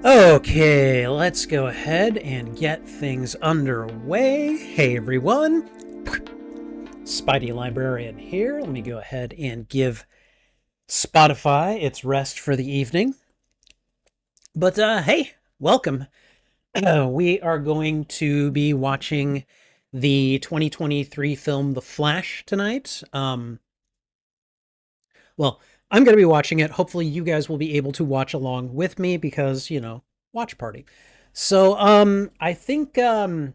Okay, let's go ahead and get things underway. Hey everyone, Spidey Librarian here. Let me go ahead and give Spotify its rest for the evening. But hey, welcome. We are going to be watching the 2023 film The Flash tonight. Well, I'm going to be watching it. Hopefully, you guys will be able to watch along with me because, watch party. So, I think I,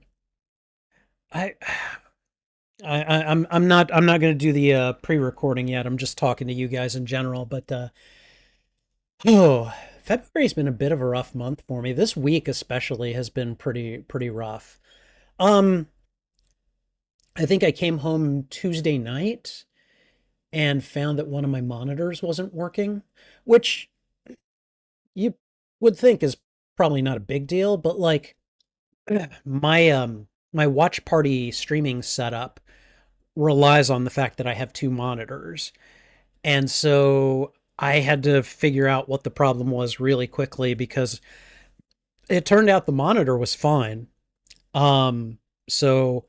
I'm not going to do the pre-recording yet. I'm just talking to you guys in general. But oh, February's been a bit of a rough month for me. This week especially has been pretty rough. Um, I think I came home Tuesday night and found that one of my monitors wasn't working, which you would think is probably not a big deal, but like my watch party streaming setup relies on the fact that I have two monitors. And so I had to figure out what the problem was really quickly because it turned out the monitor was fine. So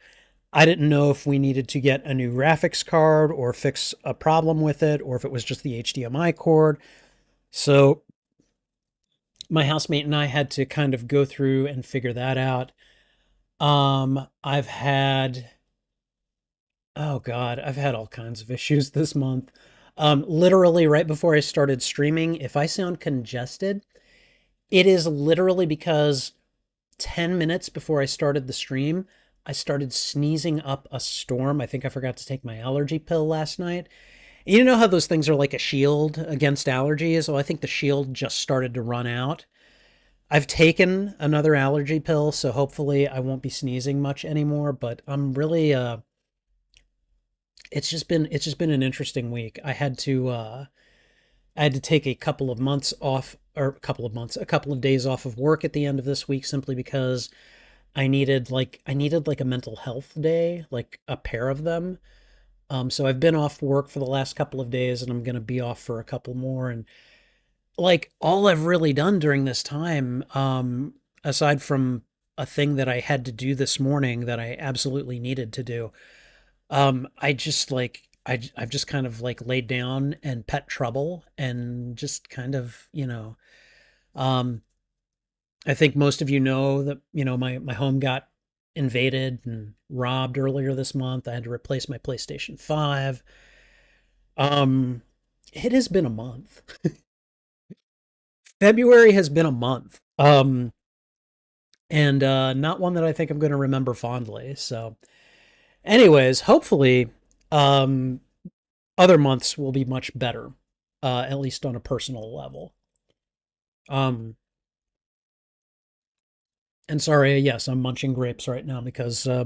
I didn't know if we needed to get a new graphics card or fix a problem with it or if it was just the HDMI cord. So my housemate and I had to kind of go through and figure that out. I've had, oh God, I've had all kinds of issues this month. Literally right before I started streaming, if I sound congested, it is literally because 10 minutes before I started the stream, I started sneezing up a storm. I think I forgot to take my allergy pill last night. You know how those things are like a shield against allergies? Well, I think the shield just started to run out. I've taken another allergy pill, so hopefully I won't be sneezing much anymore, but I'm really it's just been an interesting week. I had to take a couple of months off or a couple of days off of work at the end of this week simply because I needed like a mental health day, like a pair of them. So I've been off work for the last couple of days and I'm going to be off for a couple more, and like all I've really done during this time, aside from a thing that I had to do this morning that I absolutely needed to do, I just like I've just kind of like laid down and pet trouble and just kind of, um, I think most of you know that, my home got invaded and robbed earlier this month. I had to replace my PlayStation 5. Um, it has been a month. February has been a month. And not one that I think I'm going to remember fondly. So, anyways, hopefully, um, other months will be much better, at least on a personal level. Um, and sorry, yes, I'm munching grapes right now because I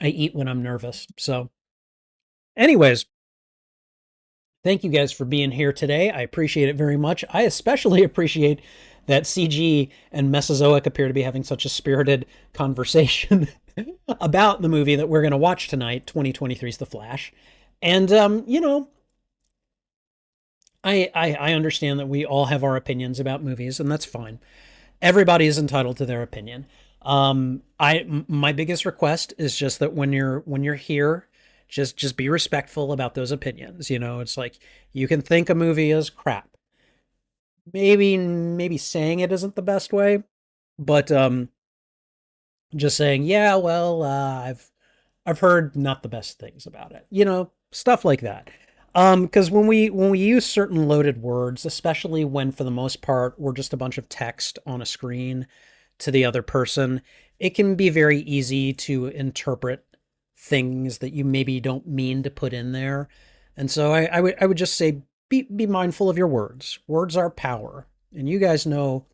eat when I'm nervous. So, anyways, thank you guys for being here today. I appreciate it very much. I especially appreciate that CG and Mesozoic appear to be having such a spirited conversation about the movie that we're going to watch tonight, 2023's The Flash. And, I understand that we all have our opinions about movies, and that's fine. Everybody is entitled to their opinion. My biggest request is just that when you're here, just be respectful about those opinions. It's like you can think a movie is crap. Maybe saying it isn't the best way, but just saying, yeah, well, I've heard not the best things about it. Stuff like that. Because when we use certain loaded words, especially when for the most part we're just a bunch of text on a screen to the other person, it can be very easy to interpret things that you maybe don't mean to put in there. And so I would just say be mindful of your words. Words are power, and you guys know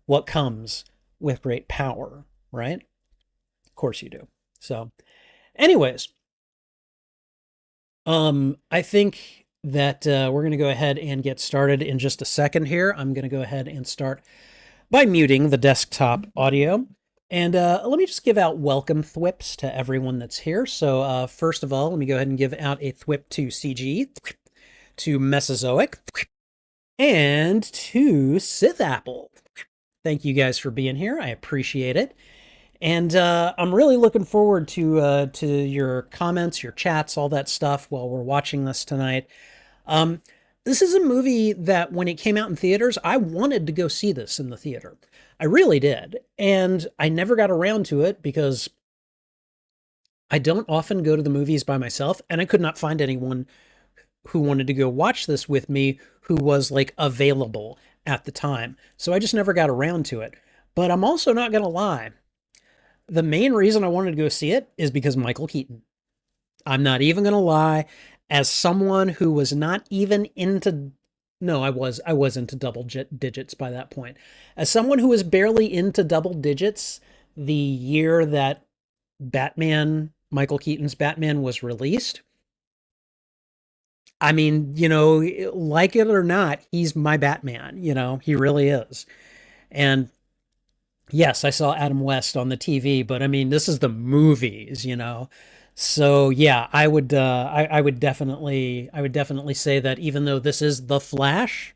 what comes with great power, right? Of course you do. So, anyways, I think that we're going to go ahead and get started in just a second here. I'm going to go ahead and start by muting the desktop audio. And let me just give out welcome thwips to everyone that's here. So first of all, let me go ahead and give out a thwip to CG, to Mesozoic, And to Sith Apple. Thank you guys for being here. I appreciate it. And I'm really looking forward to your comments, your chats, all that stuff while we're watching this tonight. Um, this is a movie that when it came out in theaters, I wanted to go see this in the theater. I really did. And I never got around to it because I don't often go to the movies by myself, and I could not find anyone who wanted to go watch this with me who was like available at the time. So I just never got around to it. But I'm also not going to lie. The main reason I wanted to go see it is because Michael Keaton. I'm not even going to lie. As someone who was not even into, no, I was into double digits by that point. As someone who was barely into double digits the year that Michael Keaton's Batman was released, I mean, like it or not, he's my Batman, he really is. And yes, I saw Adam West on the TV, but I mean, this is the movies. So yeah, I would definitely say that even though this is The Flash,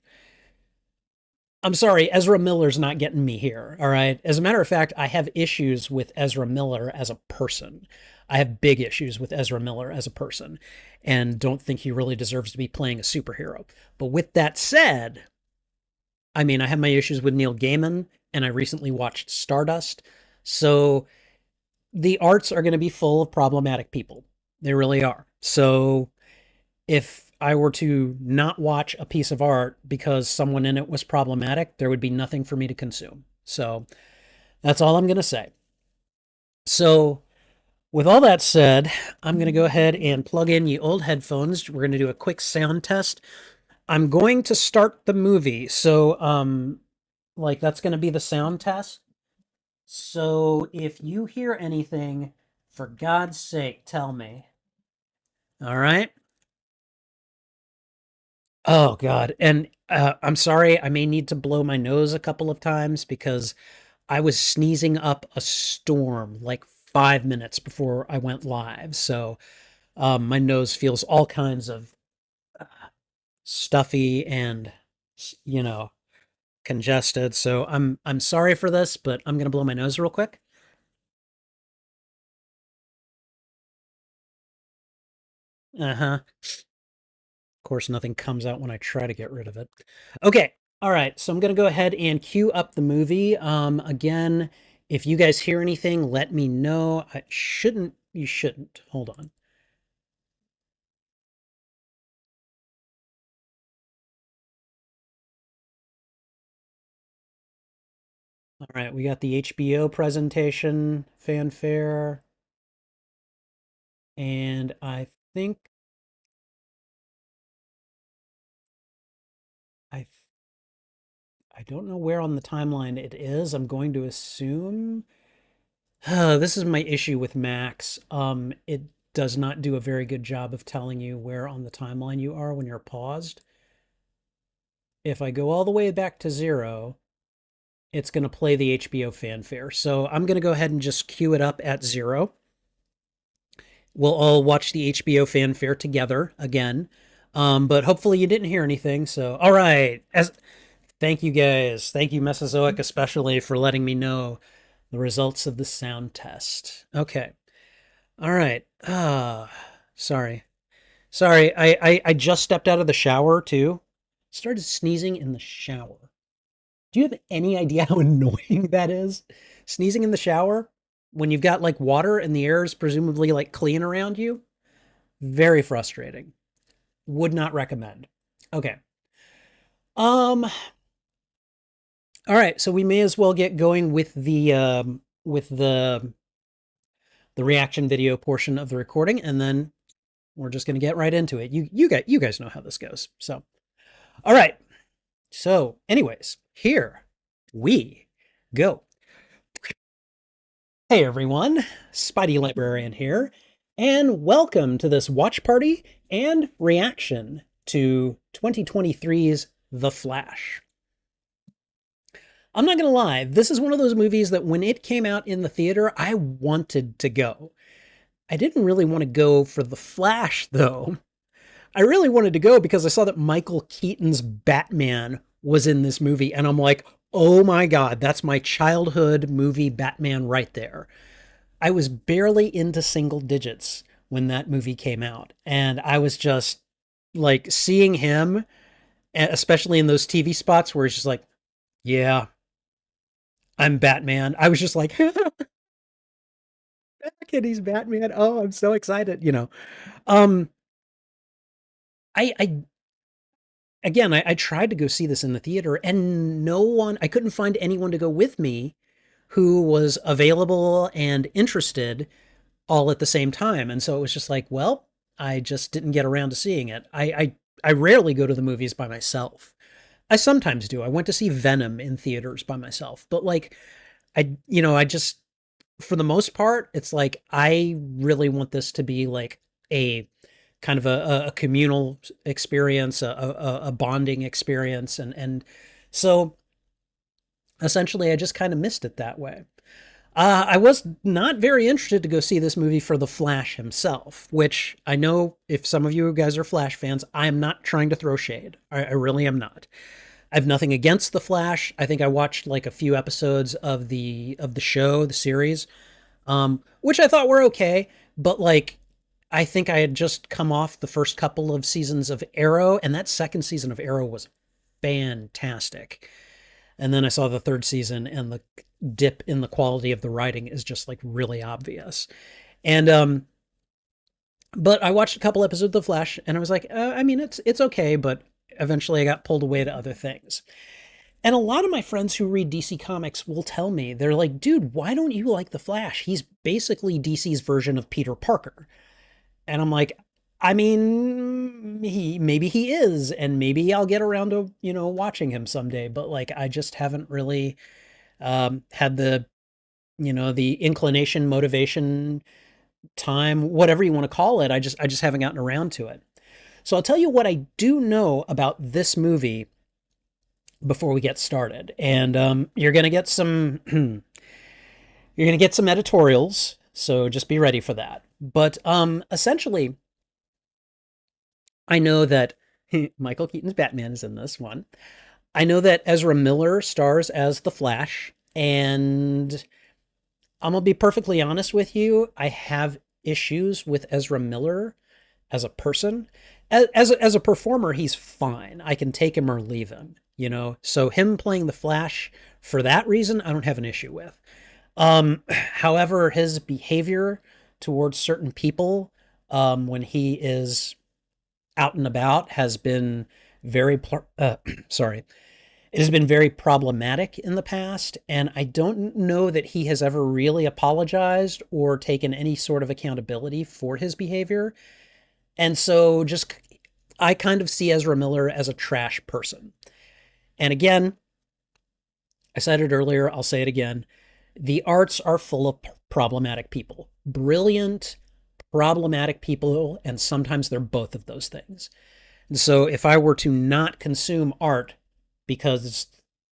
I'm sorry, Ezra Miller's not getting me here. All right. As a matter of fact, I have issues with Ezra Miller as a person. I have big issues with Ezra Miller as a person and don't think he really deserves to be playing a superhero. But with that said, I mean, I have my issues with Neil Gaiman and I recently watched Stardust. So the arts are going to be full of problematic people. They really are. So if I were to not watch a piece of art because someone in it was problematic, there would be nothing for me to consume. So that's all I'm going to say. So, with all that said, I'm going to go ahead and plug in ye old headphones. We're going to do a quick sound test. I'm going to start the movie. So, like, that's going to be the sound test. So, if you hear anything, for God's sake, tell me. All right. Oh God. And I'm sorry, I may need to blow my nose a couple of times because I was sneezing up a storm like 5 minutes before I went live. So my nose feels all kinds of uh, stuffy and you know congested. So I'm sorry for this, but I'm gonna blow my nose real quick. Uh-huh. Of course, nothing comes out when I try to get rid of it. Okay. All right. So I'm going to go ahead and queue up the movie. Again, if you guys hear anything, let me know. You shouldn't. Hold on. All right. We got the HBO presentation fanfare. And I think I I don't know where on the timeline it is. I'm going to assume this is my issue with Max. It does not do a very good job of telling you where on the timeline you are when you're paused. If I go all the way back to 0, it's going to play the HBO fanfare. So I'm going to go ahead and just queue it up at 0. We'll all watch the HBO fanfare together again. But hopefully you didn't hear anything. So, all right. Thank you guys. Thank you, Mesozoic, especially for letting me know the results of the sound test. Okay. All right. Sorry. Sorry. I just stepped out of the shower too. Started sneezing in the shower. Do you have any idea how annoying that is? Sneezing in the shower when you've got like water and the air is presumably like clean around you? Very frustrating. Would not recommend. Okay. Um all right, so we may as well get going with the reaction video portion of the recording and then we're just going to get right into it. You guys know how this goes. So, all right. So, anyways, here we go. Hey everyone, Spidey Librarian here, and welcome to this watch party and reaction to 2023's The Flash. I'm not gonna lie, this is one of those movies that when it came out in the theater, I wanted to go. I didn't really want to go for The Flash though. I really wanted to go because I saw that Michael Keaton's Batman was in this movie, and I'm like, oh my God, that's my childhood movie Batman right there. I was barely into single digits when that movie came out, and I was just like seeing him, especially in those TV spots where he's just like, yeah, I'm Batman. I was just like, and he's Batman. Oh, I'm so excited. Um, I again, I tried to go see this in the theater, and I couldn't find anyone to go with me who was available and interested all at the same time. And so it was just like, well, I just didn't get around to seeing it. I rarely go to the movies by myself. I sometimes do. I went to see Venom in theaters by myself, but like, I just, for the most part, it's like, I really want this to be like a kind of a communal experience, a bonding experience. And so essentially I just kind of missed it that way. I was not very interested to go see this movie for the Flash himself, which I know if some of you guys are Flash fans, I am not trying to throw shade. I really am not. I have nothing against the Flash. I think I watched like a few episodes of the show, the series, which I thought were okay, but like I think I had just come off the first couple of seasons of Arrow, and that second season of Arrow was fantastic. And then I saw the third season, and the dip in the quality of the writing is just like really obvious. And but I watched a couple episodes of The Flash, and I was like, I mean, it's okay, but eventually I got pulled away to other things. And a lot of my friends who read DC Comics will tell me, they're like, dude, why don't you like The Flash? He's basically DC's version of Peter Parker. And I'm like, I mean, maybe he is, and maybe I'll get around to, watching him someday, but like I just haven't really had the inclination, motivation, time, whatever you want to call it. I just haven't gotten around to it. So I'll tell you what I do know about this movie before we get started. And you're going to get some you're going to get some editorials, so just be ready for that. But essentially, I know that Michael Keaton's Batman is in this one. I know that Ezra Miller stars as the Flash, and I'm gonna be perfectly honest with you. I have issues with Ezra Miller as a person. As a performer, he's fine. I can take him or leave him. So him playing the Flash for that reason, I don't have an issue with. However, his behavior towards certain people when he is out and about has been very sorry. It has been very problematic in the past, and I don't know that he has ever really apologized or taken any sort of accountability for his behavior. And so just I kind of see Ezra Miller as a trash person. And again, I said it earlier, I'll say it again. The arts are full of problematic people. Brilliant, problematic people, and sometimes they're both of those things. And so if I were to not consume art because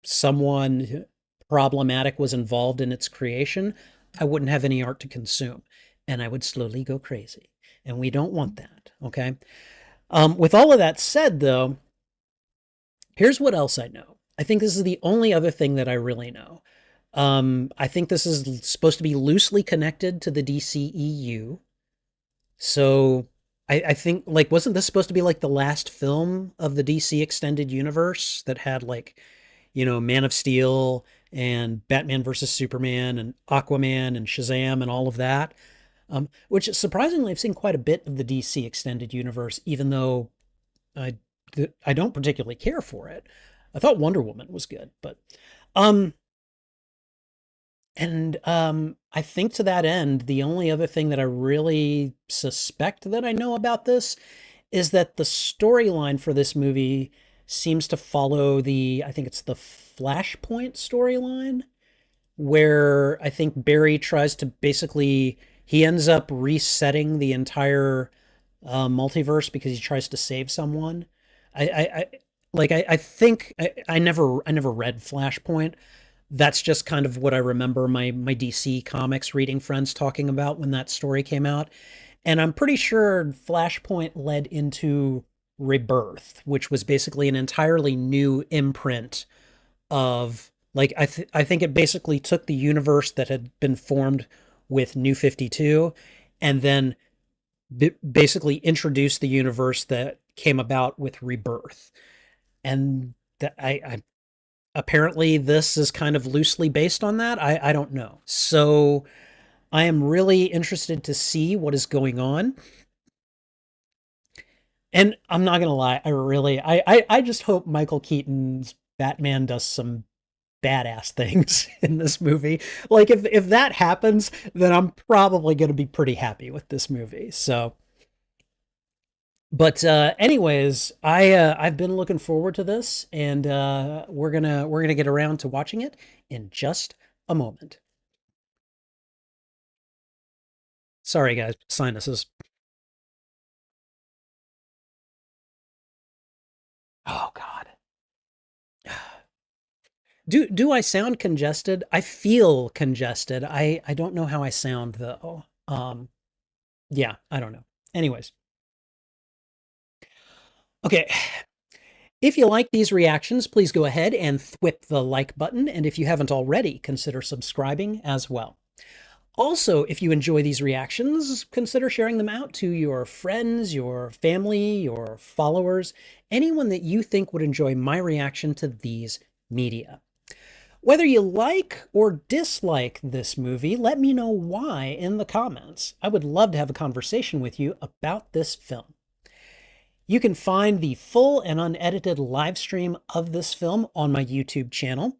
someone problematic was involved in its creation, I wouldn't have any art to consume, and I would slowly go crazy. And we don't want that, okay? With all of that said, though, here's what else I know. I think this is the only other thing that I really know. I think this is supposed to be loosely connected to the DCEU. So I think, like, wasn't this supposed to be like the last film of the DC extended universe that had like, Man of Steel and Batman versus Superman and Aquaman and Shazam and all of that? Which surprisingly, I've seen quite a bit of the DC extended universe, even though I, I don't particularly care for it. I thought Wonder Woman was good, but um, I think to that end, the only other thing that I really suspect that I know about this is that the storyline for this movie seems to follow I think it's the Flashpoint storyline, where I think Barry tries to basically, he ends up resetting the entire multiverse because he tries to save someone. I think I never read Flashpoint. That's just kind of what I remember my DC Comics reading friends talking about when that story came out. And I'm pretty sure Flashpoint led into Rebirth, which was basically an entirely new imprint of like I think it basically took the universe that had been formed with New 52 and then basically introduced the universe that came about with Rebirth. And that I apparently this is kind of loosely based on that. I don't know. So I am really interested to see what is going on. And I'm not gonna lie, I just hope Michael Keaton's Batman does some badass things in this movie. Like if that happens, then I'm probably gonna be pretty happy with this movie. So but anyways, I've been looking forward to this, and we're gonna get around to watching it in just a moment. Sorry guys, sinuses. Oh God. Do I sound congested? I feel congested. I don't know how I sound though. Yeah, I don't know. Anyways, okay. If you like these reactions, please go ahead and thwip the like button, and if you haven't already, consider subscribing as well. Also, if you enjoy these reactions, consider sharing them out to your friends, your family, your followers, anyone that you think would enjoy my reaction to these media. Whether you like or dislike this movie, let me know why in the comments. I would love to have a conversation with you about this film. You can find the full and unedited live stream of this film on my YouTube channel.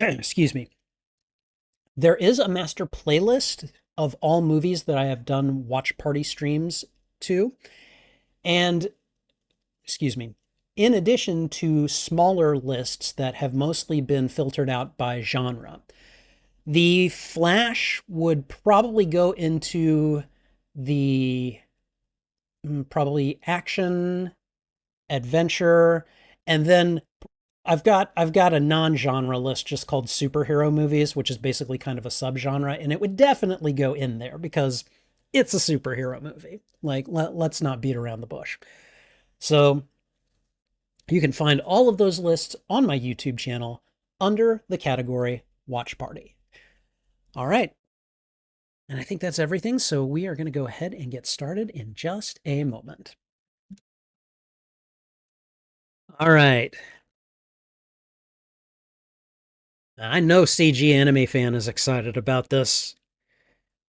Excuse me. There is a master playlist of all movies that I have done watch party streams to. And, excuse me, in addition to smaller lists that have mostly been filtered out by genre. The Flash would probably go into the probably action, adventure, and then I've got a non-genre list just called superhero movies, which is basically kind of a subgenre, and it would definitely go in there because it's a superhero movie. Like let's not beat around the bush. So you can find all of those lists on my YouTube channel under the category Watch Party. All right. And I think that's everything. So we are going to go ahead and get started in just a moment. All right. I know CG Anime Fan is excited about this.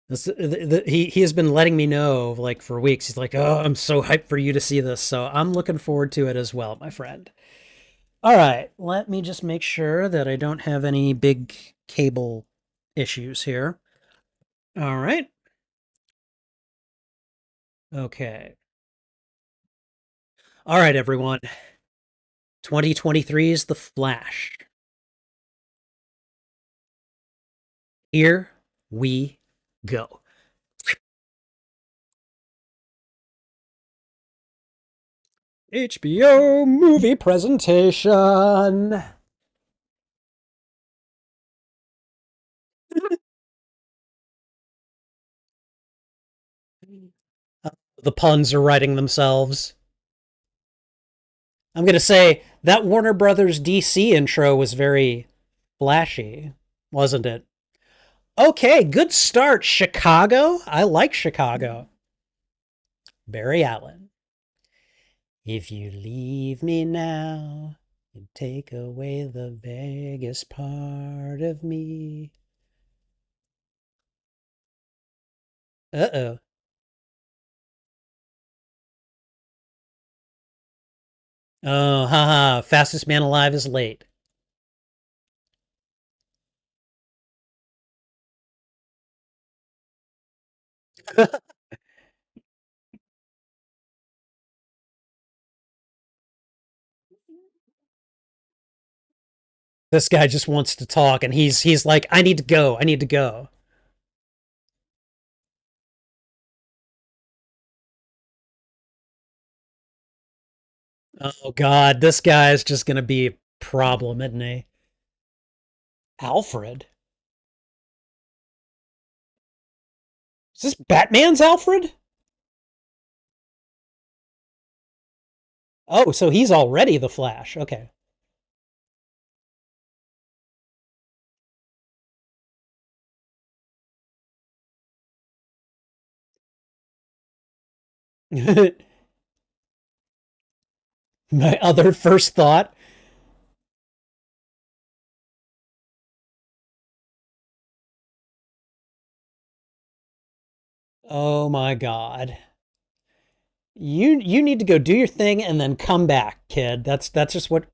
He has been letting me know like for weeks. He's like, "Oh, I'm so hyped for you to see this." So I'm looking forward to it as well, my friend. All right, let me just make sure that I don't have any big cable issues here. All right. Okay. All right, everyone. 2023 is The Flash. Here we go. HBO movie presentation. The puns are writing themselves. I'm going to say that Warner Brothers DC intro was very flashy, wasn't it? Okay, good start, Chicago. I like Chicago. Barry Allen. If you leave me now, you take away the biggest part of me. Uh-oh. Oh, haha. Fastest man alive is late. This guy just wants to talk, and he's like, I need to go. I need to go. Oh God, this guy is just gonna be a problem, isn't he? Alfred? Is this Batman's Alfred? Oh, so he's already the Flash. Okay. My other first thought. Oh my God. You need to go do your thing and then come back, kid. That's just what.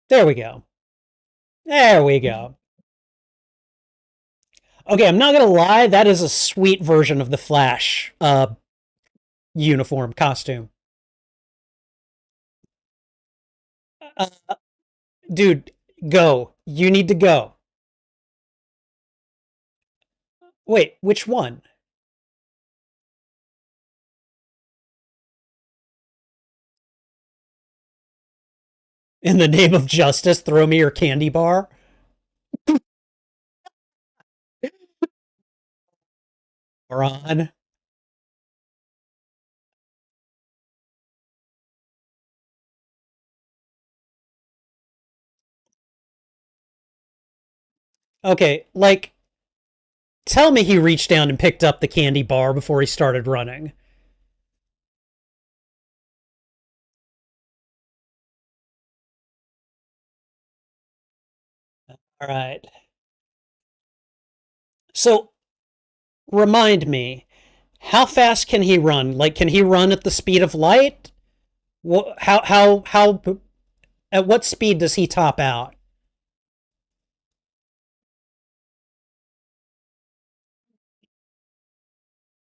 There we go. There we go. Okay, I'm not gonna lie. That is a sweet version of the Flash uniform costume. Uh, dude, go. You need to go. Wait, which one? In the name of justice, throw me your candy bar. Ron. Okay, like, tell me he reached down and picked up the candy bar before he started running. All right. So, remind me, how fast can he run? Like, can he run at the speed of light? How, at what speed does he top out?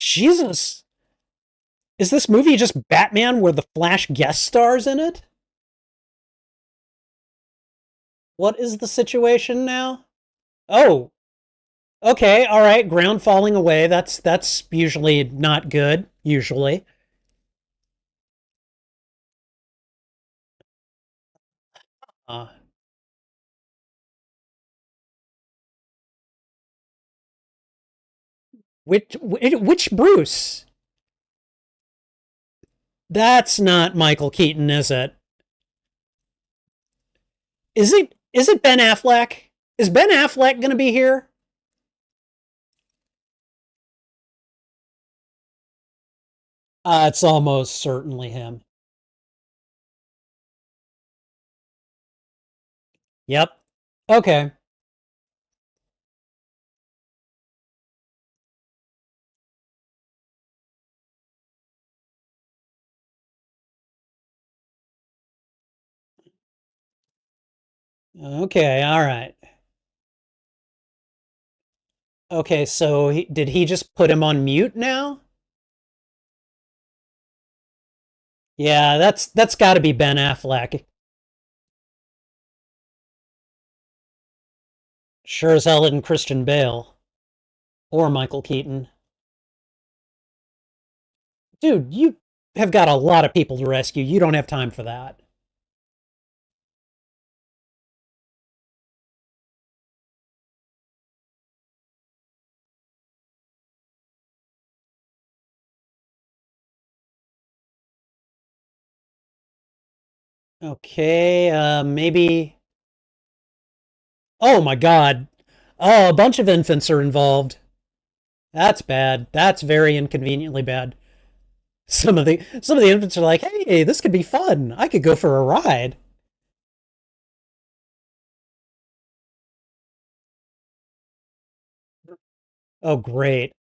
Jesus. Is this movie just Batman where the Flash guest stars in it? What is the situation now? Oh, okay, all right. Ground falling away. That's usually not good. Usually. Uh, which Bruce? That's not Michael Keaton, is it? Is it? Is it Ben Affleck? Is Ben Affleck going to be here? It's almost certainly him. Yep. Okay. Okay. All right. Okay. So did he just put him on mute now? Yeah. That's got to be Ben Affleck. Sure as hell isn't Christian Bale or Michael Keaton. Dude, you have got a lot of people to rescue. You don't have time for that. Okay. Maybe. Oh my God. Oh, a bunch of infants are involved. That's bad. That's very inconveniently bad. Some of the infants are like, "Hey, this could be fun. I could go for a ride." Oh, great.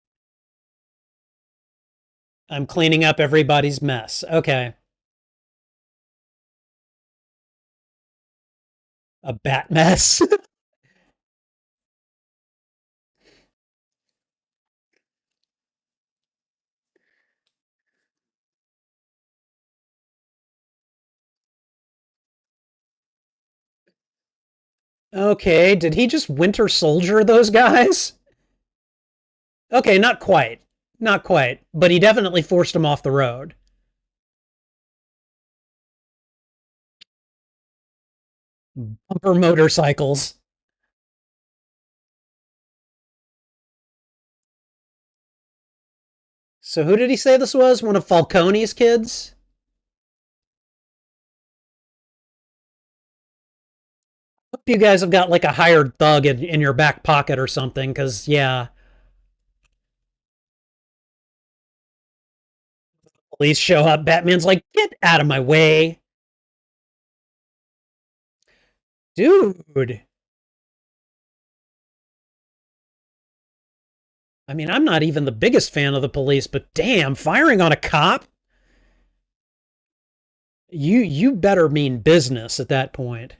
I'm cleaning up everybody's mess. Okay. A bat mess. Okay, did he just Winter Soldier those guys? Okay, not quite. Not quite, but he definitely forced them off the road. Bumper motorcycles. So who did he say this was? One of Falcone's kids? you guys have got like a hired thug in your back pocket or something, because, yeah, police show up. Batman's like, get out of my way. Dude. I mean, I'm not even the biggest fan of the police, but damn, firing on a cop? You better mean business at that point.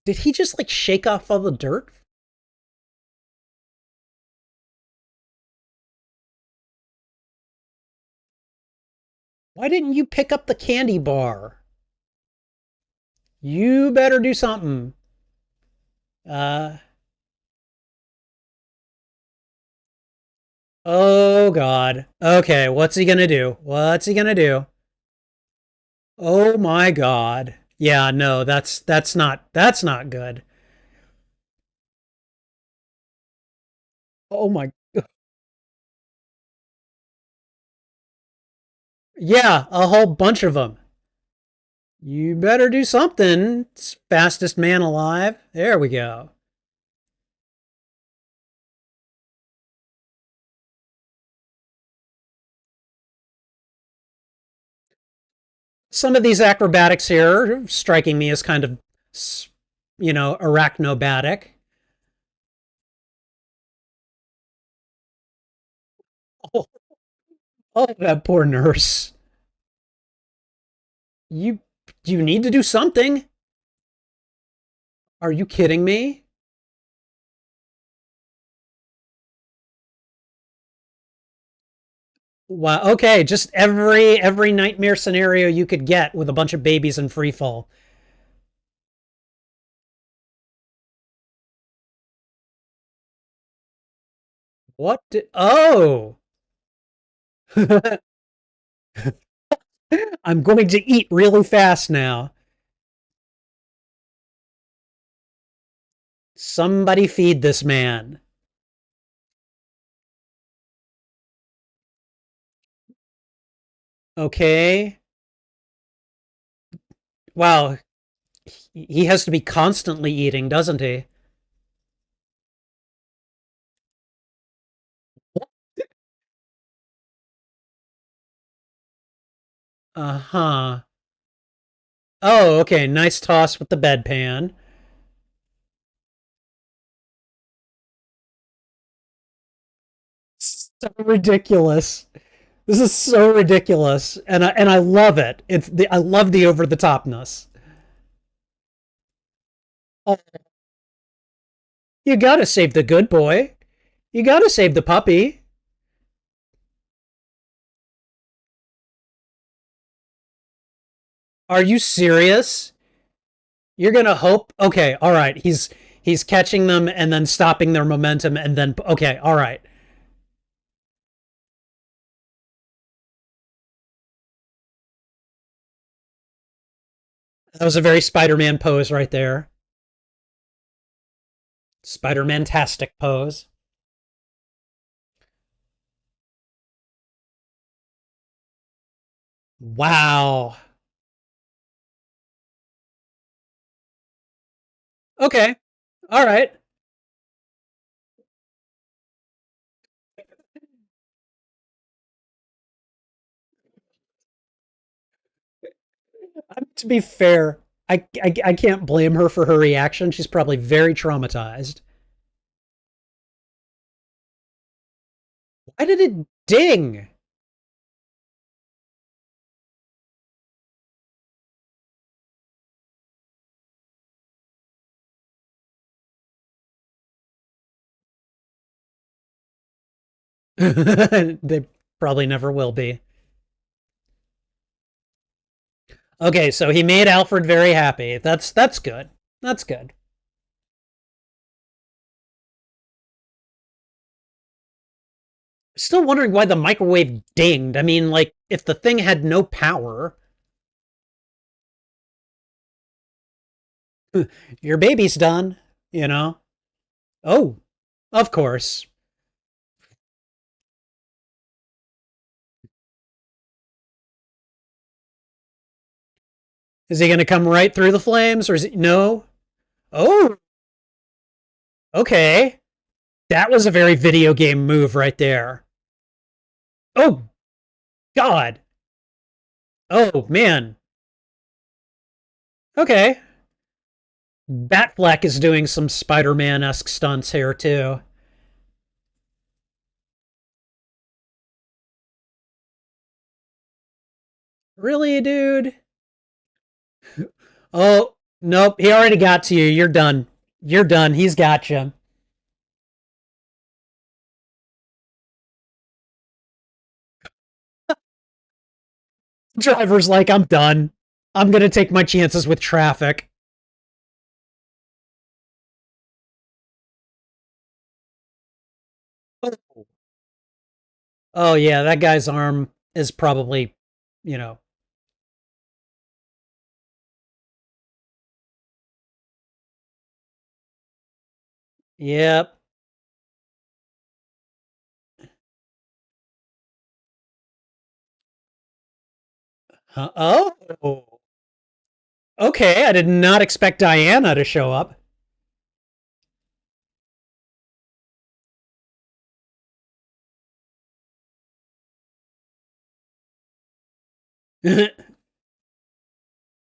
Did he just like shake off all the dirt? Why didn't you pick up the candy bar? You better do something. Uh, oh God. Okay, what's he gonna do? What's he gonna do? Oh my God. Yeah, no, that's not good. Oh my. Yeah, a whole bunch of them. You better do something. It's fastest man alive. There we go. Some of these acrobatics here are striking me as kind of, arachnobatic. Oh, oh, that poor nurse. You, you need to do something. Are you kidding me? Wow. Okay, just every nightmare scenario you could get with a bunch of babies in free fall. What? Oh, I'm going to eat really fast now. Somebody feed this man. Okay. Wow. He has to be constantly eating, doesn't he? Uh huh. Oh, okay. Nice toss with the bedpan. So ridiculous. This is so ridiculous, and I love it. I love the over the topness. Oh, you gotta save the good boy. You gotta save the puppy. Are you serious? You're gonna hope? Okay, all right. He's catching them and then stopping their momentum, and then okay, all right. That was a very Spider-Man pose right there. Spider-Man-tastic pose. Wow. Okay. All right. To be fair, I can't blame her for her reaction. She's probably very traumatized. Why did it ding? They probably never will be. Okay, so he made Alfred very happy. That's good. That's good. Still wondering why the microwave dinged. I mean, like, if the thing had no power, your baby's done, you know? Oh, of course. Is he going to come right through the flames or is he no? Oh, okay. That was a very video game move right there. Oh god. Oh man. Okay. Batfleck is doing some Spider-Man-esque stunts here too. Really, dude? Oh, nope. He already got to you. You're done. You're done. He's got you. Driver's like, I'm done. I'm going to take my chances with traffic. Oh, yeah. That guy's arm is probably, you know, yep. Oh, okay. I did not expect Diana to show up.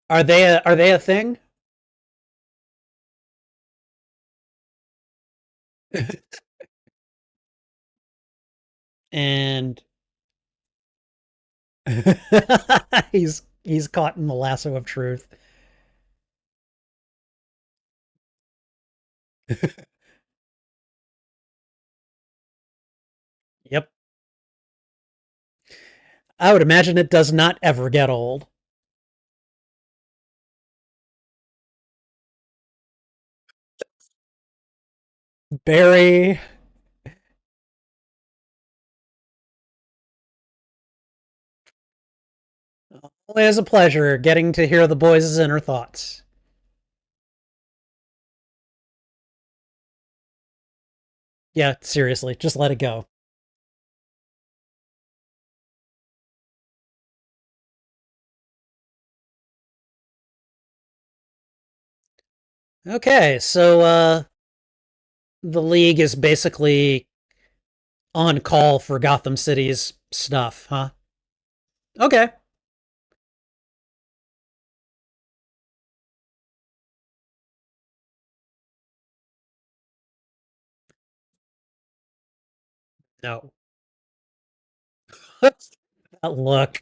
Are they a thing? And he's caught in the lasso of truth. Yep. I would imagine it does not ever get old. Barry, always a pleasure getting to hear the boys' inner thoughts. Yeah, seriously, just let it go. Okay, so the league is basically on call for Gotham City's stuff, huh? Okay. No. that look.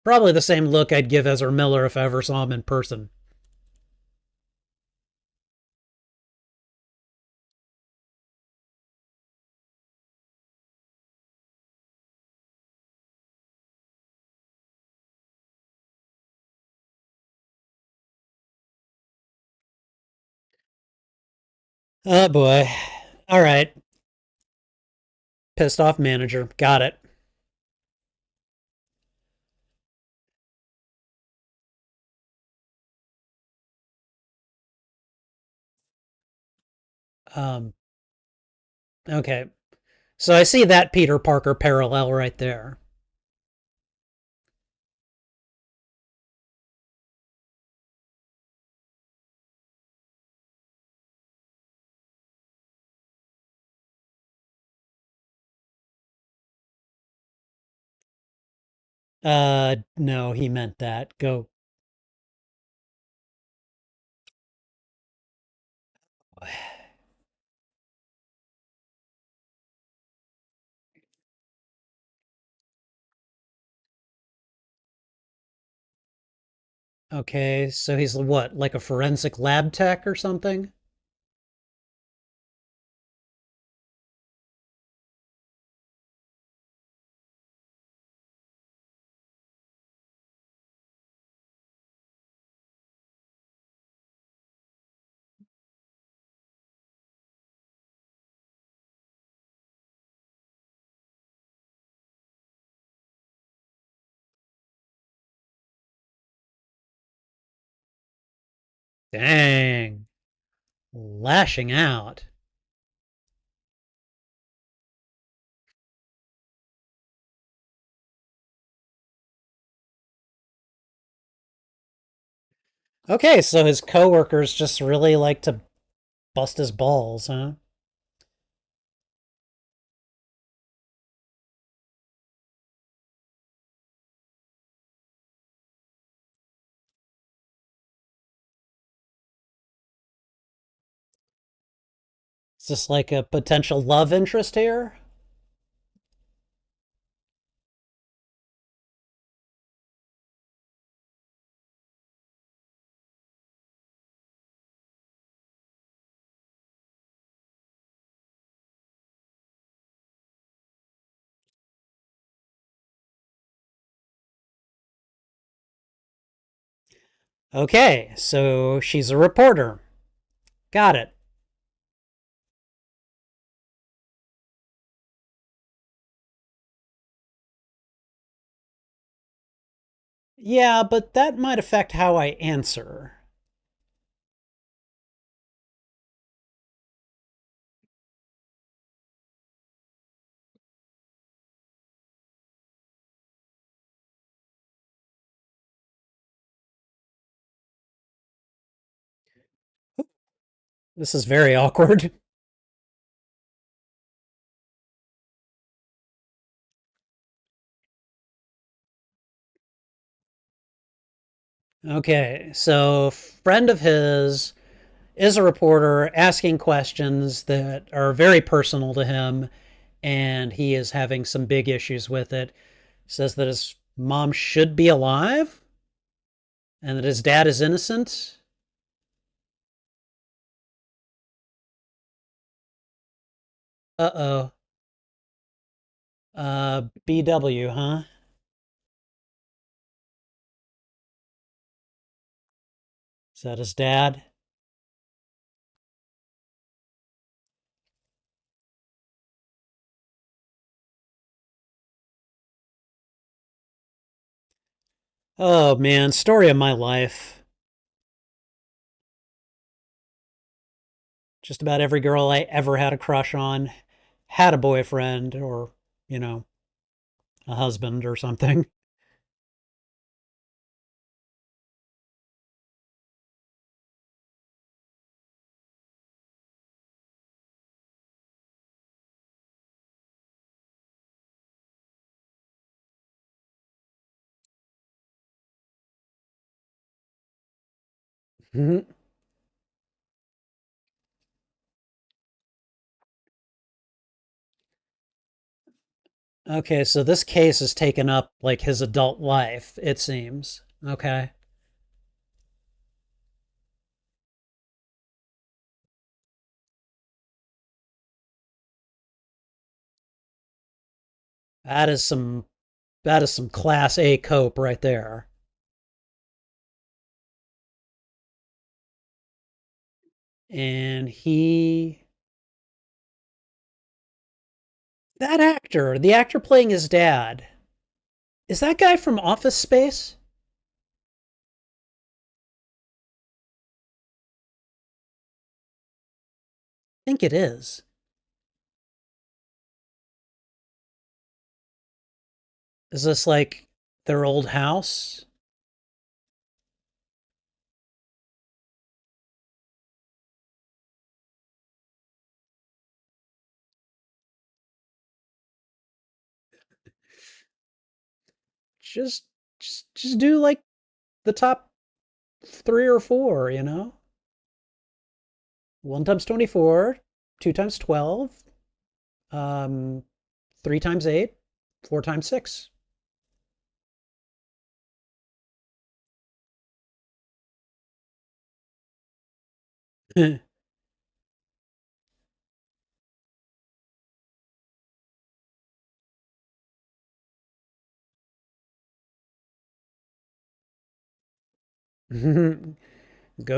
Probably the same look I'd give Ezra Miller if I ever saw him in person. Oh boy. All right. Pissed off manager. Got it. Um, okay. So I see that Peter Parker parallel right there. No, he meant that. Go. Okay, so he's what, like a forensic lab tech or something? Dang. Lashing out. Okay, so his coworkers just really like to bust his balls, huh? Is this like a potential love interest here? Okay, so she's a reporter. Got it. Yeah, but that might affect how I answer. This is very awkward. Okay, so friend of his is a reporter asking questions that are very personal to him, and he is having some big issues with it. Says that his mom should be alive and that his dad is innocent. Uh oh. BW, huh? Is that his dad? Oh man, story of my life. Just about every girl I ever had a crush on had a boyfriend or, you know, a husband or something. Okay, so this case has taken up like his adult life, it seems. Okay. That is some class A cope right there. And that actor, the actor playing his dad, is that guy from Office Space? I think it is. Is this like their old house? Just just do like the top 3 or 4, you know? 1 times 24, 2 times 12, um 3 times 8, 4 times 6. Go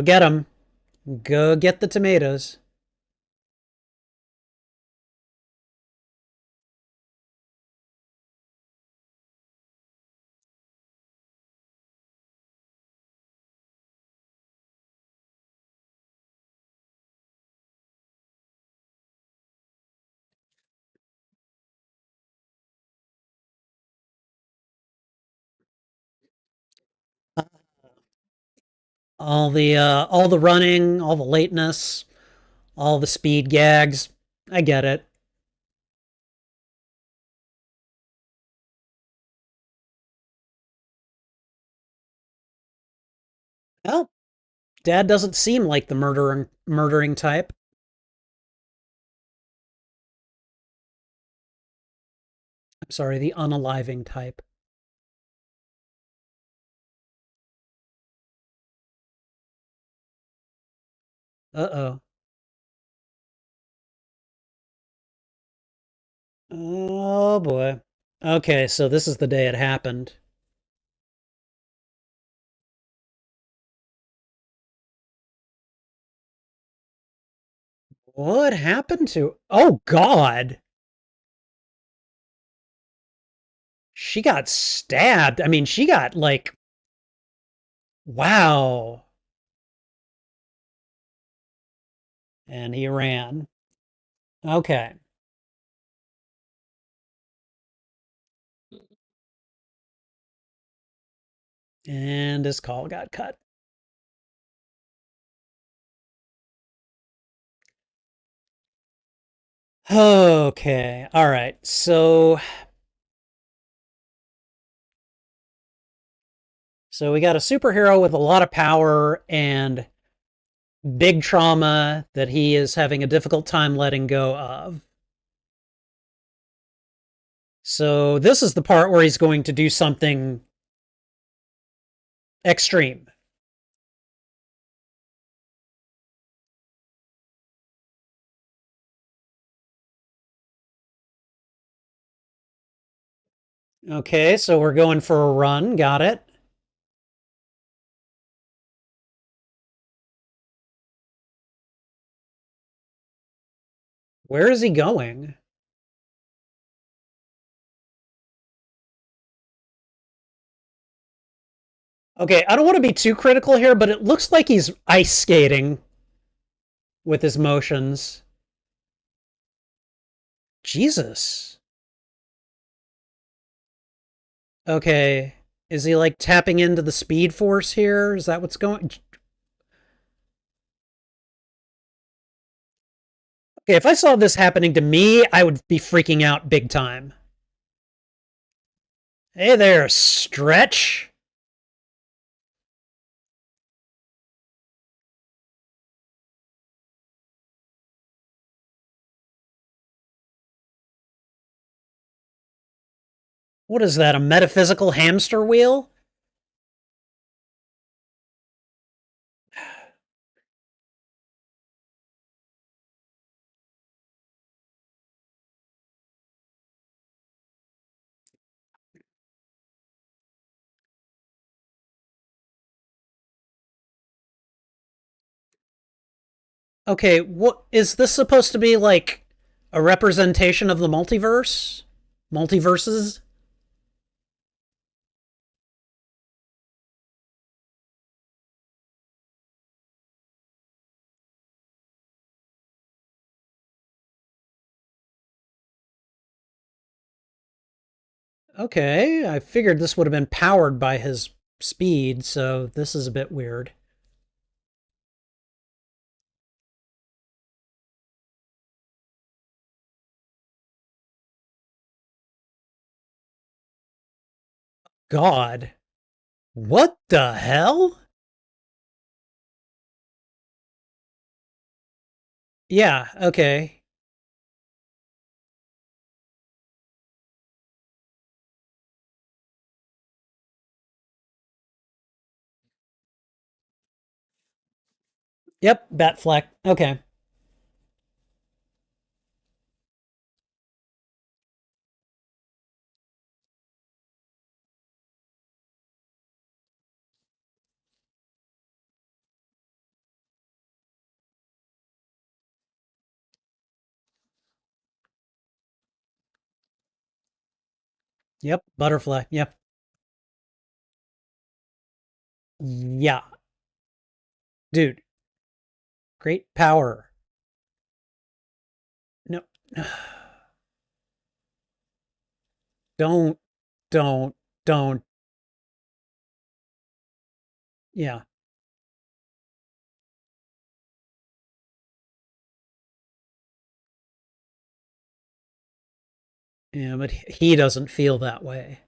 get them. Go get the tomatoes. All the running, all the lateness, all the speed gags. I get it. Well, Dad doesn't seem like the murdering type. I'm sorry, the unaliving type. Uh-oh. Oh boy. Okay, so this is the day it happened. What happened to? Oh God. She got stabbed. I mean, she got like, wow. And he ran. Okay. And his call got cut. Okay. All right. So we got a superhero with a lot of power and big trauma that he is having a difficult time letting go of. So this is the part where he's going to do something extreme. Okay, so we're going for a run. Got it. Where is he going? Okay, I don't want to be too critical here, but it looks like he's ice skating with his motions. Jesus. Okay. Is he like tapping into the speed force here? Is that what's going? Okay, if I saw this happening to me, I would be freaking out big time. Hey there, Stretch. What is that, a metaphysical hamster wheel? Okay, what is this supposed to be like a representation of the multiverse? Multiverses? Okay, I figured this would have been powered by his speed, so this is a bit weird. God. What the hell? Yeah, okay. Yep, Batfleck. Okay. Yep, Butterfly. Yep. Yeah. Dude, great power. No. Don't, don't, don't. Yeah. Yeah, but he doesn't feel that way.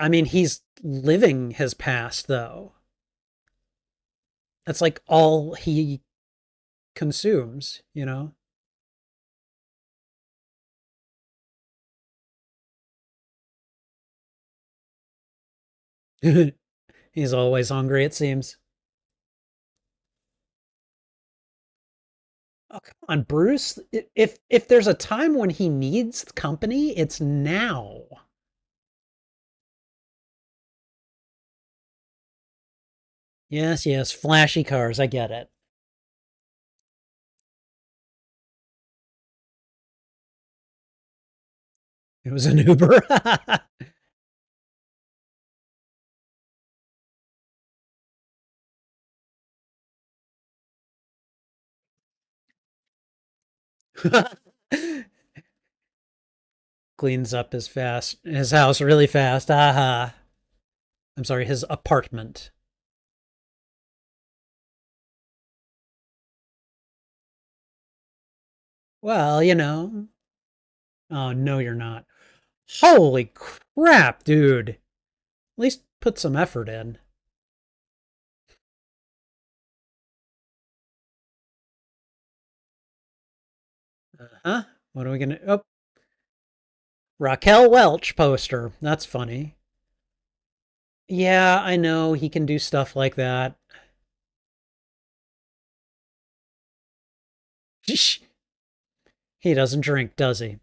I mean, he's living his past, though. That's like all he consumes, you know? He's always hungry, it seems. Oh, come on, Bruce. If there's a time when he needs company, it's now. Yes, yes, flashy cars. I get it. It was an Uber. Cleans up his house really fast. Aha. I'm sorry, his apartment. Well, you know. Oh, no, you're not. Holy crap, dude. At least put some effort in. Uh-huh. What are we gonna? Oh, Raquel Welch poster. That's funny. Yeah, I know he can do stuff like that. He doesn't drink, does he?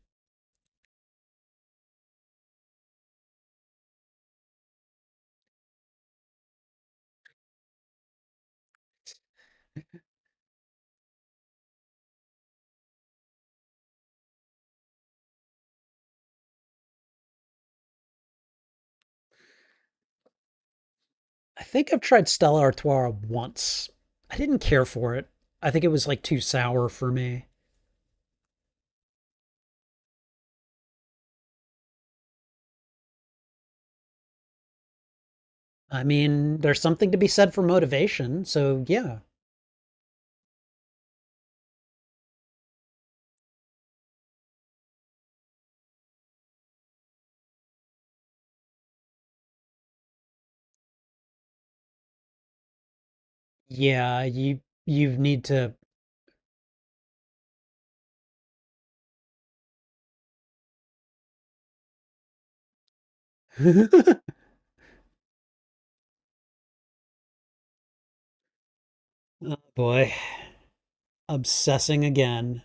I think I've tried Stella Artois once. I didn't care for it. I think it was like too sour for me. I mean, there's something to be said for motivation, so yeah. Yeah, you need to. Oh boy, obsessing again.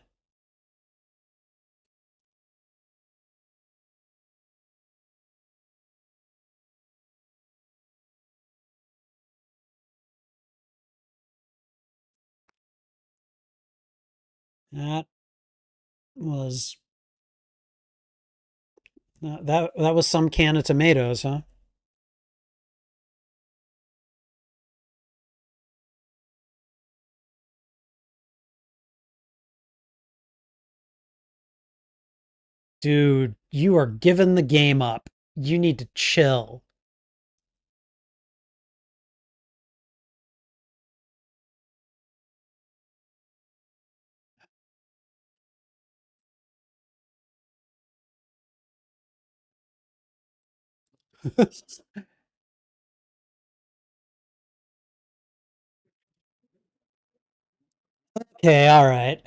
That was that was some can of tomatoes, huh? Dude, you are giving the game up. You need to chill. Okay, all right.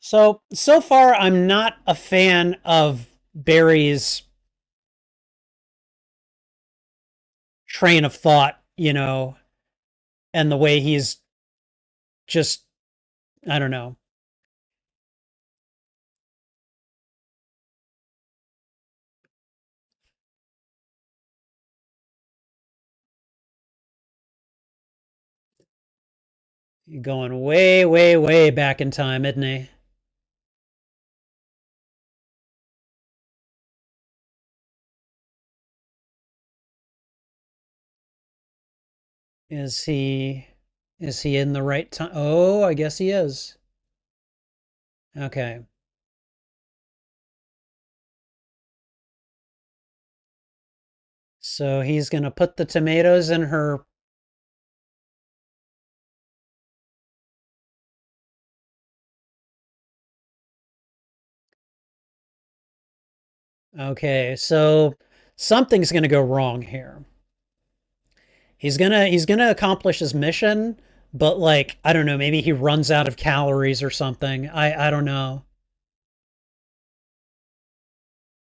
So far I'm not a fan of Barry's train of thought, and the way he's just I don't know, going way, way, way back in time, isn't he? Is he is he in the right time? Oh, I guess he is. Okay. So he's going to put the tomatoes in her. Okay, so something's going to go wrong here. He's gonna accomplish his mission, but like I don't know, maybe he runs out of calories or something. I don't know.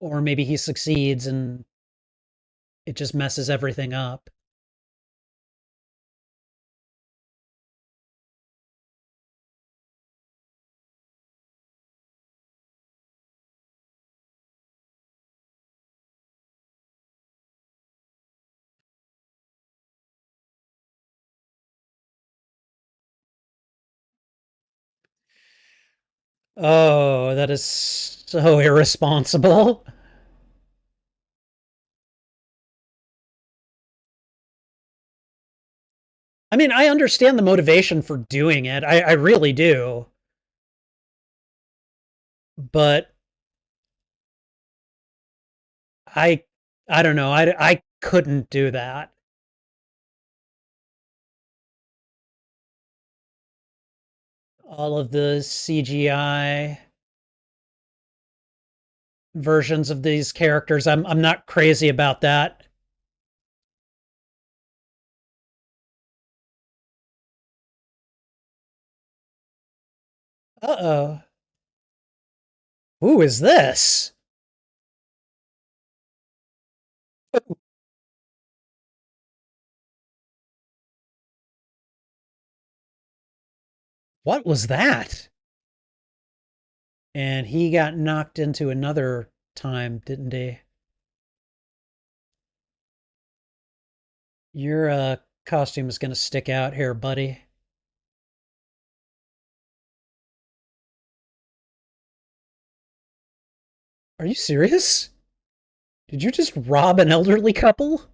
Or maybe he succeeds and it just messes everything up. Oh, that is so irresponsible. I mean, I understand the motivation for doing it. I really do. But I I don't know. I couldn't do that. All of the CGI versions of these characters, I'm not crazy about that. Uh-oh. Who is this? What was that? And he got knocked into another time, didn't he? Your costume is going to stick out here, buddy. Are you serious? Did you just rob an elderly couple?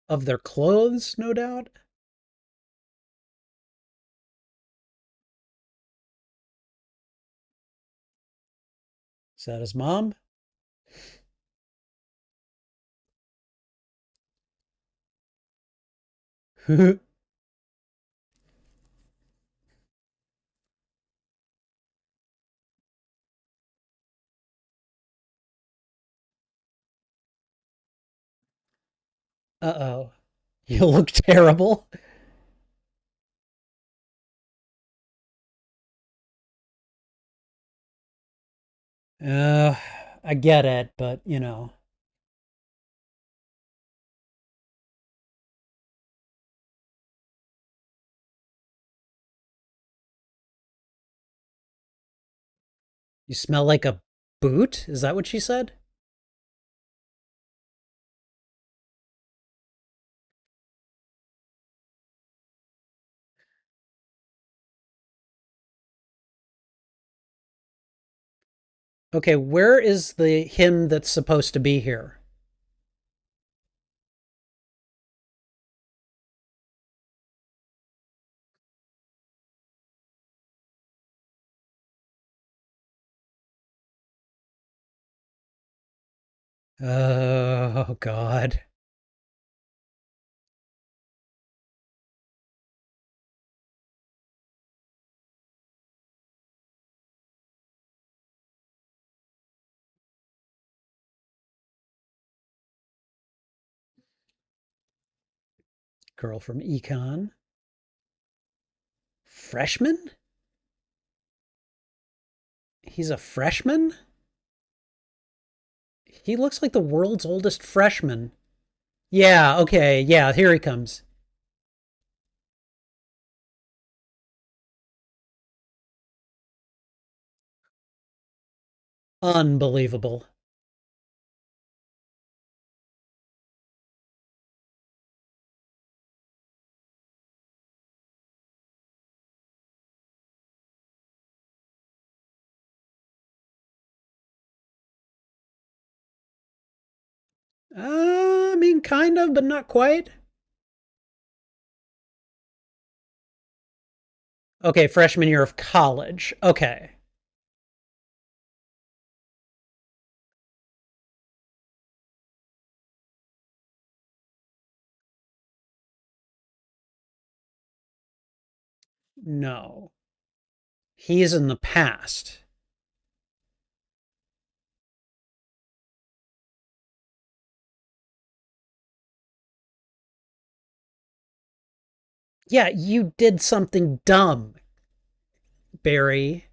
Of their clothes, no doubt? Is that his mom? Uh-oh. You look terrible. Uh, I get it, but you know, you smell like a boot? Is that what she said? Okay, where is the him that's supposed to be here? Oh, God. Girl from Econ. Freshman? He's a freshman? He looks like the world's oldest freshman. Yeah, okay, yeah, here he comes. Unbelievable. I mean, kind of, but not quite. Okay, freshman year of college. Okay. No. He's in the past. Yeah, you did something dumb, Barry.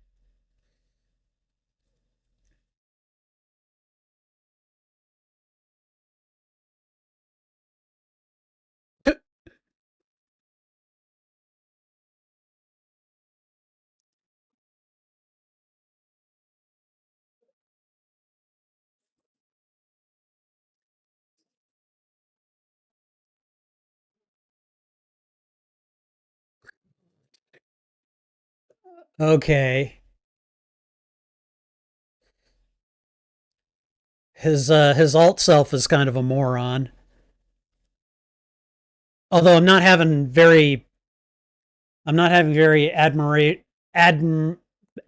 Okay. His alt self is kind of a moron. Although I'm not having very adm,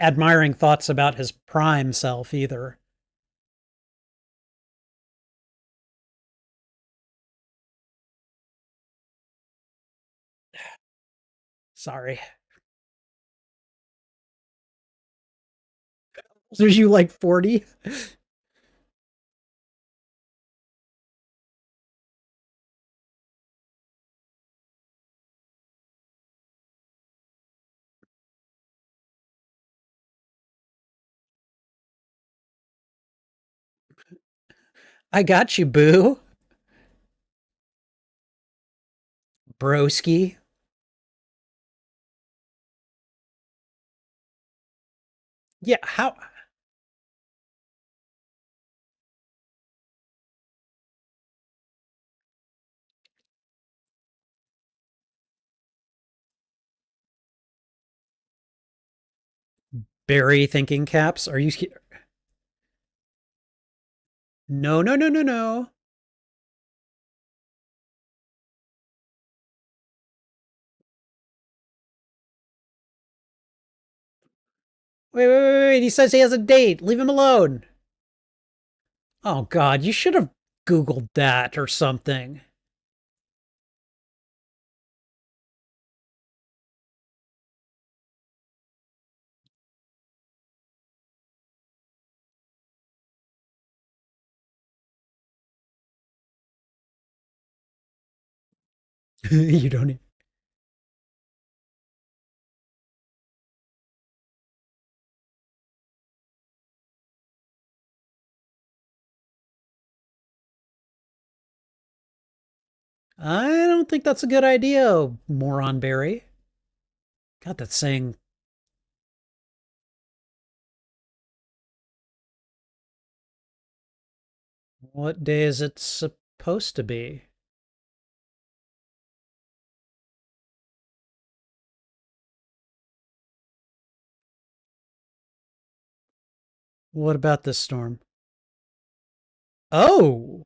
admiring thoughts about his prime self either. Sorry. So you like 40? I got you, boo. Broski. Yeah, how Barry thinking caps? Are you No, no, no, no, no. Wait, wait, wait, wait. He says he has a date. Leave him alone. Oh god, you should have googled that or something. You don't e- I don't think that's a good idea, moron Barry. God, that's saying what day is it supposed to be? What about this storm? Oh.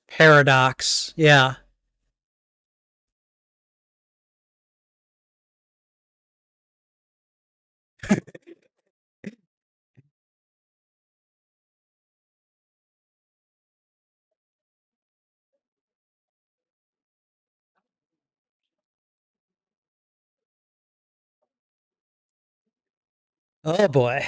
Paradox. Yeah. Oh boy.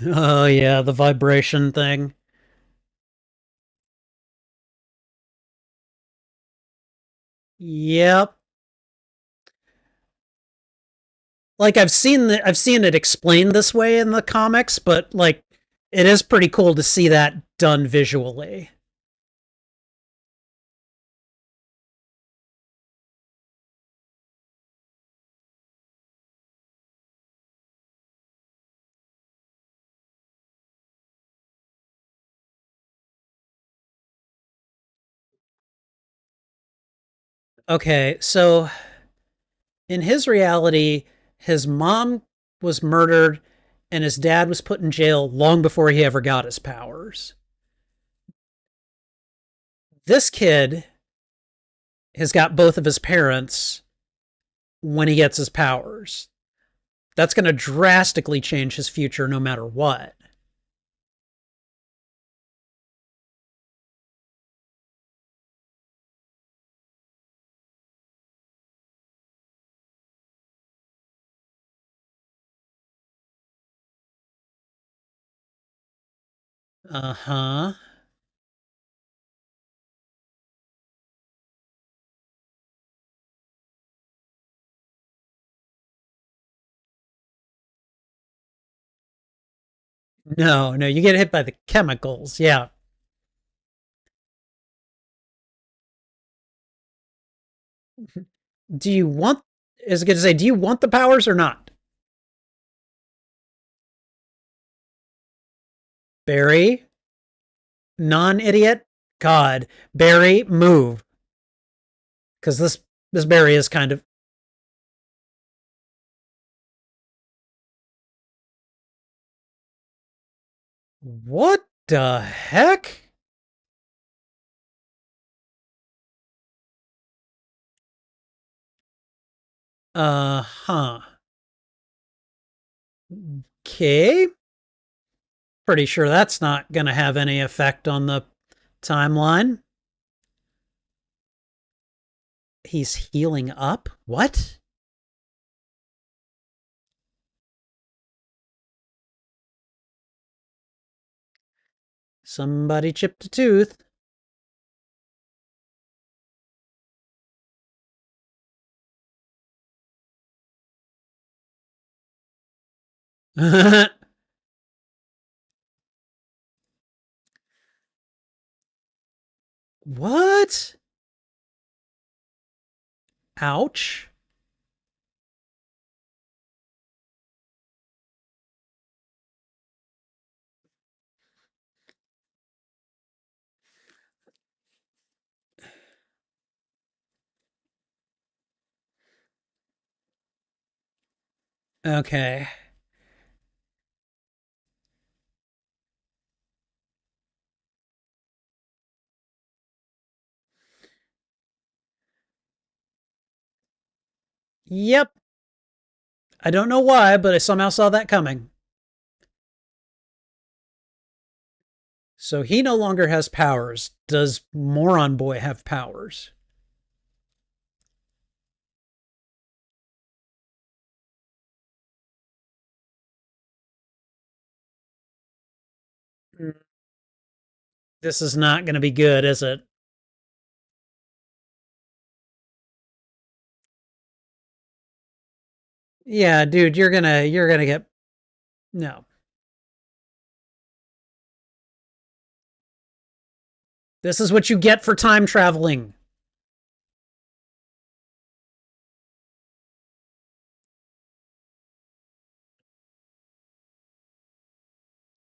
Oh yeah, the vibration thing. Yep. Like I've seen it explained this way in the comics, but like it is pretty cool to see that done visually. Okay, so in his reality, his mom was murdered and his dad was put in jail long before he ever got his powers. This kid has got both of his parents when he gets his powers. That's going to drastically change his future no matter what. Uh huh. No, no, you get hit by the chemicals. Yeah. Do you want, is it good to say, do you want the powers or not? Barry, non idiot? God. Barry, move. Because this Barry is kind of. What the heck? Huh. Okay. Pretty sure that's not going to have any effect on the timeline. He's healing up? What? Somebody chipped a tooth. What? Ouch. Okay. Yep. I don't know why, but I somehow saw that coming. So he no longer has powers. Does Moron Boy have powers? This is not going to be good, is it? Yeah, dude, you're gonna get no. This is what you get for time traveling.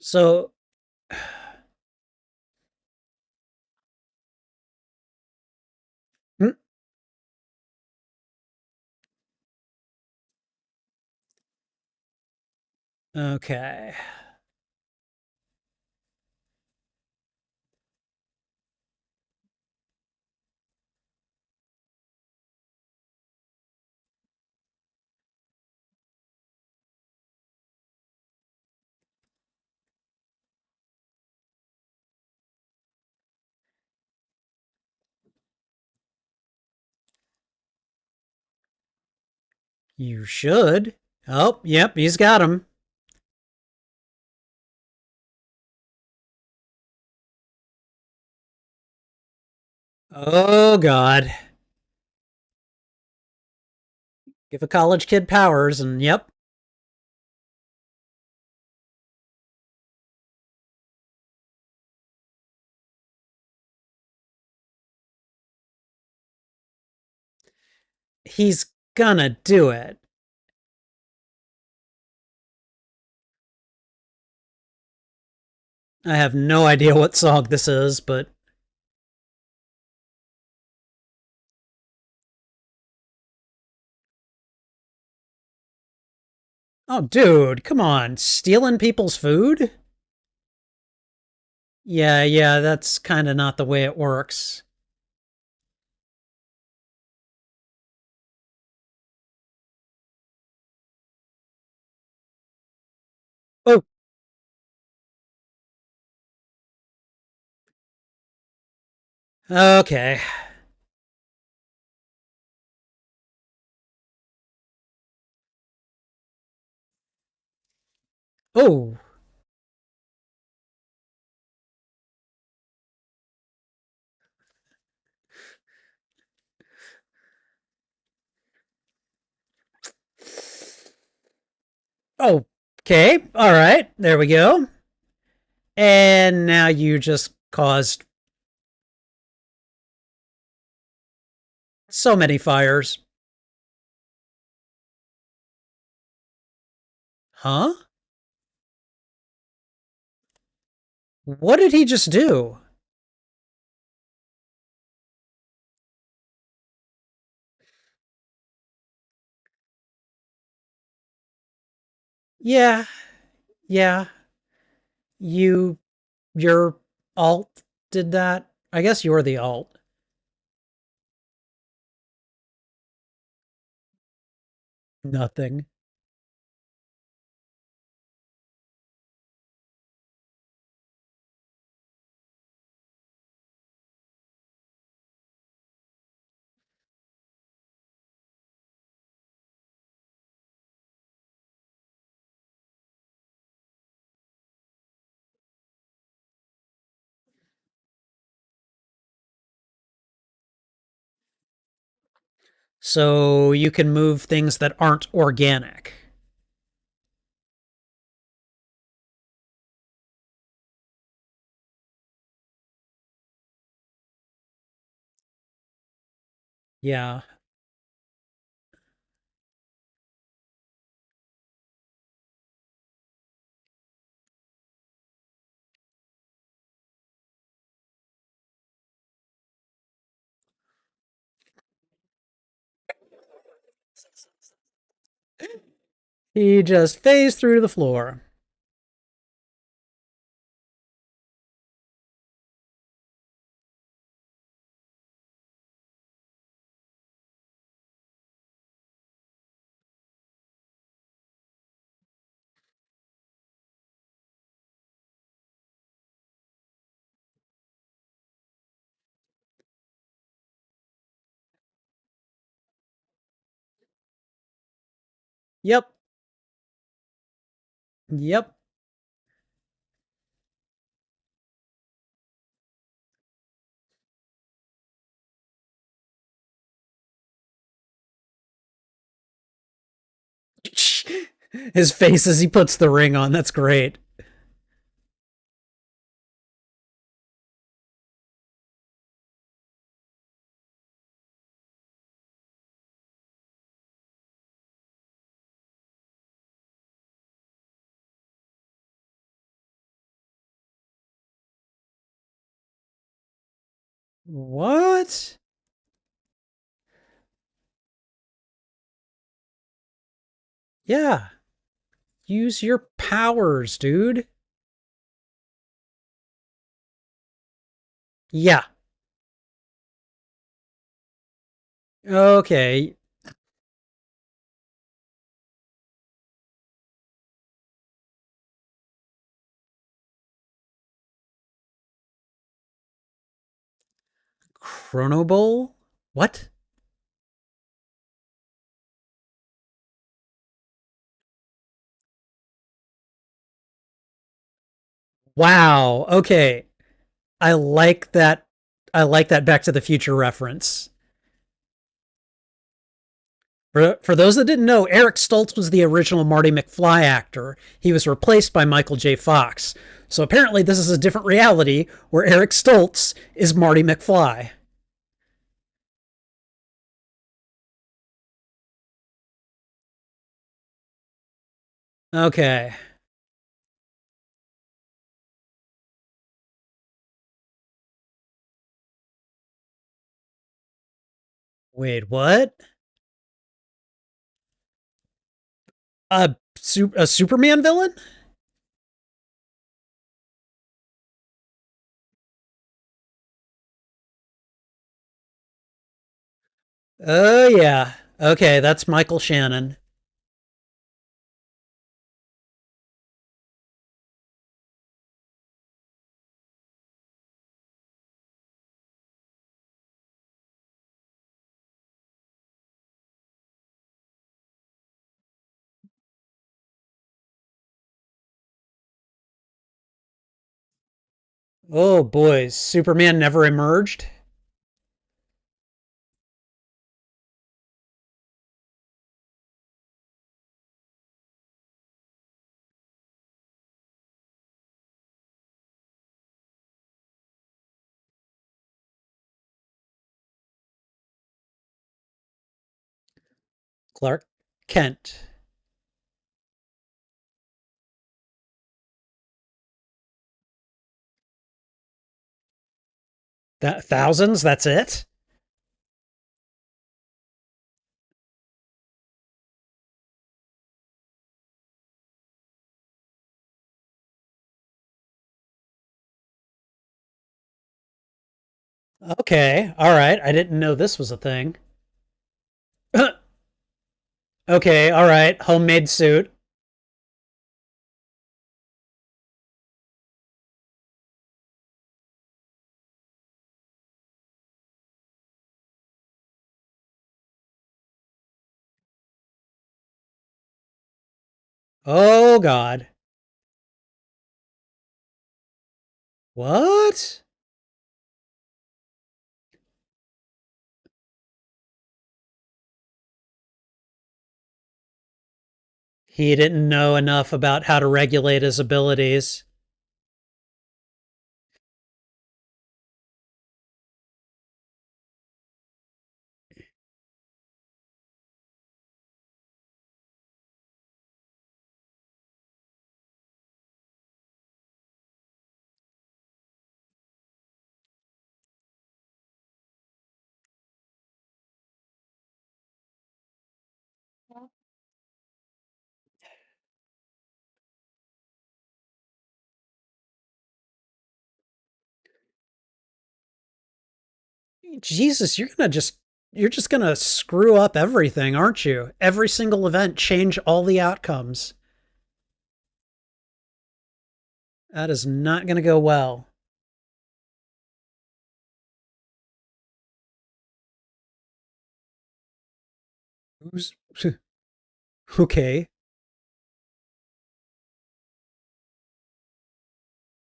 So okay. You should. Oh, yep, he's got him. Oh God. Give a college kid powers and yep. He's gonna do it. I have no idea what song this is, but Oh, dude, come on. Stealing people's food? Yeah, yeah, that's kind of not the way it works. Oh, okay. Oh, oh, okay. All right. There we go. And now you just caused so many fires. Huh? What did he just do? Yeah, yeah. You, your alt did that. I guess you're the alt. Nothing. So you can move things that aren't organic. Yeah. He just phased through the floor. Yep. Yep. His face as he puts the ring on. That's great. What? Yeah. Use your powers, dude. Yeah. Okay. Chronobowl? What? Wow. Okay. I like that. I like that Back to the Future reference. For those that didn't know, Eric Stoltz was the original Marty McFly actor. He was replaced by Michael J. Fox. So apparently, this is a different reality where Eric Stoltz is Marty McFly. Okay. Wait, what? A Superman villain? Oh yeah. Okay, that's Michael Shannon. Oh boys, Superman never emerged. Clark Kent. That thousands, that's it? Okay, all right. I didn't know this was a thing. Okay, all right. Homemade suit. Oh God. What? He didn't know enough about how to regulate his abilities. Jesus, you're just gonna screw up everything, aren't you? Every single event, change all the outcomes. That is not gonna go well. Who's okay?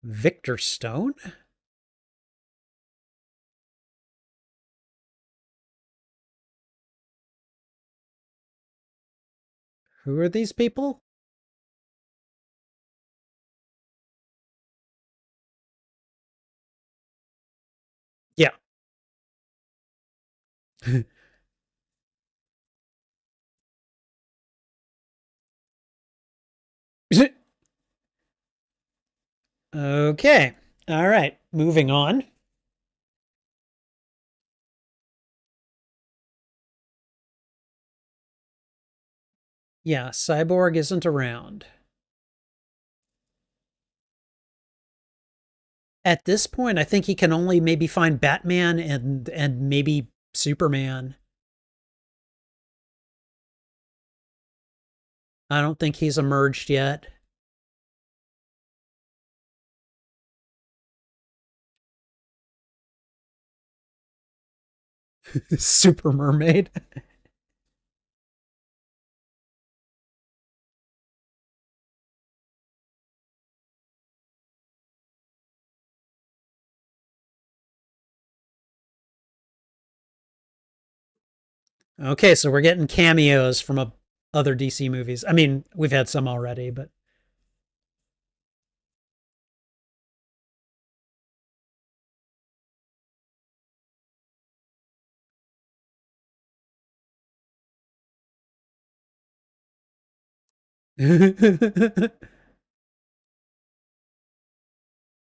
Victor Stone? Who are these people? Yeah. Okay. All right. Moving on. Yeah, Cyborg isn't around. At this point, I think he can only maybe find Batman and maybe Superman. I don't think he's emerged yet. Super Mermaid. Okay, so we're getting cameos from other DC movies. I mean, we've had some already, but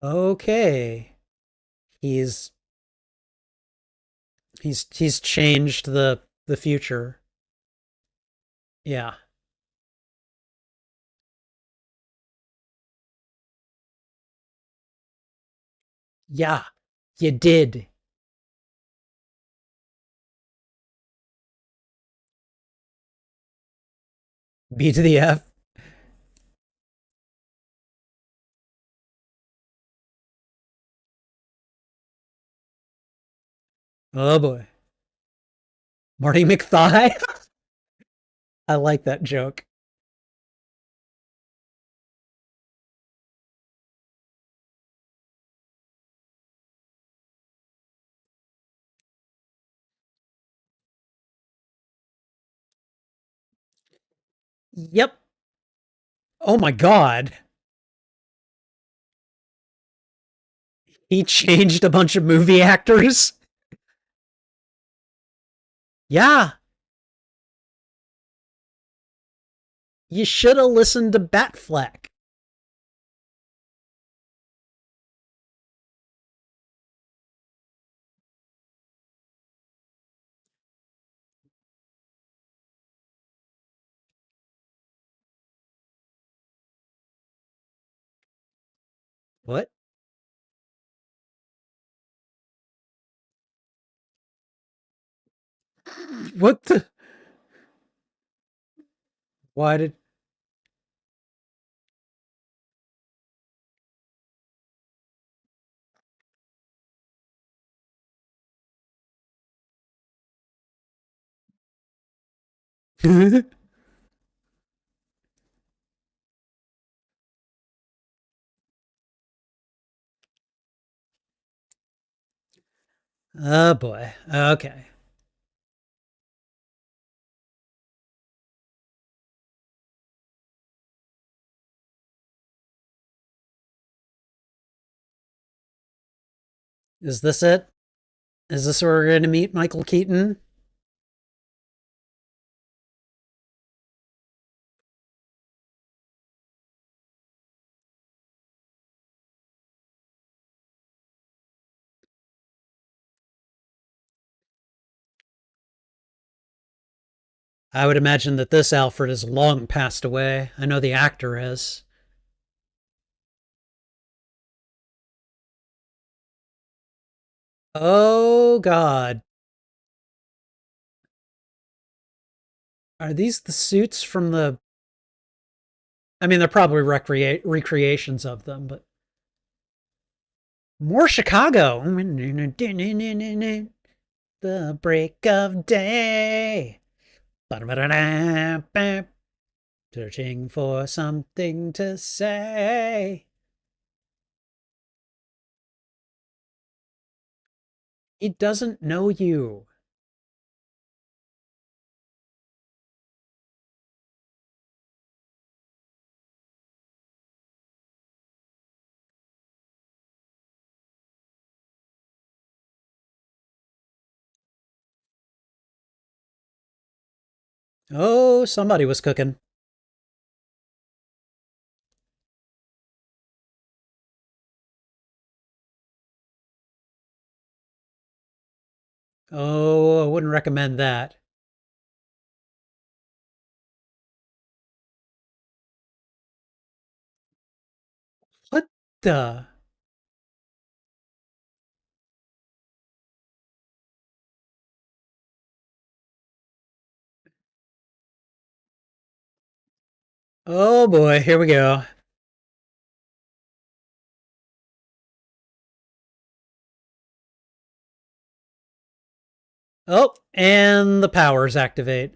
okay. He's he's changed the future. Yeah. Yeah, you did. B to the F. Oh boy. Marty McFly. I like that joke. Yep. Oh my god. He changed a bunch of movie actors. Yeah. You should have listened to Batfleck. What? What the? Why did. Oh boy. Okay. Is this it? Is this where we're going to meet Michael Keaton? I would imagine that this Alfred is long passed away. I know the actor is. Oh god. Are these the suits from the. I mean, they're probably recreations of them, but. More Chicago. The break of day. Searching for something to say. He doesn't know you. Oh, somebody was cooking. Oh, I wouldn't recommend that. What the? Oh boy, here we go. Oh, and the powers activate.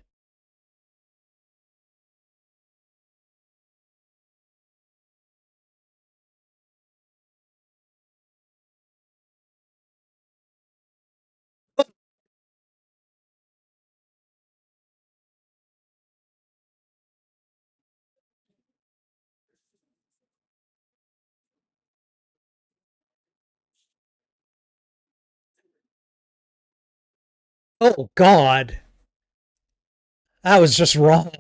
Oh god. That was just wrong.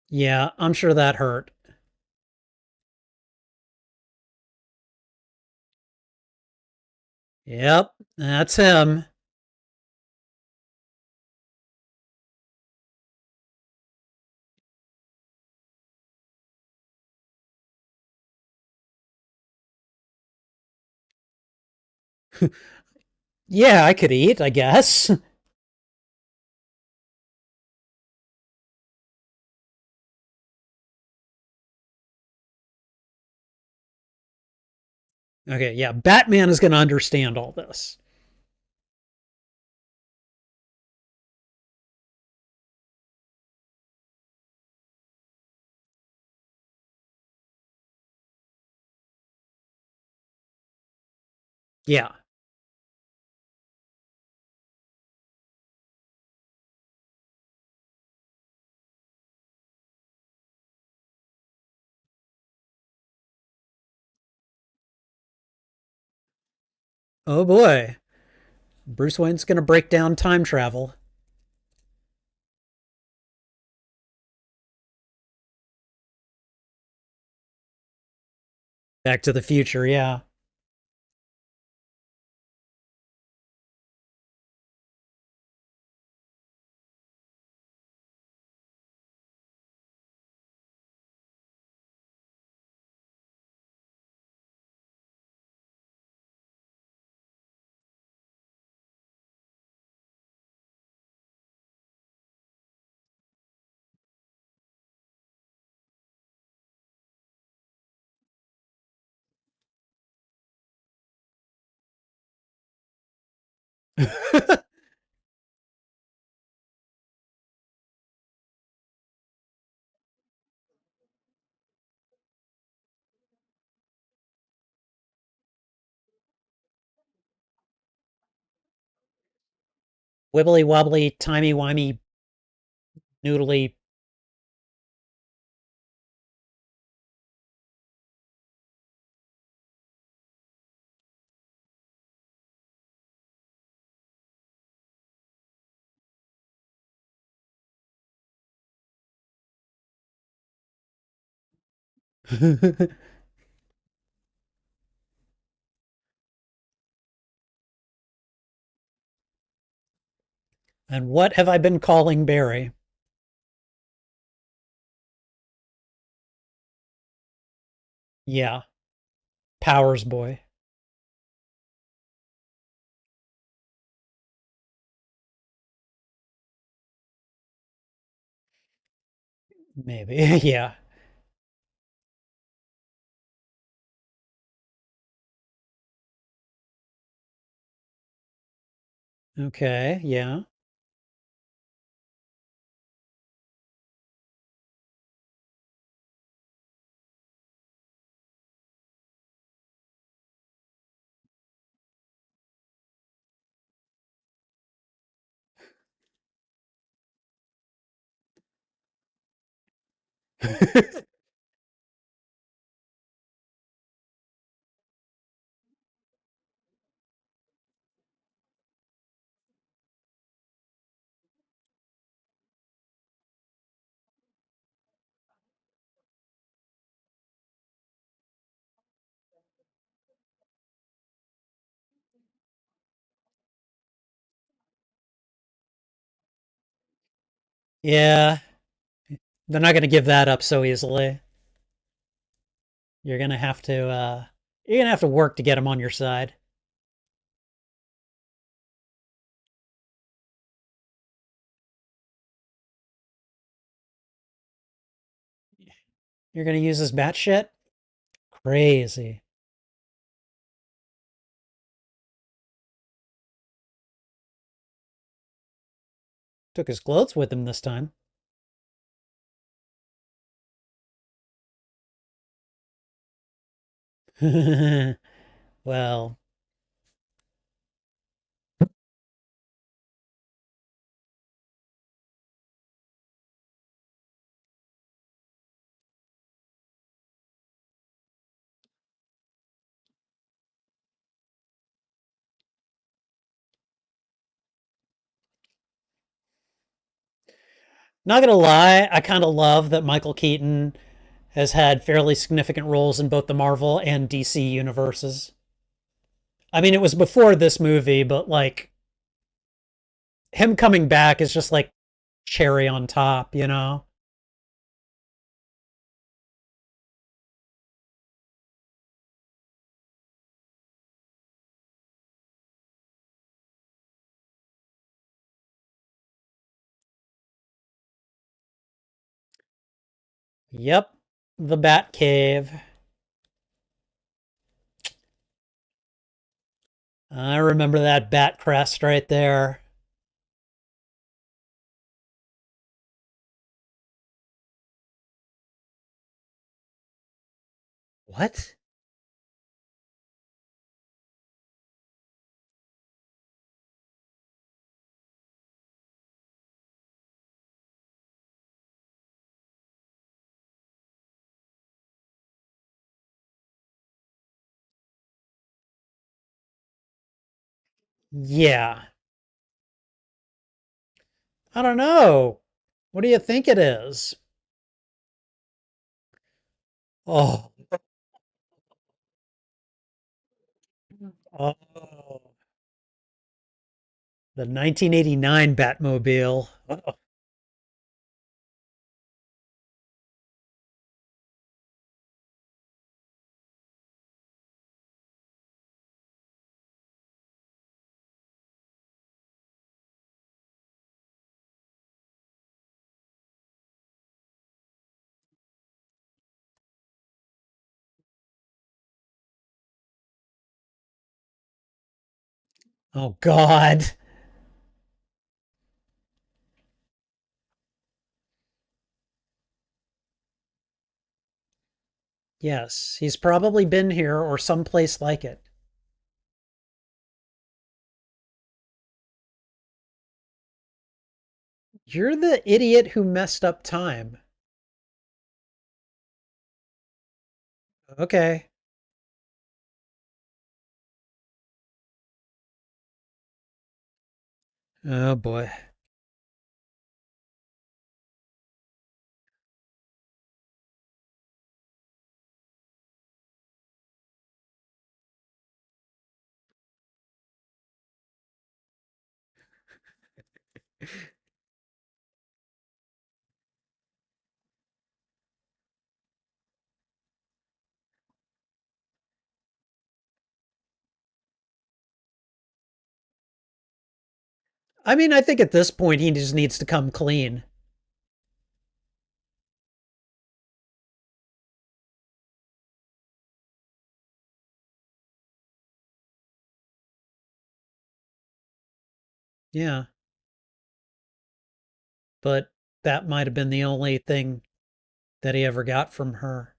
Yeah, I'm sure that hurt. Yep, that's him. Yeah, I could eat, I guess. Okay, yeah, Batman is going to understand all this. Yeah. Oh boy. Bruce Wayne's going to break down time travel. Back to the Future, yeah. Wibbly wobbly, timey wimey, noodly. And what have I been calling Barry? Yeah, Powers Boy. Maybe. Yeah. Okay. Yeah. Yeah. They're not going to give that up so easily. You're going to have to you're going to have to work to get them on your side. You're going to use this bat shit? Crazy. Took his clothes with him this time. Well, not gonna lie, I kind of love that Michael Keaton has had fairly significant roles in both the Marvel and DC universes. I mean, it was before this movie, but like him coming back is just like cherry on top, you know? Yep, the Bat Cave. I remember that bat crest right there. What? Yeah. I don't know. What do you think it is? Oh, oh, the 1989 Batmobile. Oh, oh God. Yes, he's probably been here or someplace like it. You're the idiot who messed up time. Okay. Oh boy. I mean, I think at this point he just needs to come clean. Yeah, but that might have been the only thing that he ever got from her.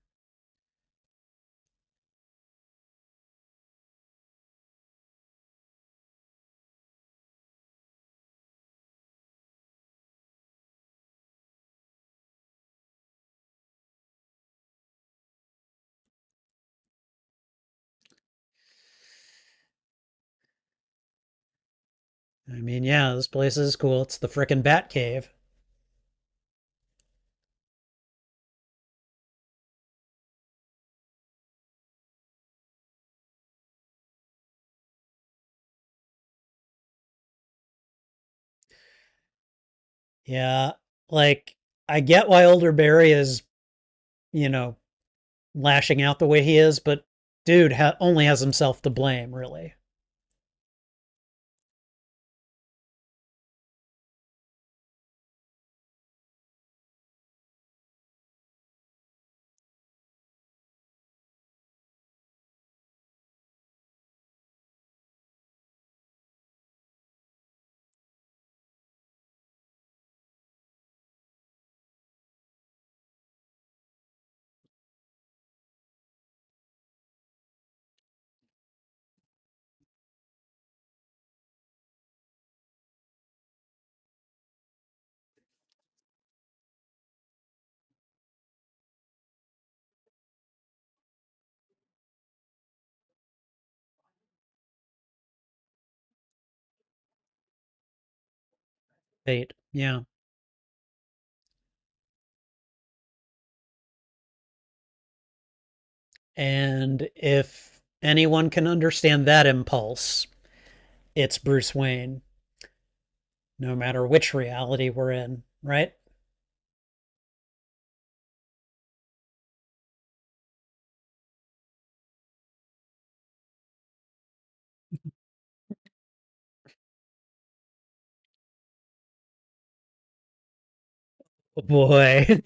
I mean, yeah, this place is cool. It's the frickin' Bat Cave. Yeah, like I get why older Barry is, you know, lashing out the way he is, but dude only has himself to blame, really. Fate. Yeah. And if anyone can understand that impulse, it's Bruce Wayne, no matter which reality we're in, right? Oh boy.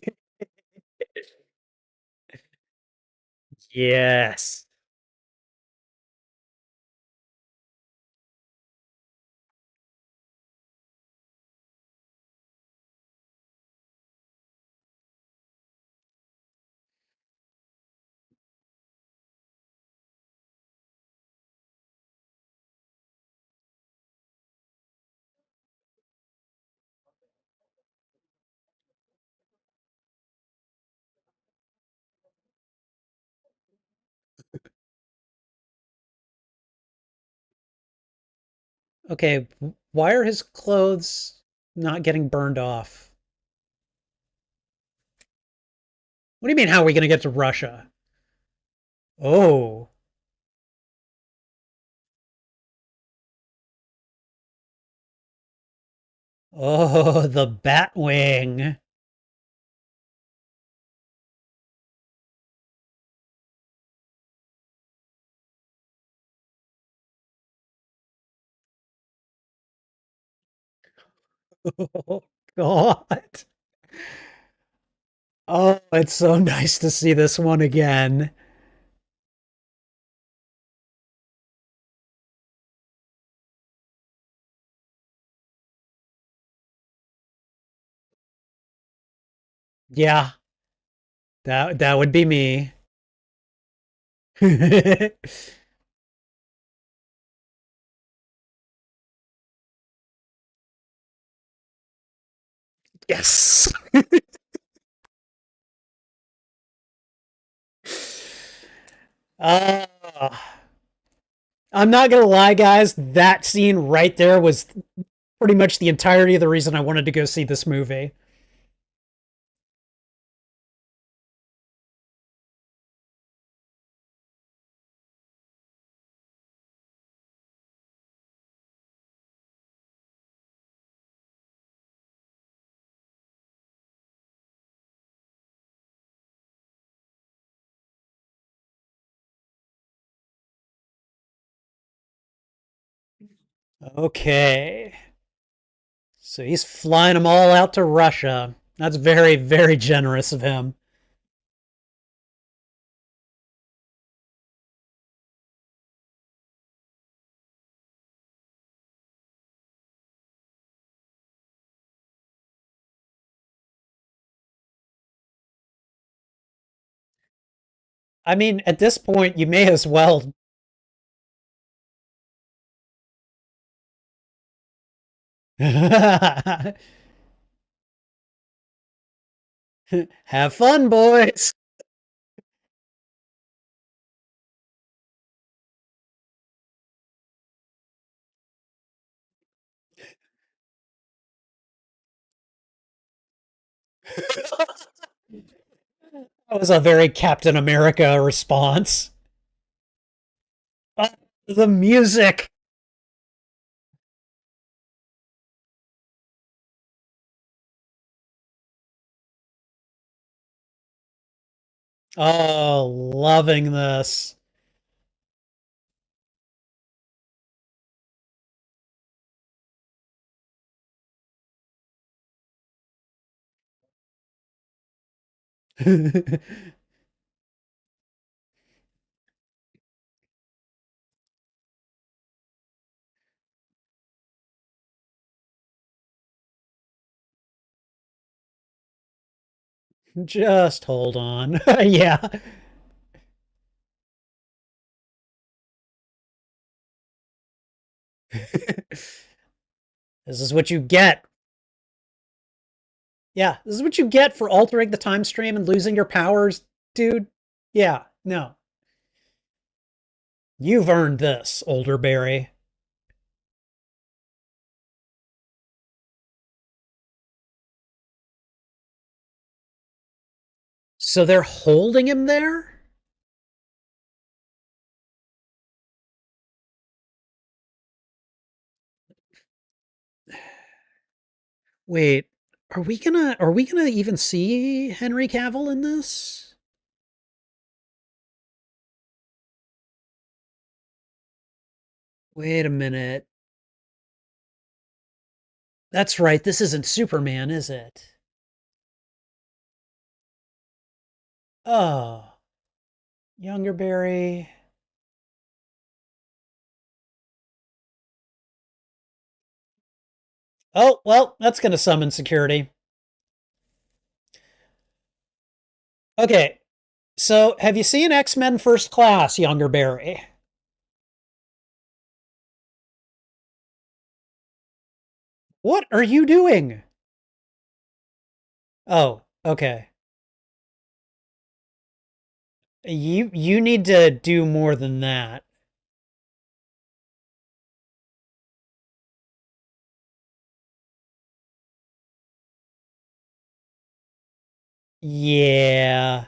Yes. Okay, why are his clothes not getting burned off? What do you mean, how are we going to get to Russia? Oh. Oh, the Batwing. Oh, God. Oh, it's so nice to see this one again. Yeah, that would be me. Yes. Uh, I'm not gonna lie, guys. That scene right there was pretty much the entirety of the reason I wanted to go see this movie. Okay. So he's flying them all out to Russia. That's very, very generous of him. I mean, at this point, you may as well have fun, boys. That was a very Captain America response. Oh, the music. Oh, loving this. Just hold on. Yeah. This is what you get. Yeah, this is what you get for altering the time stream and losing your powers, dude. Yeah, no. You've earned this, older Barry. So they're holding him there? Wait, are we gonna even see Henry Cavill in this? Wait a minute. That's right, this isn't Superman, is it? Oh. Younger Barry. Oh, well, that's going to summon security. Okay, so have you seen X-Men First Class, Younger Barry? What are you doing? Oh, okay. You need to do more than that. Yeah.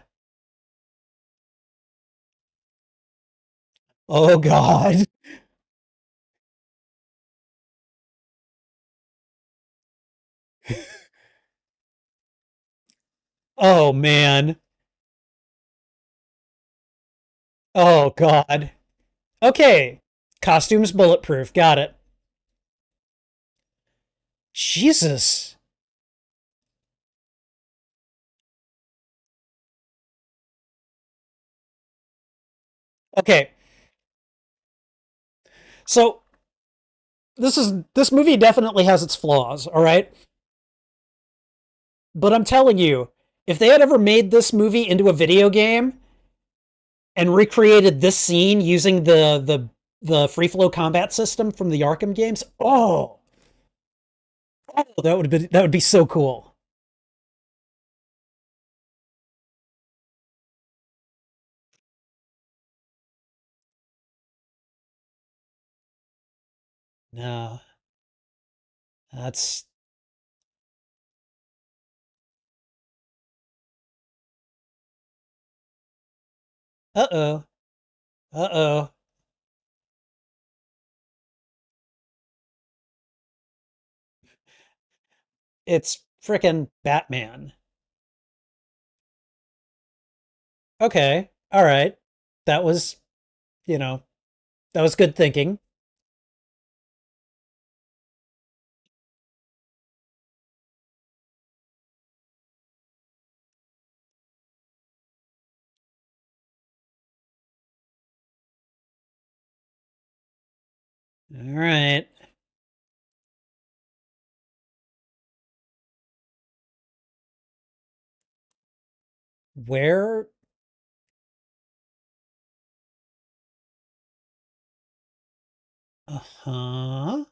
Oh God. Oh man. Oh God. Okay. Costumes bulletproof. Got it. Jesus. Okay. So this movie definitely has its flaws, all right? But I'm telling you, if they had ever made this movie into a video game and recreated this scene using the free flow combat system from the Arkham games, that would be so cool. No, that's uh-oh. Uh-oh. It's frickin' Batman. Okay. All right. That was, you know, that was good thinking. All right. Where uh-huh.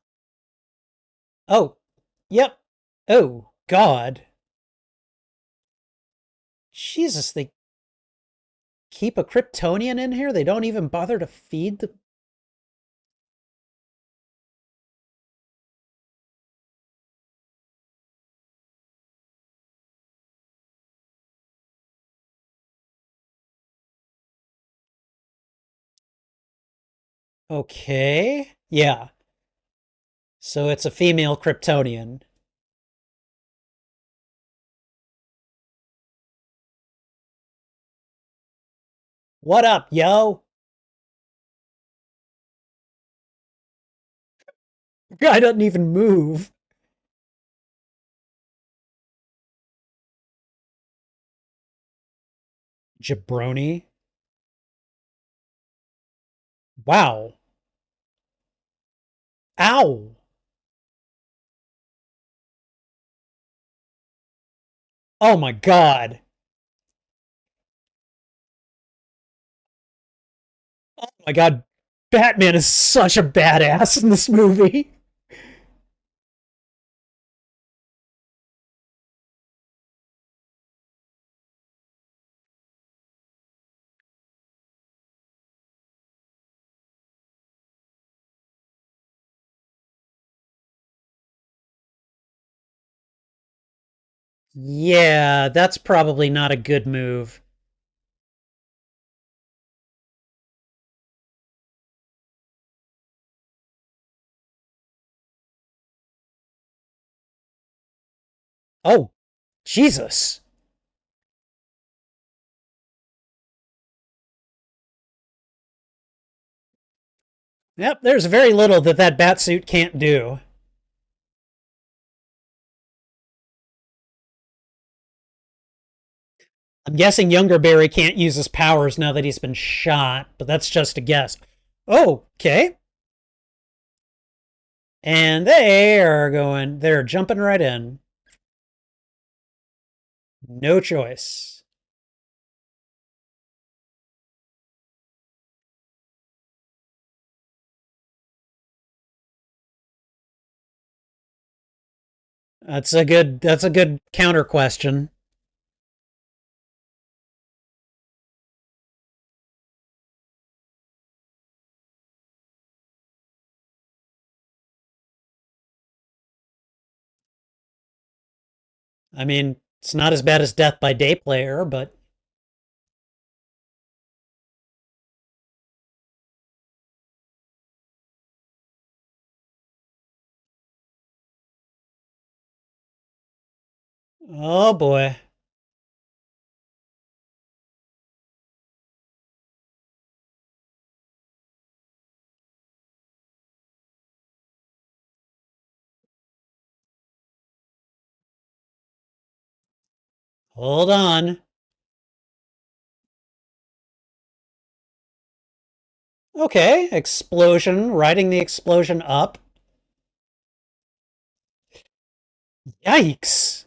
Oh, yep. Oh, God. Jesus, they keep a Kryptonian in here? They don't even bother to feed the Okay. Yeah. So it's a female Kryptonian. What up, yo? Guy doesn't even move. Jabroni. Wow. Ow. Oh my God. Oh my God. Batman is such a badass in this movie. Yeah, that's probably not a good move. Oh, Jesus. Yep, there's very little that that Batsuit can't do. I'm guessing younger Barry can't use his powers now that he's been shot, but that's just a guess. Oh, okay. And they're jumping right in. No choice. That's a good counter question. I mean, it's not as bad as Death by Day player, but oh boy. Hold on. Okay, explosion, riding the explosion up. Yikes.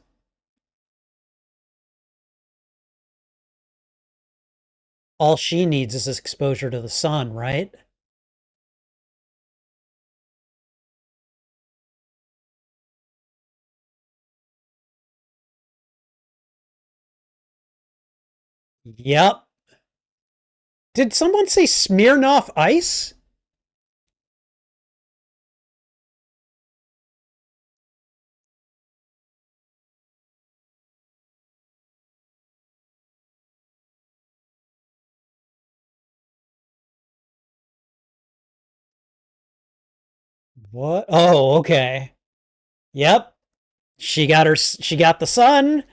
All she needs is exposure to the sun, right? Yep. Did someone say Smirnoff Ice? What? Oh, okay. Yep. She got the sun.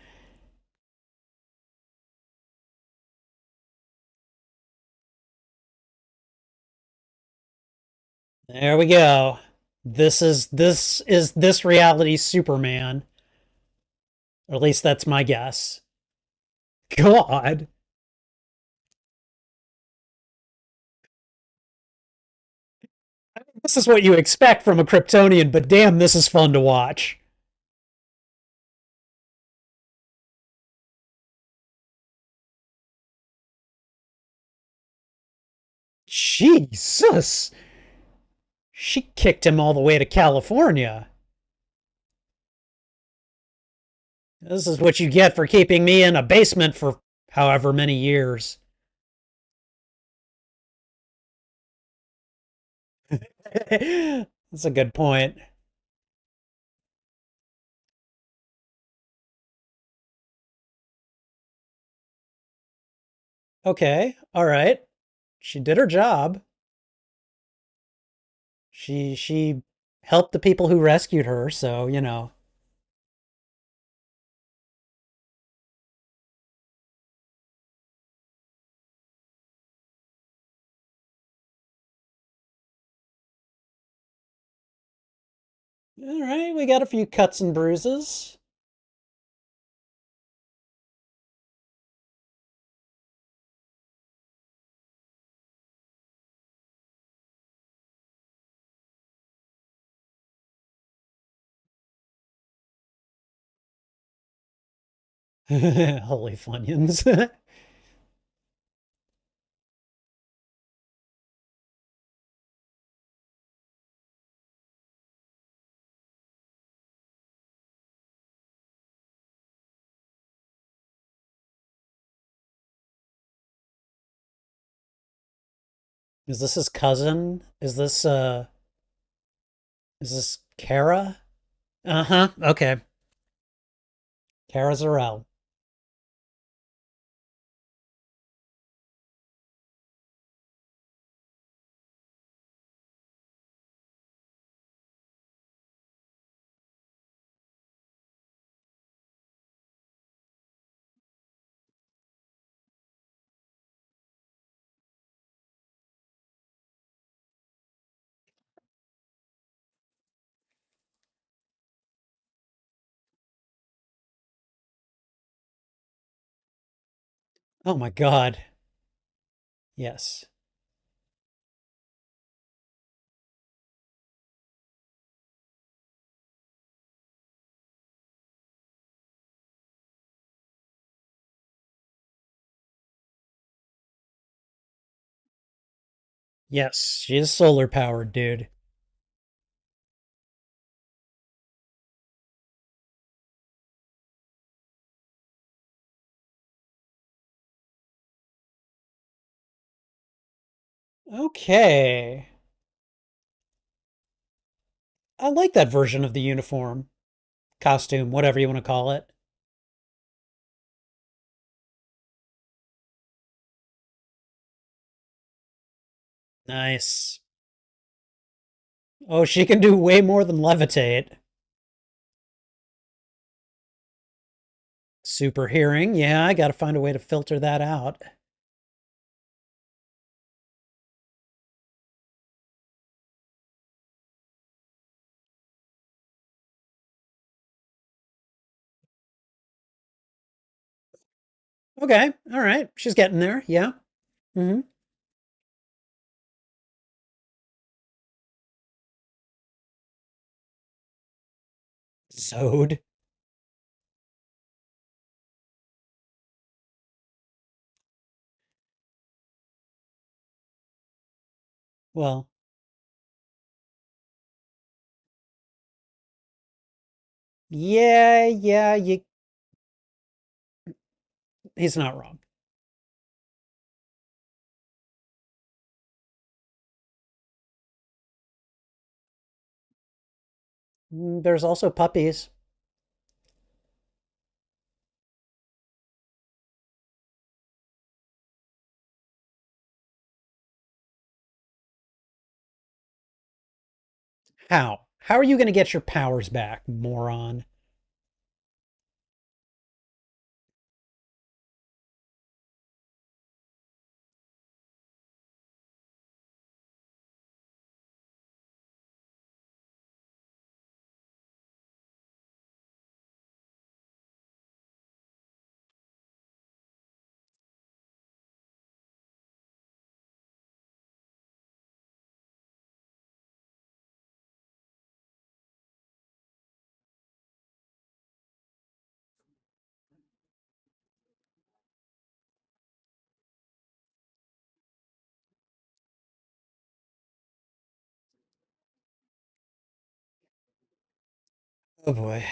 There we go. This reality Superman. Or at least that's my guess. God. This is what you expect from a Kryptonian, but damn, this is fun to watch. Jesus. She kicked him all the way to California. This is what you get for keeping me in a basement for however many years. That's a good point. Okay, all right. She did her job. She helped the people who rescued her, so, you know. All right, we got a few cuts and bruises. Holy Funyuns. Is this his cousin? Is this Kara? Uh-huh. Okay. Kara Zor-El. Oh my God. Yes. Yes, she is solar powered, dude. Okay. I like that version of the uniform, costume, whatever you want to call it. Nice. Oh, she can do way more than levitate. Super hearing. Yeah, I got to find a way to filter that out. Okay. All right. She's getting there. Yeah. Mm-hmm. Zode. Well, yeah, he's not wrong. There's also puppies. How? How are you going to get your powers back, moron? Oh boy.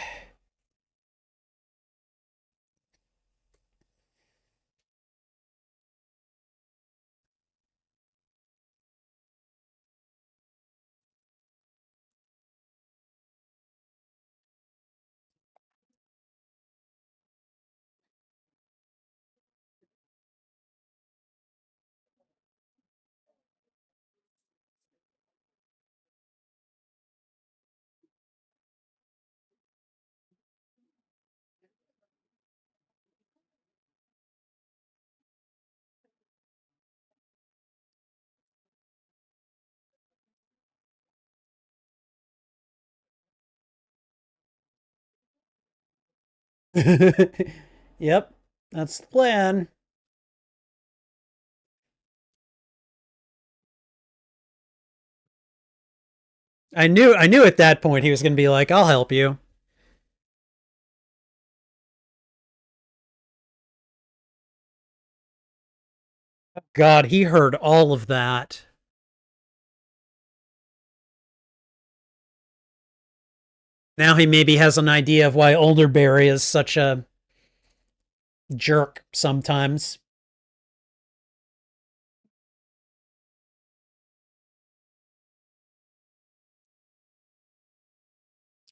Yep, that's the plan. I knew at that point he was going to be like, "I'll help you." God, he heard all of that. Now he maybe has an idea of why Olderberry is such a jerk sometimes.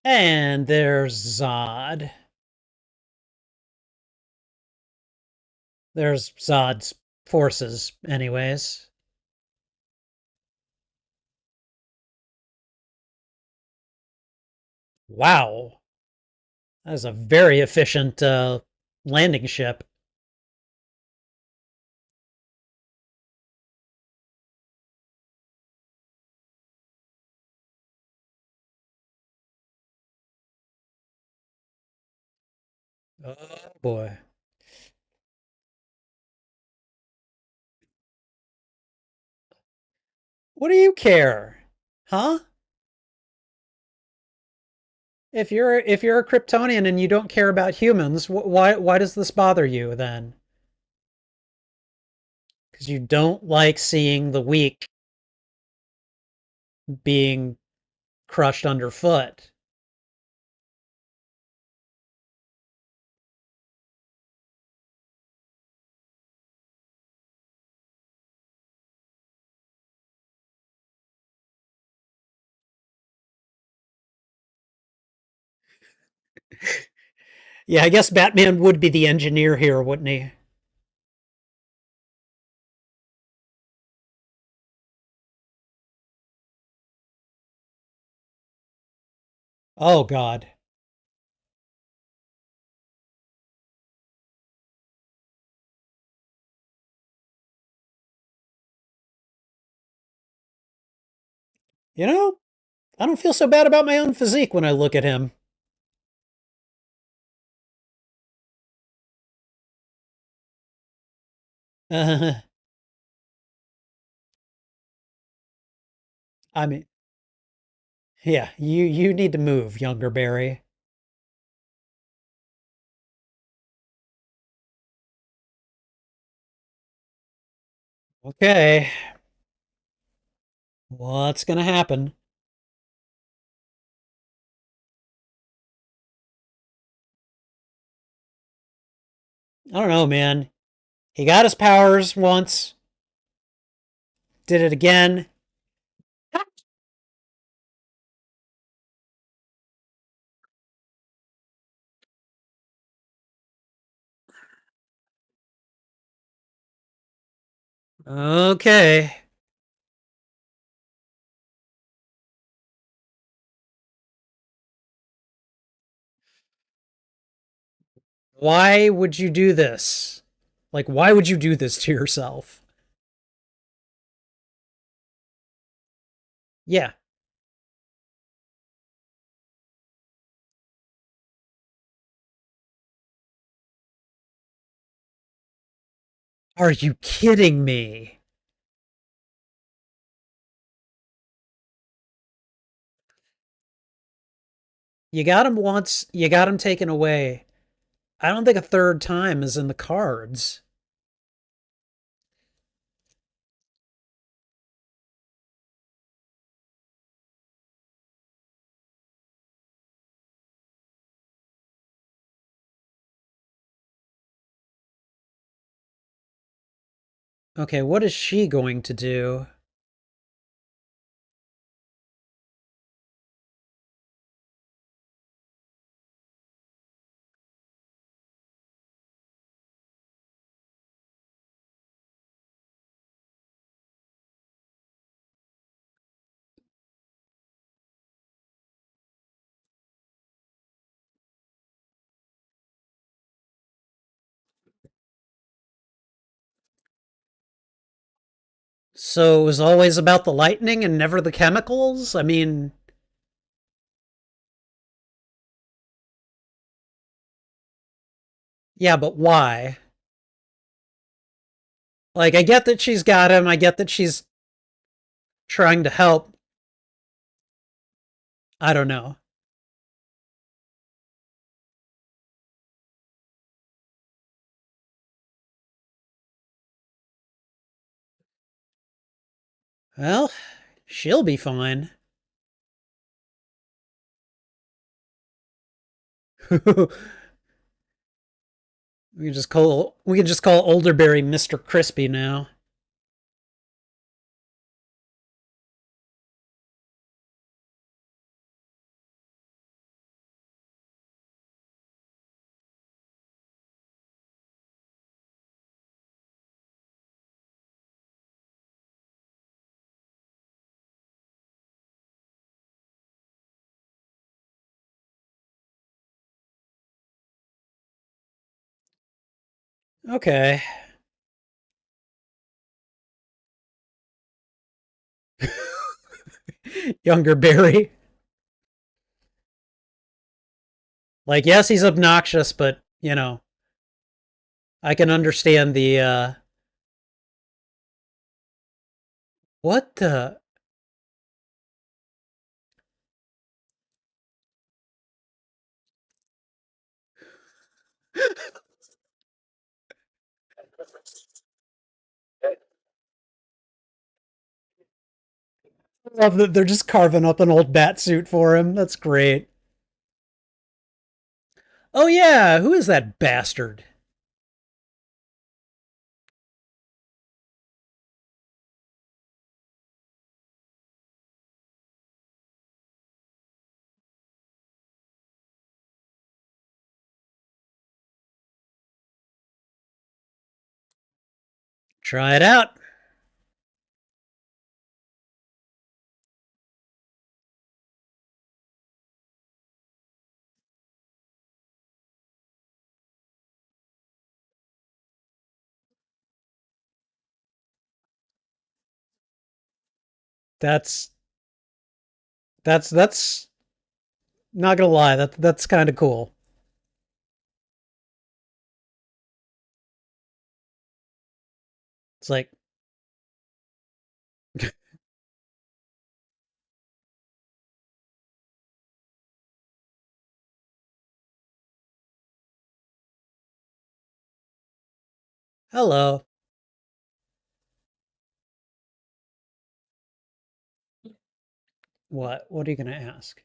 And there's Zod. There's Zod's forces, anyways. Wow. That is a very efficient landing ship. Oh boy. What do you care? Huh? If you're a Kryptonian and you don't care about humans, why does this bother you then? Because you don't like seeing the weak being crushed underfoot. Yeah, I guess Batman would be the engineer here, wouldn't he? Oh God. You know, I don't feel so bad about my own physique when I look at him. Uh, I mean, yeah, you need to move, younger Barry. Okay, what's gonna happen? I don't know, man. He got his powers once, did it again. Okay. Why would you do this? Like, why would you do this to yourself? Yeah. Are you kidding me? You got him once, you got him taken away. I don't think a third time is in the cards. Okay, what is she going to do? So it was always about the lightning and never the chemicals? I mean, yeah, but why? Like, I get that she's got him, I get that she's trying to help. I don't know. Well, she'll be fine. We can just call Olderberry Mr. Crispy now. Okay. Younger Barry. Like, yes, he's obnoxious, but, I can understand the, what the? Love that they're just carving up an old Batsuit for him. That's great. Oh yeah, who is that bastard? Try it out. That's that's not gonna lie. That's kind of cool. It's like, hello. What? What are you gonna ask?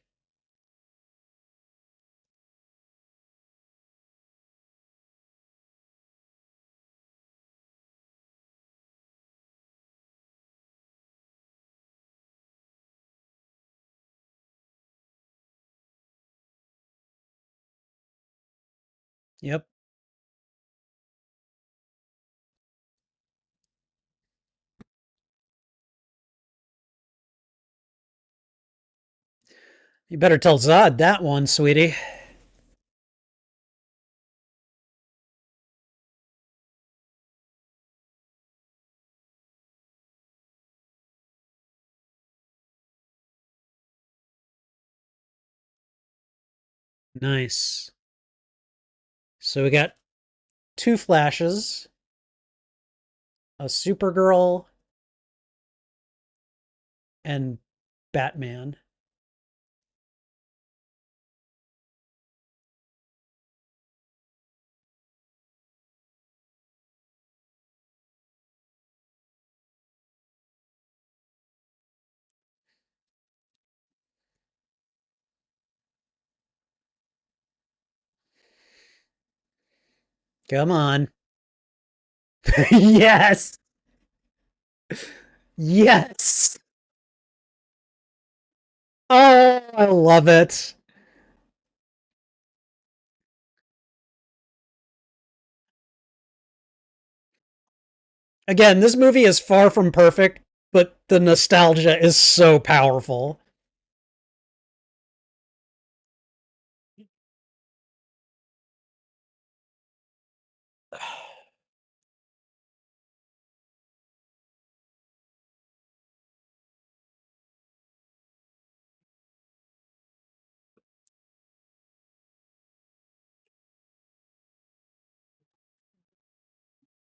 Yep. You better tell Zod that one, sweetie. Nice. So we got two Flashes, a Supergirl, and Batman. Come on. Yes. Yes. Oh, I love it. Again, this movie is far from perfect, but the nostalgia is so powerful.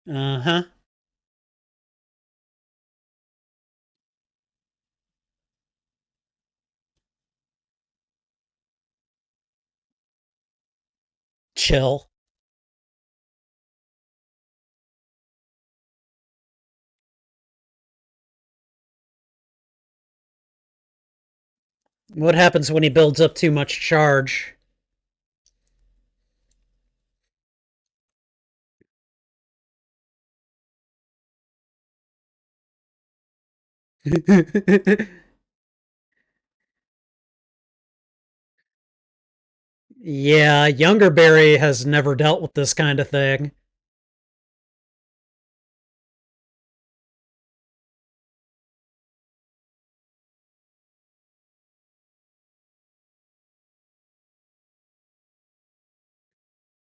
Uh huh. Chill. What happens when he builds up too much charge? Yeah, younger Barry has never dealt with this kind of thing.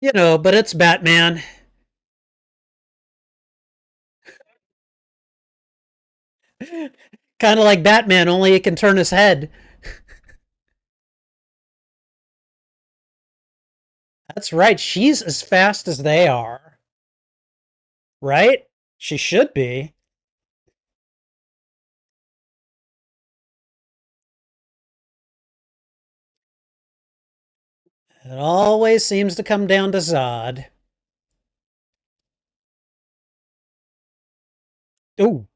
You know, but it's Batman. Kind of like Batman, only he can turn his head. That's right. She's as fast as they are. Right? She should be. It always seems to come down to Zod. Oh,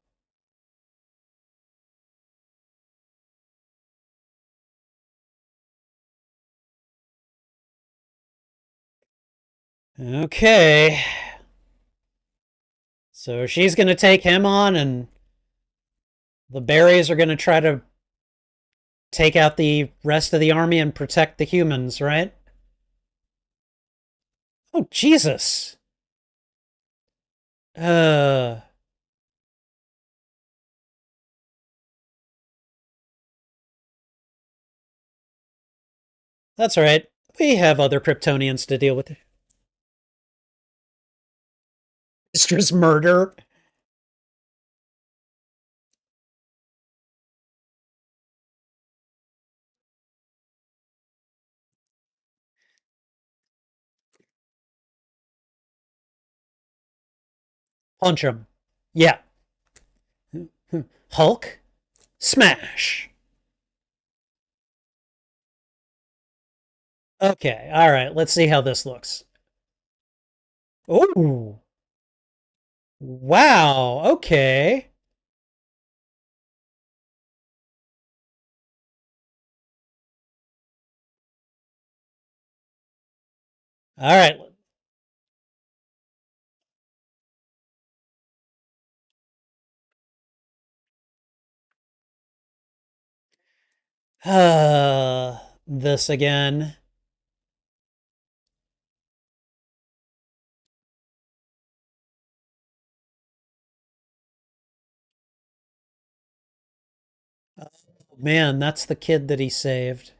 okay. So she's going to take him on, and the berries are going to try to take out the rest of the army and protect the humans, right? Oh, Jesus. Uh, that's all right. We have other Kryptonians to deal with. Mistress Murder. Punch him. Yeah. Hulk. Smash. Okay, all right. Let's see how this looks. Oh, wow. Okay. All right. This again. Oh, man, that's the kid that he saved.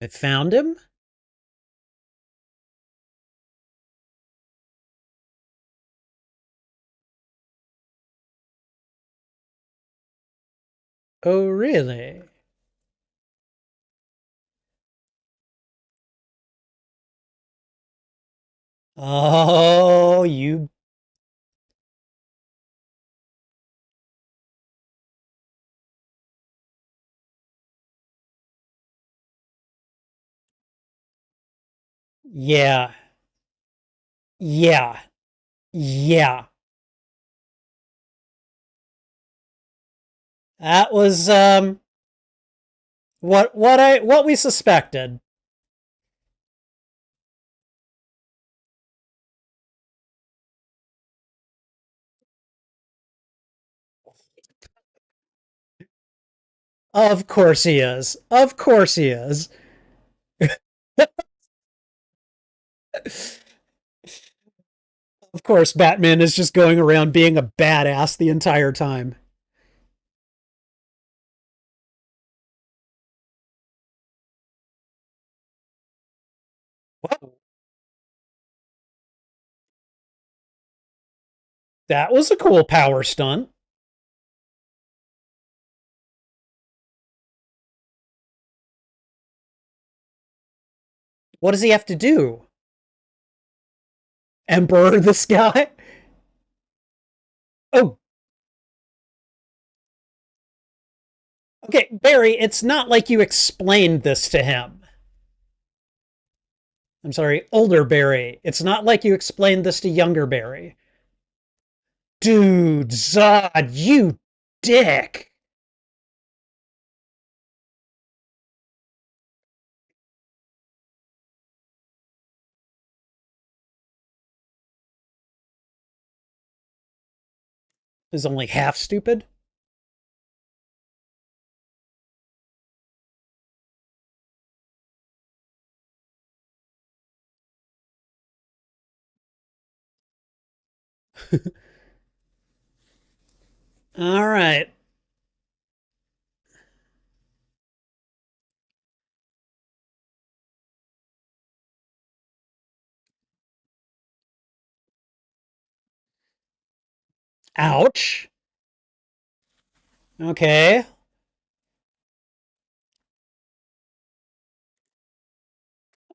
I found him? Oh, really? Oh, you. Yeah. Yeah. Yeah. That was what we suspected. Of course he is. Of course he is. Of course, Batman is just going around being a badass the entire time. Whoa. That was a cool power stunt. What does he have to do? Emperor this guy? Oh, okay, Barry, it's not like you explained this to him. I'm sorry, older Barry. It's not like you explained this to younger Barry. Dude, Zod, you dick. Is only half stupid. All right. Ouch. Okay.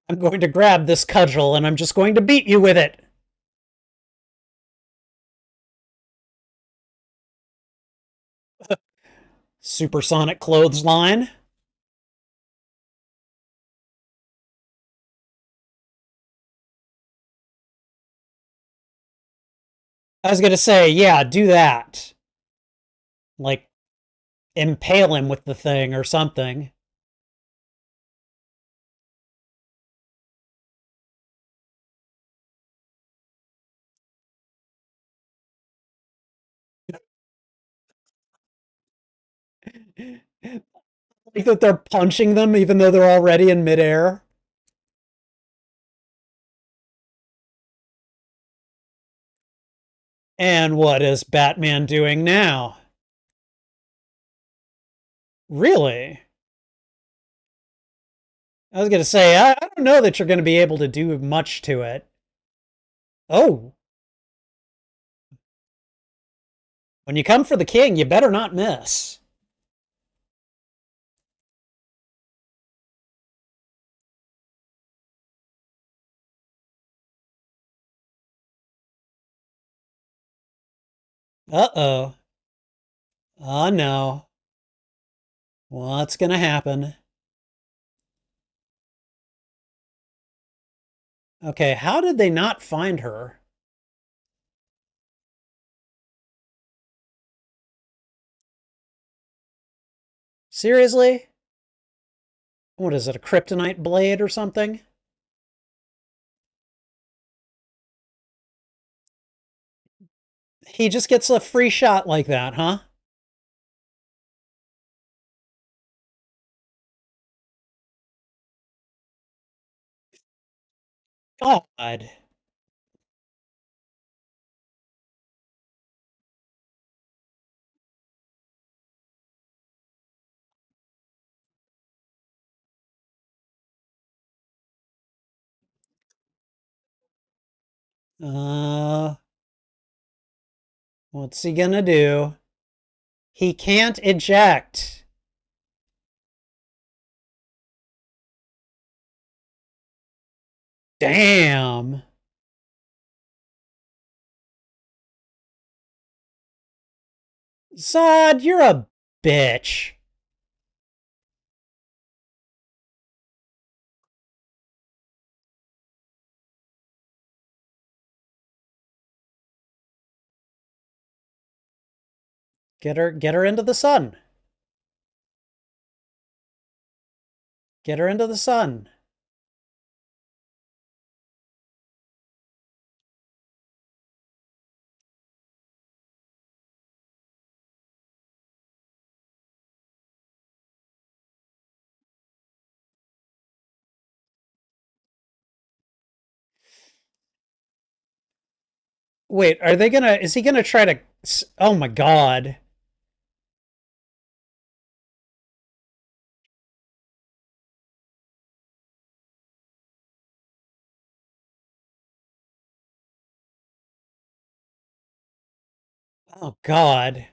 I'm going to grab this cudgel and I'm just going to beat you with it. Supersonic clothesline. I was going to say, yeah, do that. Like, impale him with the thing or something. Like that they're punching them even though they're already in midair. And what is Batman doing now? Really? I was going to say, I don't know that you're going to be able to do much to it. Oh, when you come for the king, you better not miss. Uh-oh. Oh, no. What's going to happen? Okay, how did they not find her? Seriously? What is it, a kryptonite blade or something? He just gets a free shot like that, huh? God. Uh, what's he gonna do? He can't eject. Damn. Zod, you're a bitch. Get her into the sun. Get her into the sun. Wait, are they gonna, is he gonna try to, oh my god. Oh god.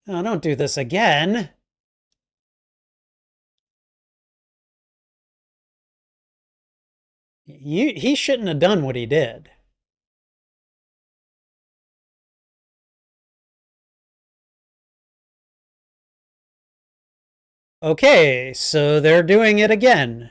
Oh, don't do this again. He shouldn't have done what he did. Okay, so they're doing it again.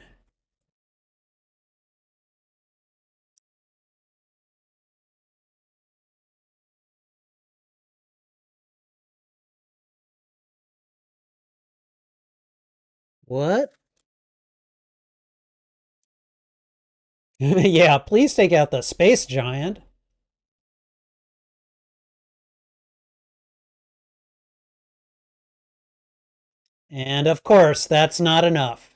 What? Yeah, please take out the space giant. And of course, that's not enough.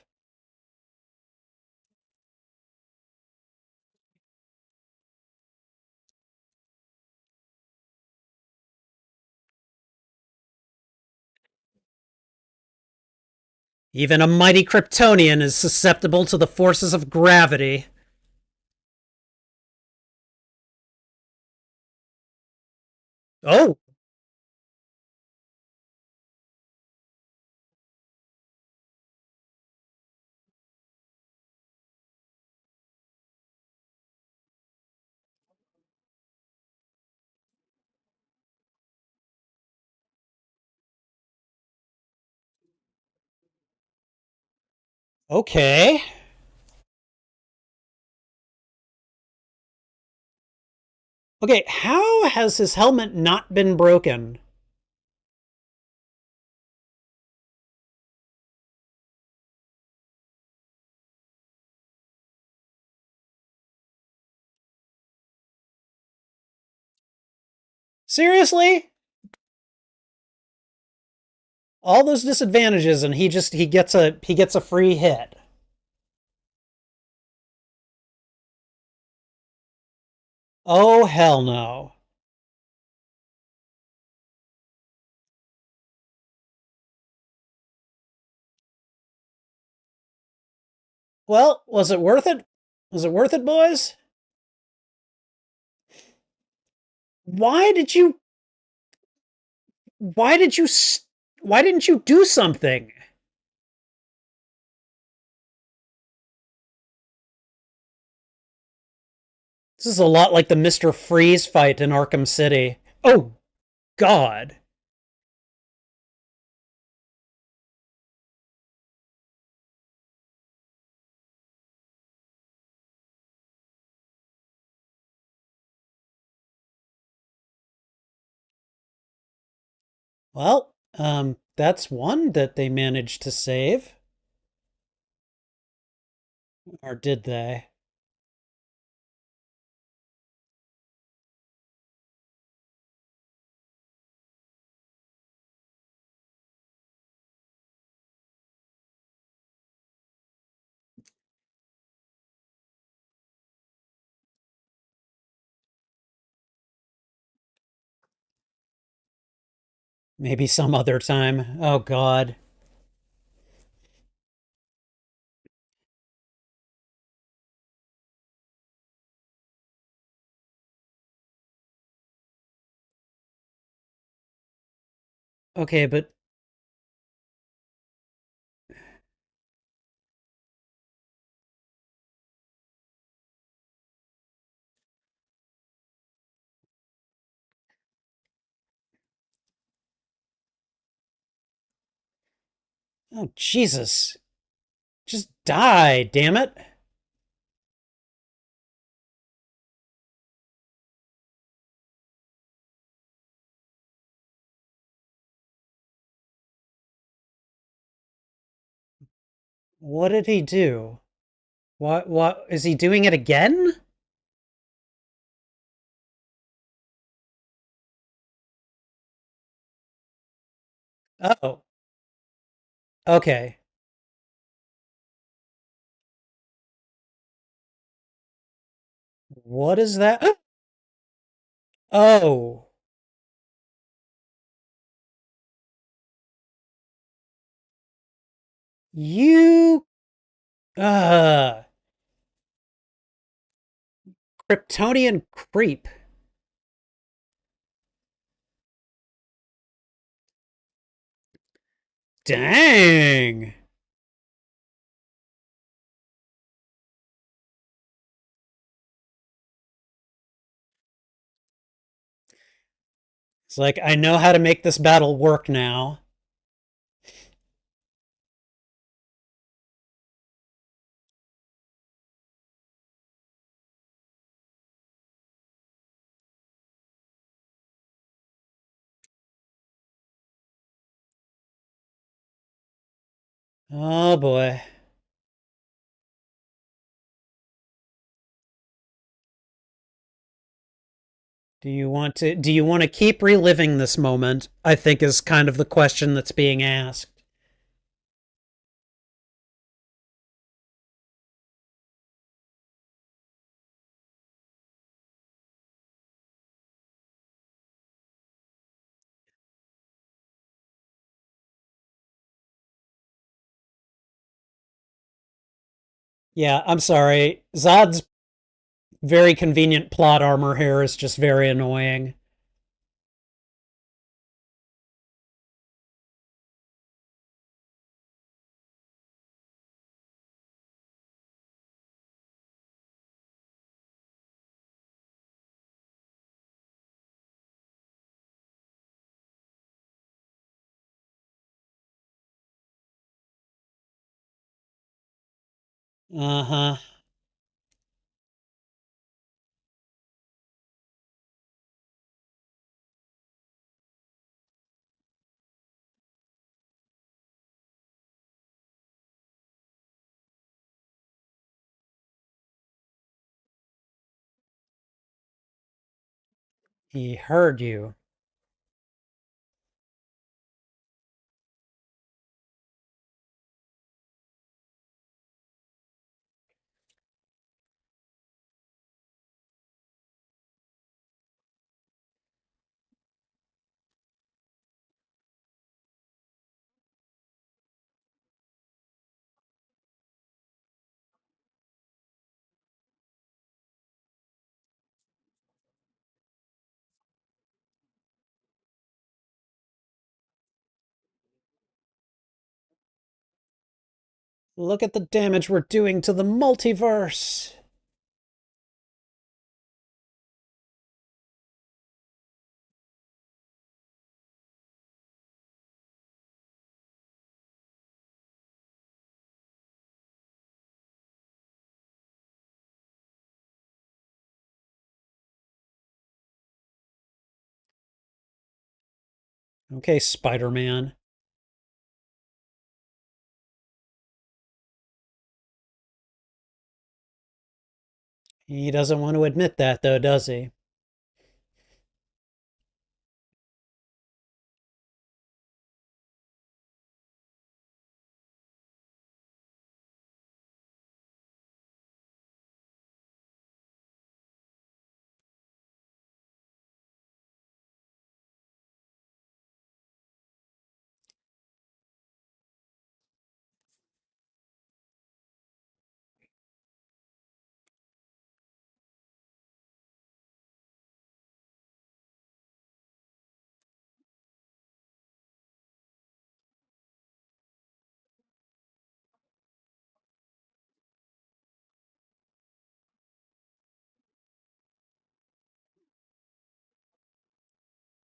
Even a mighty Kryptonian is susceptible to the forces of gravity. Oh, okay. Okay, how has his helmet not been broken? Seriously? All those disadvantages and he gets a free hit. Oh hell no. Well, was it worth it? Was it worth it, boys? Why did you why did you why didn't you do something? This is a lot like the Mr. Freeze fight in Arkham City. Oh god. Well, that's one that they managed to save. Or did they? Maybe some other time. Oh god. Okay, but oh Jesus. Just die, damn it. What did he do? What is he doing it again? Oh, okay. What is that? Oh, you uh Kryptonian creep. Dang. It's like I know how to make this battle work now. Oh boy. Do you want to keep reliving this moment? I think is kind of the question that's being asked. Yeah, I'm sorry. Zod's very convenient plot armor here is just very annoying. Uh-huh. He heard you. Look at the damage we're doing to the multiverse. Okay, Spider-Man. He doesn't want to admit that, though, does he?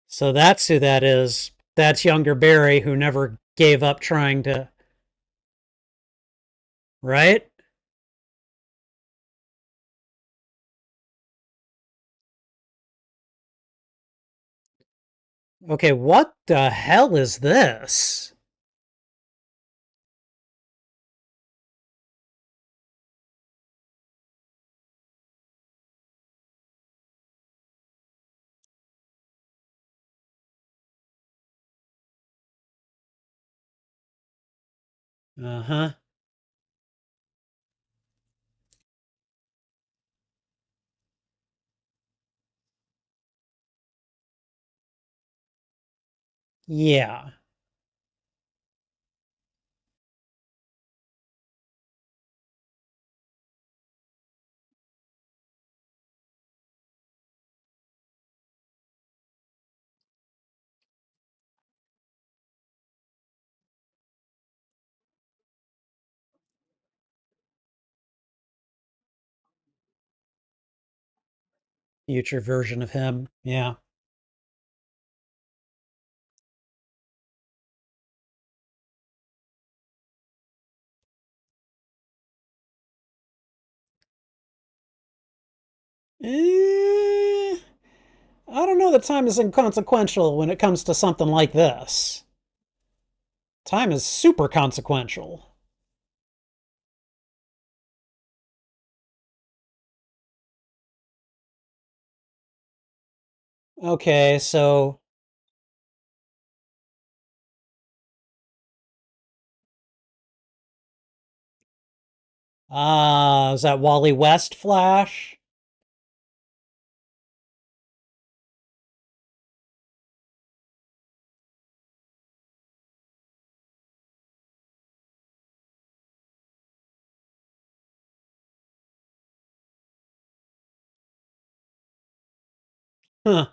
So that's who that is. That's younger Barry who never gave up trying to, right? Okay, what the hell is this? Uh-huh. Yeah. Future version of him. Yeah. Eh, I don't know that time is inconsequential when it comes to something like this. Time is super consequential. Okay, so is that Wally West Flash? Huh.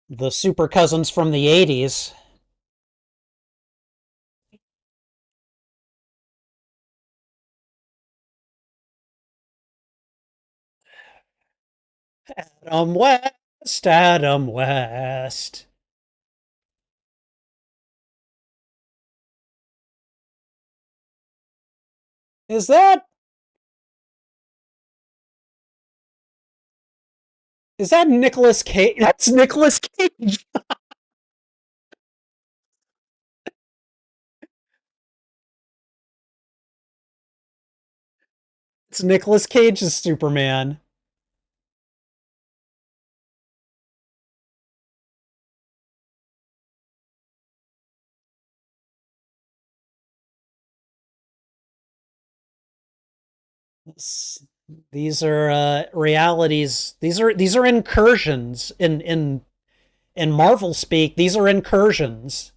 The super cousins from the 80s. Adam West, Adam West. Is that Nicholas Cage? That's Nicholas Cage. It's Nicholas Cage's Superman. These are realities. These are incursions in Marvel speak. These are incursions.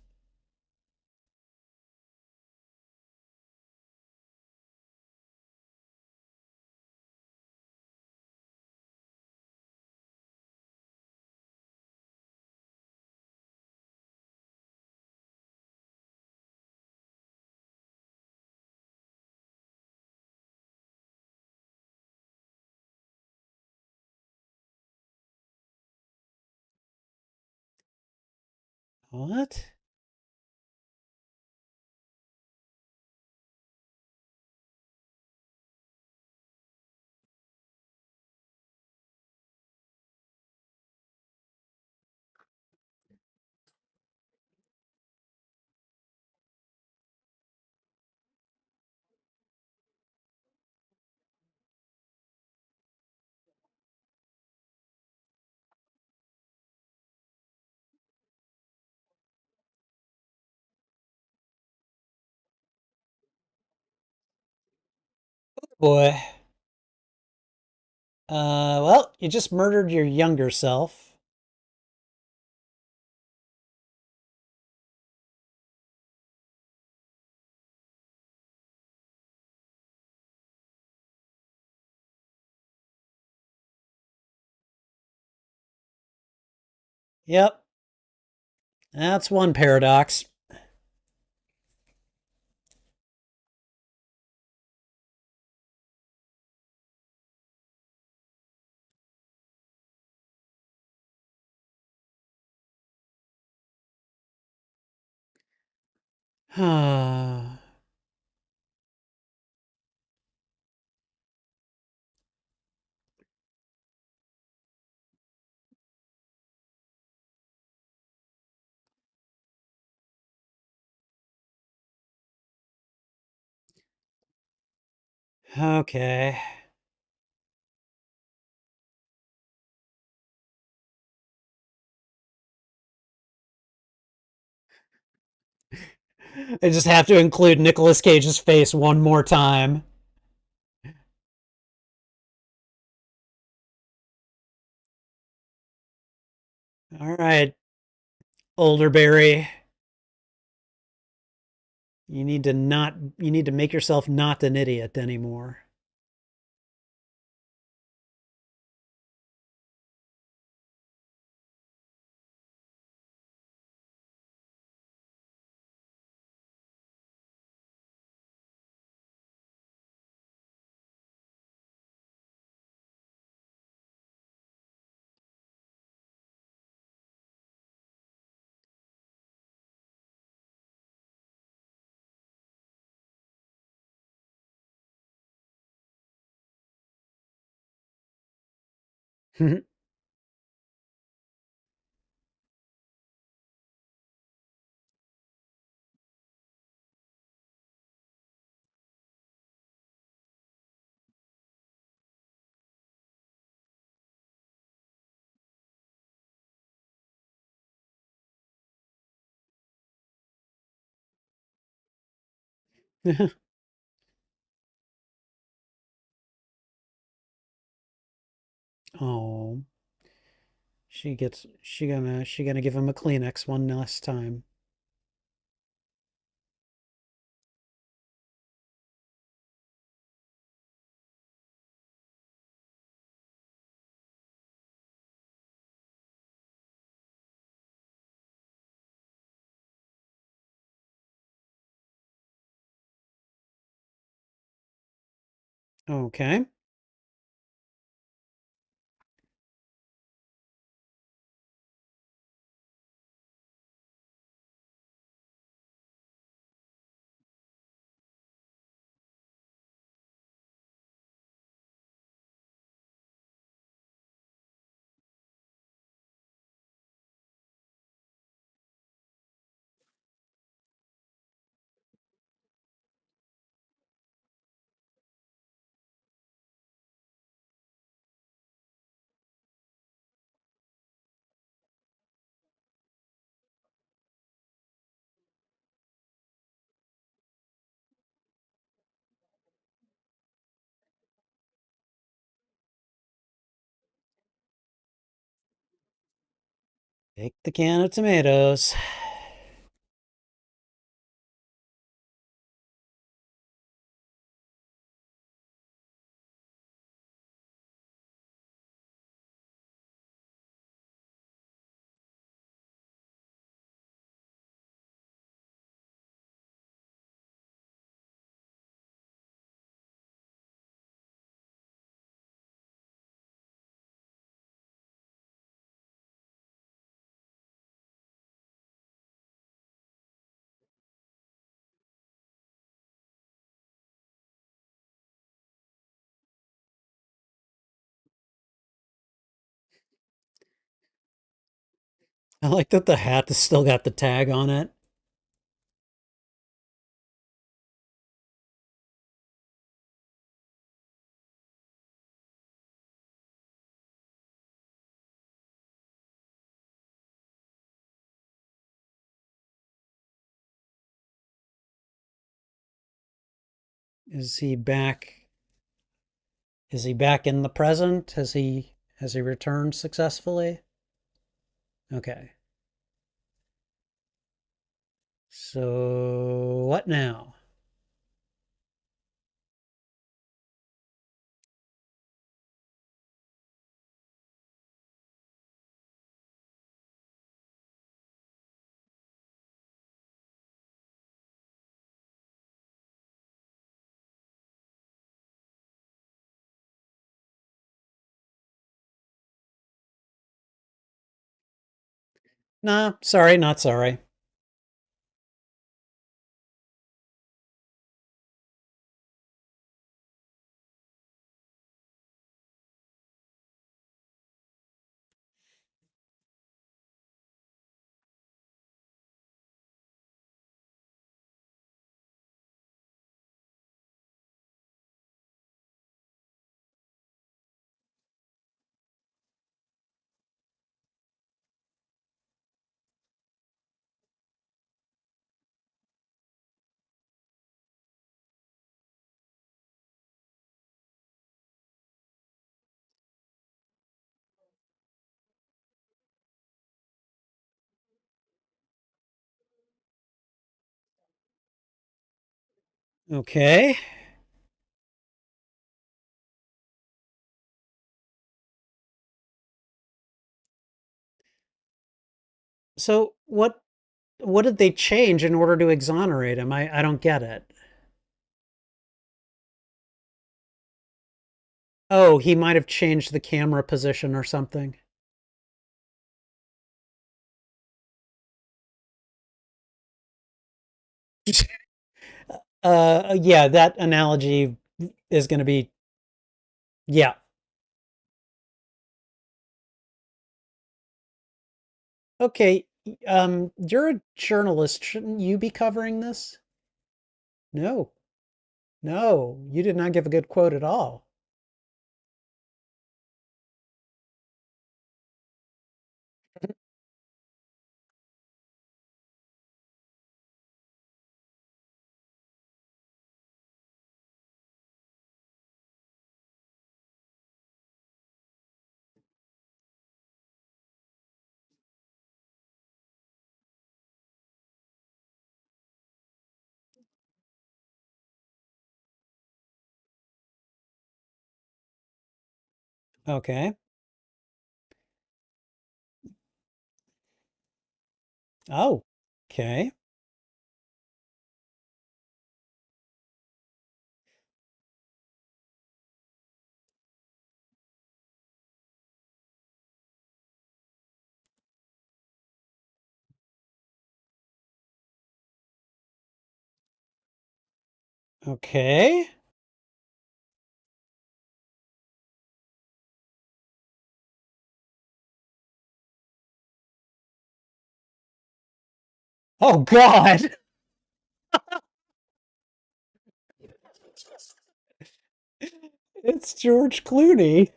What? Boy. Well, you just murdered your younger self. Yep, that's one paradox. Okay. I just have to include Nicolas Cage's face one more time. All right, Olderberry. You need to make yourself not an idiot anymore. Oh, she gonna give him a Kleenex one last time. Okay. Take the can of tomatoes. I like that the hat has still got the tag on it. Is he back? Is he back in the present? Has he returned successfully? Okay. So what now? Nah, sorry, not sorry. Okay. So what did they change in order to exonerate him? I don't get it. Oh, he might have changed the camera position or something. Yeah, that analogy is going to be yeah. Okay, you're a journalist. Shouldn't you be covering this? No. No, you did not give a good quote at all. Okay. Oh, okay. Okay. Oh God. It's George Clooney.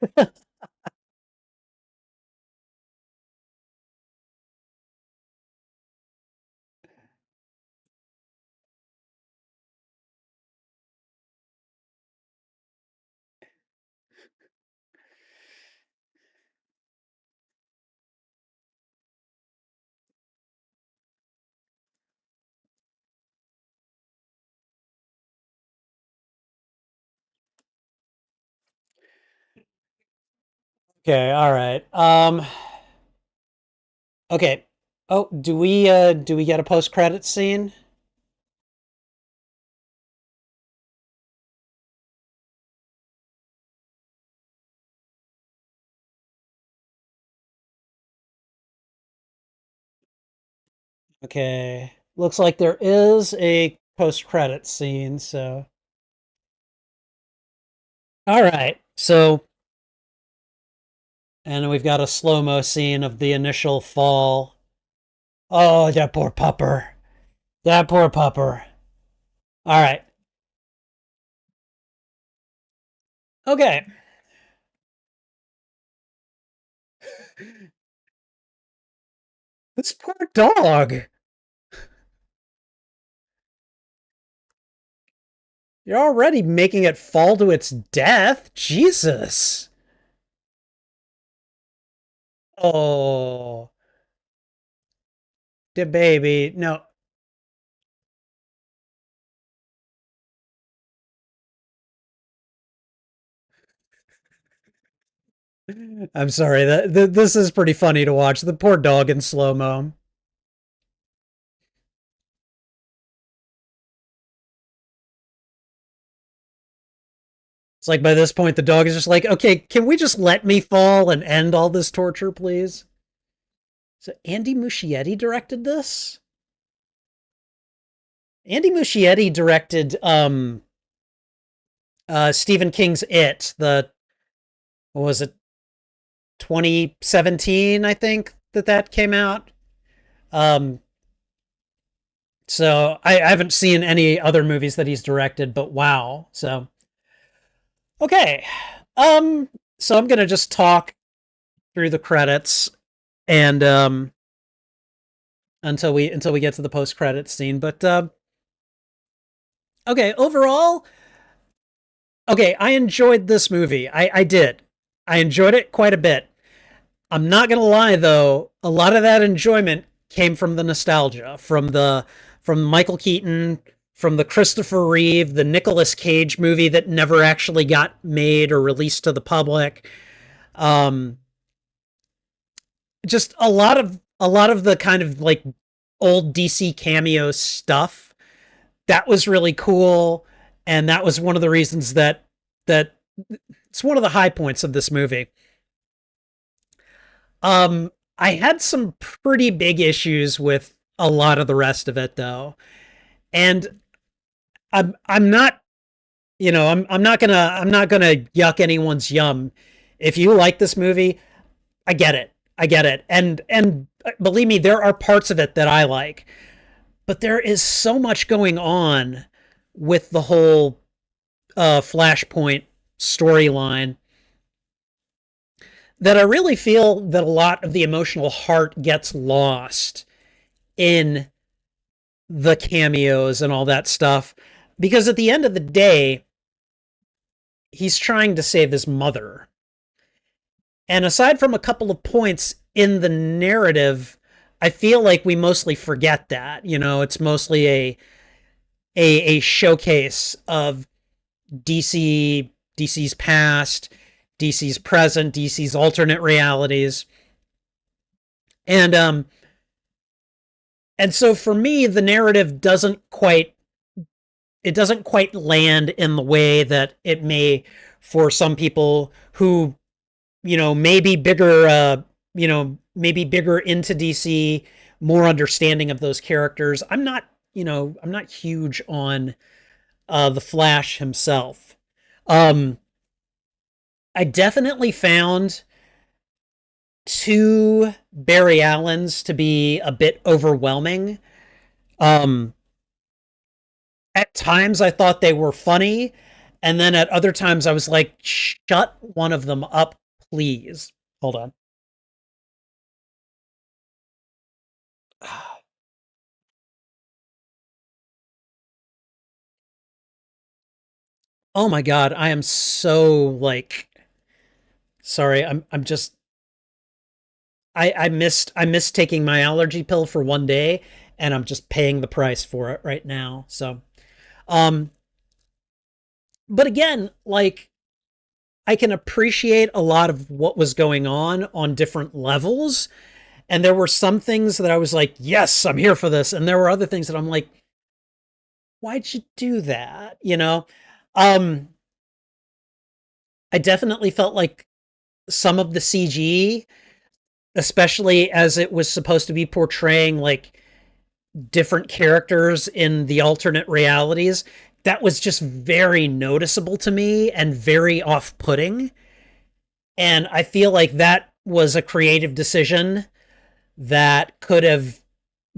Okay, all right. Okay. Oh, do we get a post-credit scene? Okay. Looks like there is a post-credit scene, so all right. So, and we've got a slow-mo scene of the initial fall. Oh, that poor pupper. That poor pupper. All right. Okay. This poor dog. You're already making it fall to its death. Jesus. Oh, the baby. No, I'm sorry. This is pretty funny to watch. The poor dog in slow mo. It's like by this point the dog is just like, okay, can we just let me fall and end all this torture, please? So Andy Muschietti directed this. Andy Muschietti directed Stephen King's It. The what was it, 2017? I think that came out. Um, so I haven't seen any other movies that he's directed, but wow. So okay. Um, so I'm gonna just talk through the credits and until we get to the post credits scene. But okay, overall, okay, I enjoyed this movie. I did. I enjoyed it quite a bit. I'm not gonna lie though, a lot of that enjoyment came from the nostalgia, from Michael Keaton, from the Christopher Reeve, the Nicolas Cage movie that never actually got made or released to the public. Um, just a lot of the kind of like old DC cameo stuff that was really cool, and that was one of the reasons that it's one of the high points of this movie. I had some pretty big issues with a lot of the rest of it though, and I'm not, you know, I'm not gonna yuck anyone's yum. If you like this movie, I get it. I get it. And believe me, there are parts of it that I like, but there is so much going on with the whole Flashpoint storyline that I really feel that a lot of the emotional heart gets lost in the cameos and all that stuff. Because at the end of the day, he's trying to save his mother. And aside from a couple of points in the narrative, I feel like we mostly forget that. You know, it's mostly a showcase of DC's past, DC's present, DC's alternate realities. And and so for me the narrative doesn't quite land in the way that it may for some people who, you know, maybe bigger maybe bigger into DC, more understanding of those characters. I'm not, you know, I'm not huge on the Flash himself. Um I definitely found two Barry Allens to be a bit overwhelming. Um, at times I thought they were funny, and then at other times I was like, shut one of them up, please. Hold on. Oh my god, I am so like sorry. I'm just I missed taking my allergy pill for one day, and I'm just paying the price for it right now. So um but again, like I can appreciate a lot of what was going on different levels. And there were some things that I was like, yes, I'm here for this. And there were other things that I'm like, why'd you do that? You know? Um, I definitely felt like some of the CG, especially as it was supposed to be portraying like different characters in the alternate realities, that was just very noticeable to me and very off putting. And I feel like that was a creative decision that could have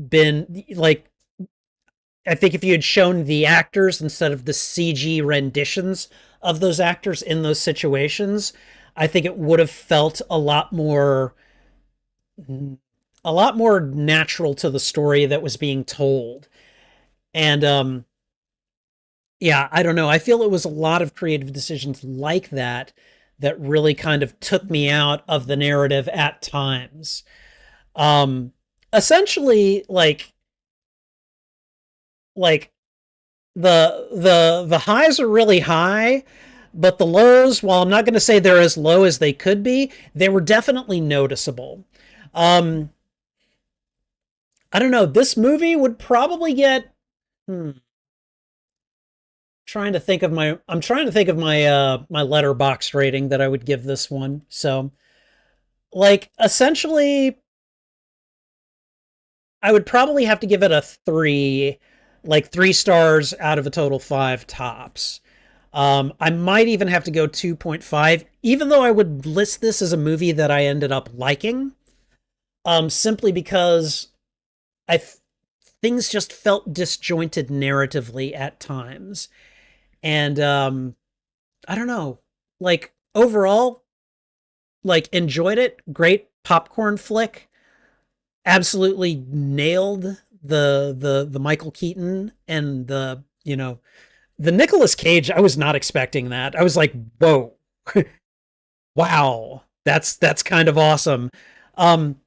been like, I think if you had shown the actors instead of the CG renditions of those actors in those situations, I think it would have felt a lot more natural to the story that was being told. And yeah, I don't know. I feel it was a lot of creative decisions like that that really kind of took me out of the narrative at times. Um Essentially like the highs are really high, but the lows, while I'm not going to say they're as low as they could be, they were definitely noticeable. Um I don't know. This movie would probably get trying to think of my I'm trying to think of my letterbox rating that I would give this one. So, like essentially I would probably have to give it a 3, like 3 stars out of a total 5 tops. I might even have to go 2.5, even though I would list this as a movie that I ended up liking, simply because I things just felt disjointed narratively at times. And I don't know, like overall, like enjoyed it. Great popcorn flick. Absolutely nailed the Michael Keaton and the Nicolas Cage. I was not expecting that. I was like, whoa, wow, that's kind of awesome. Um,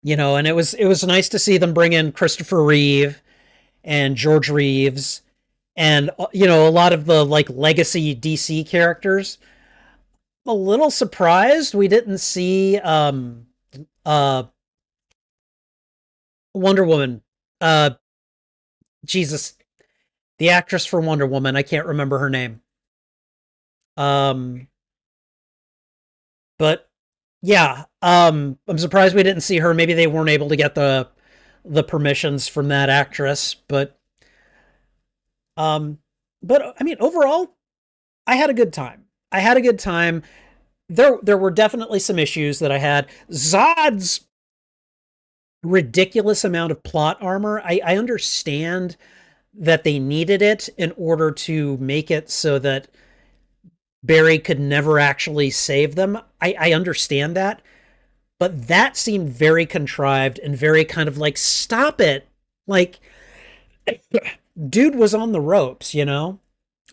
and it was nice to see them bring in Christopher Reeve and George Reeves and a lot of the like legacy DC characters. I'm a little surprised we didn't see uh Wonder Woman. Uh Jesus, the actress for Wonder Woman, I can't remember her name. Um but yeah, I'm surprised we didn't see her. Maybe they weren't able to get the permissions from that actress, um but I mean overall, I had a good time. I had a good time. There were definitely some issues that I had. Zod's ridiculous amount of plot armor. I understand that they needed it in order to make it so that Barry could never actually save them. I understand that, but that seemed very contrived and very kind of like, stop it. Like, dude was on the ropes, you know?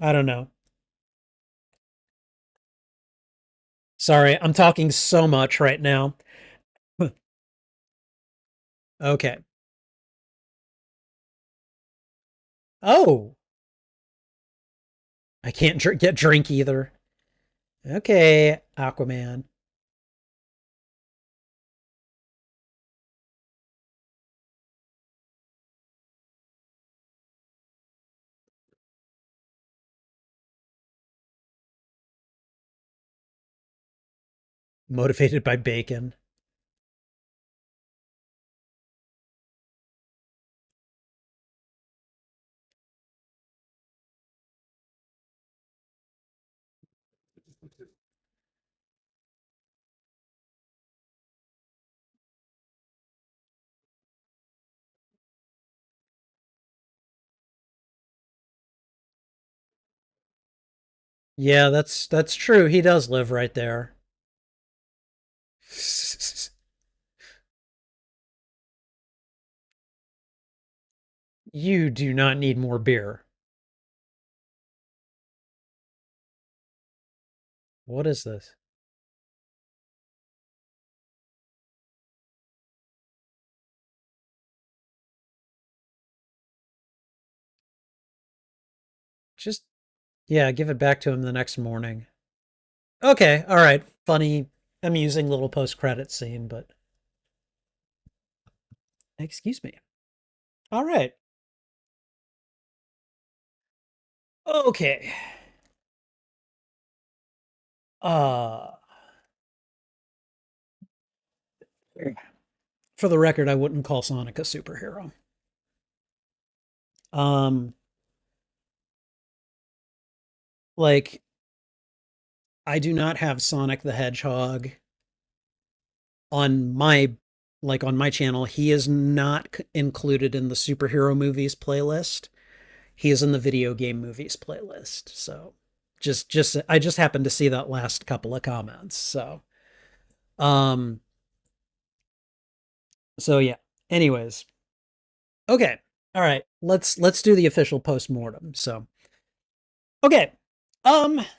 I don't know. Sorry, I'm talking so much right now. Okay. Oh, I can't get drink either. Okay, Aquaman. Motivated by bacon. Yeah, that's true. He does live right there. You do not need more beer. What is this? Just, yeah, give it back to him the next morning. Okay, all right. Funny, amusing little post-credit scene, but excuse me. All right. Okay. Uh, for the record, I wouldn't call Sonic a superhero. Um, like I do not have Sonic the Hedgehog on my on my channel. He is not included in the superhero movies playlist. He is in the video game movies playlist. So just I just happened to see that last couple of comments. Um so yeah. Anyways, okay. All right. Let's do the official post-mortem. So, okay.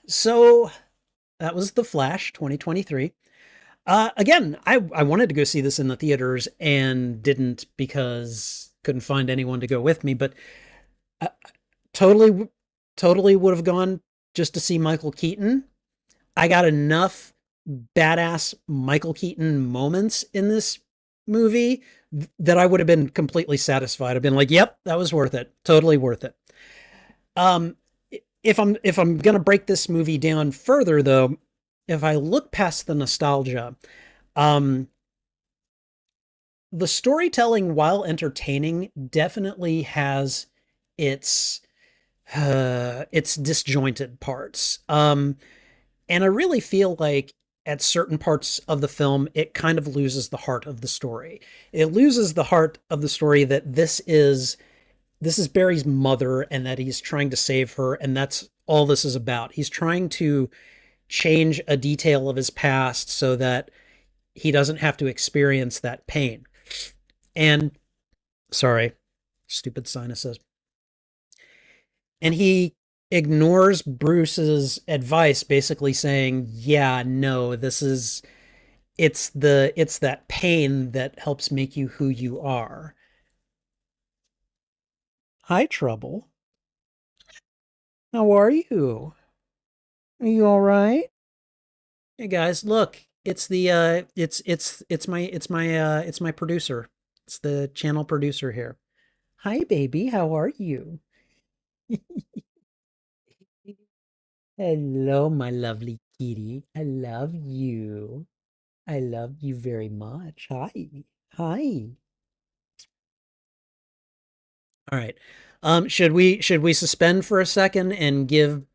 So that was The Flash 2023. Again, I wanted to go see this in the theaters and didn't because couldn't find anyone to go with me, but I totally totally would have gone just to see Michael Keaton. I got enough badass Michael Keaton moments in this movie that I would have been completely satisfied. I've been like, "Yep, that was worth it. Totally worth it." Um if I'm going to break this movie down further though, if I look past the nostalgia, um the storytelling, while entertaining, definitely has its its disjointed parts. And I really feel like at certain parts of the film, it kind of loses the heart of the story. It loses the heart of the story that this is Barry's mother and that he's trying to save her, and that's all this is about. He's trying to change a detail of his past so that he doesn't have to experience that pain. And sorry, stupid sinuses. And he ignores Bruce's advice, basically saying, "Yeah, no, this is it's that pain that helps make you who you are." Hi, Trouble. How are you? Are you all right? Hey guys, look, it's my producer. It's the channel producer here. Hi, baby. How are you? Hello, my lovely kitty. I love you. I love you very much. Hi. Hi. All right. Should we suspend for a second and give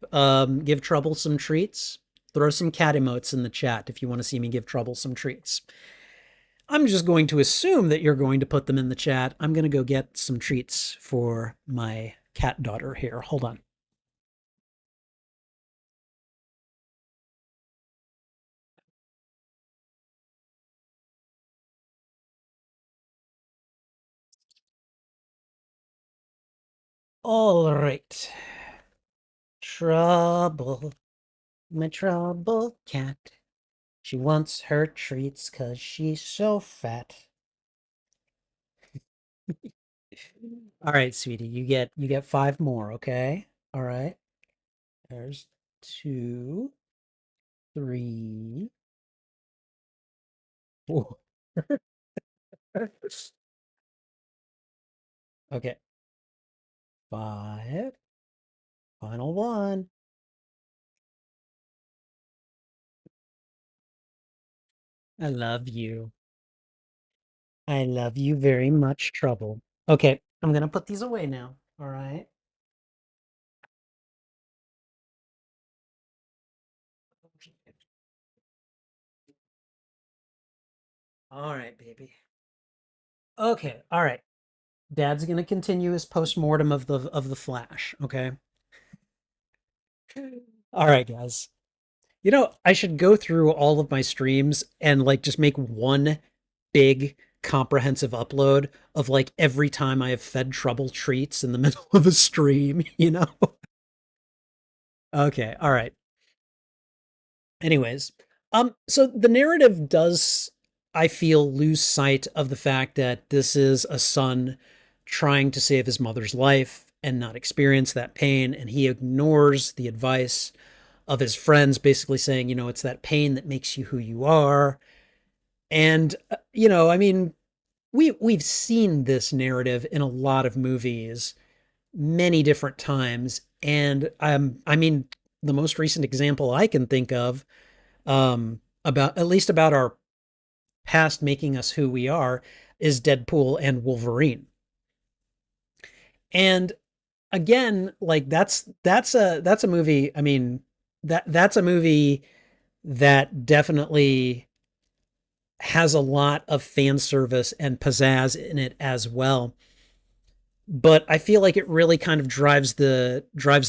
Trouble some treats? Throw some cat emotes in the chat if you want to see me give Trouble some treats. I'm just going to assume that you're going to put them in the chat. I'm going to go get some treats for my cat daughter here. Hold on. All right. Trouble, my trouble cat. She wants her treats 'cause she's so fat. All right, sweetie, you get five more, okay? All right. There's two, three, four. Okay, five. Final one. I love you. I love you very much, Trouble. Okay, I'm gonna put these away now. All right. All right, baby. Okay, all right. Dad's gonna continue his post-mortem of the Flash, okay? All right, guys. I should go through all of my streams and just make one big comprehensive upload of every time I have fed Trouble treats in the middle of a stream, you know? Okay, all right. Anyways, so the narrative does, I feel, lose sight of the fact that this is a son trying to save his mother's life and not experience that pain, and he ignores the advice of his friends basically saying, it's that pain that makes you who you are. And I mean, we've seen this narrative in a lot of movies many different times. And I mean, the most recent example I can think of, about at least about our past making us who we are, is Deadpool and Wolverine. And again, like that's a movie. I mean, that's a movie that definitely has a lot of fan service and pizzazz in it as well. But I feel like it really kind of drives the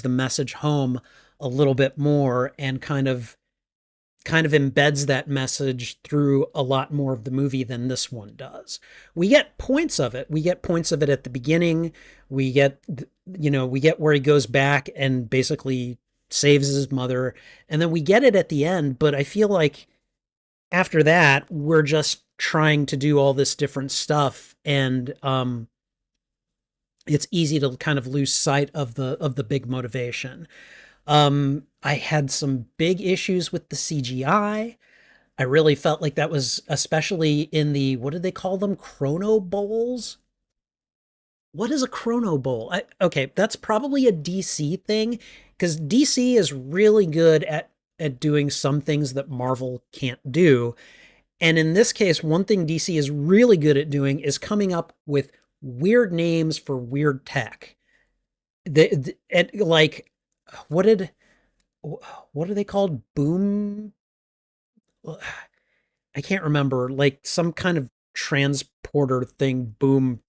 message home a little bit more, and kind of embeds that message through a lot more of the movie than this one does. We get points of it. We get points of it at the beginning. We get, we get where he goes back and basically saves his mother. And then we get it at the end. But I feel like after that, we're just trying to do all this different stuff. And, it's easy to kind of lose sight of the big motivation. I had some big issues with the CGI. I really felt like that was, especially in the, what do they call them? Chrono bowls? What is a chrono bowl? Okay, that's probably a DC thing, because DC is really good at doing some things that Marvel can't do. And in this case, one thing DC is really good at doing is coming up with weird names for weird tech. Like, what did what are they called? Boom? I can't remember. Like some kind of transporter thing. Boom.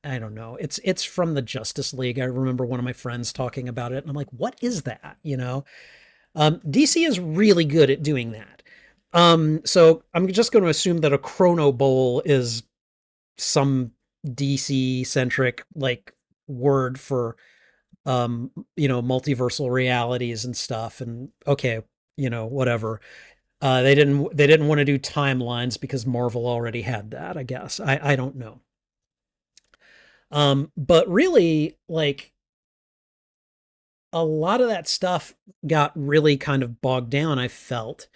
I don't know. It's from the Justice League. I remember one of my friends talking about it, and I'm like, what is that? DC is really good at doing that. So I'm just going to assume that a Chrono Bowl is some DC centric like word for multiversal realities and stuff. And okay, whatever. They didn't want to do timelines because Marvel already had that, I guess. I don't know. But really, like, a lot of that stuff got really kind of bogged down, I felt.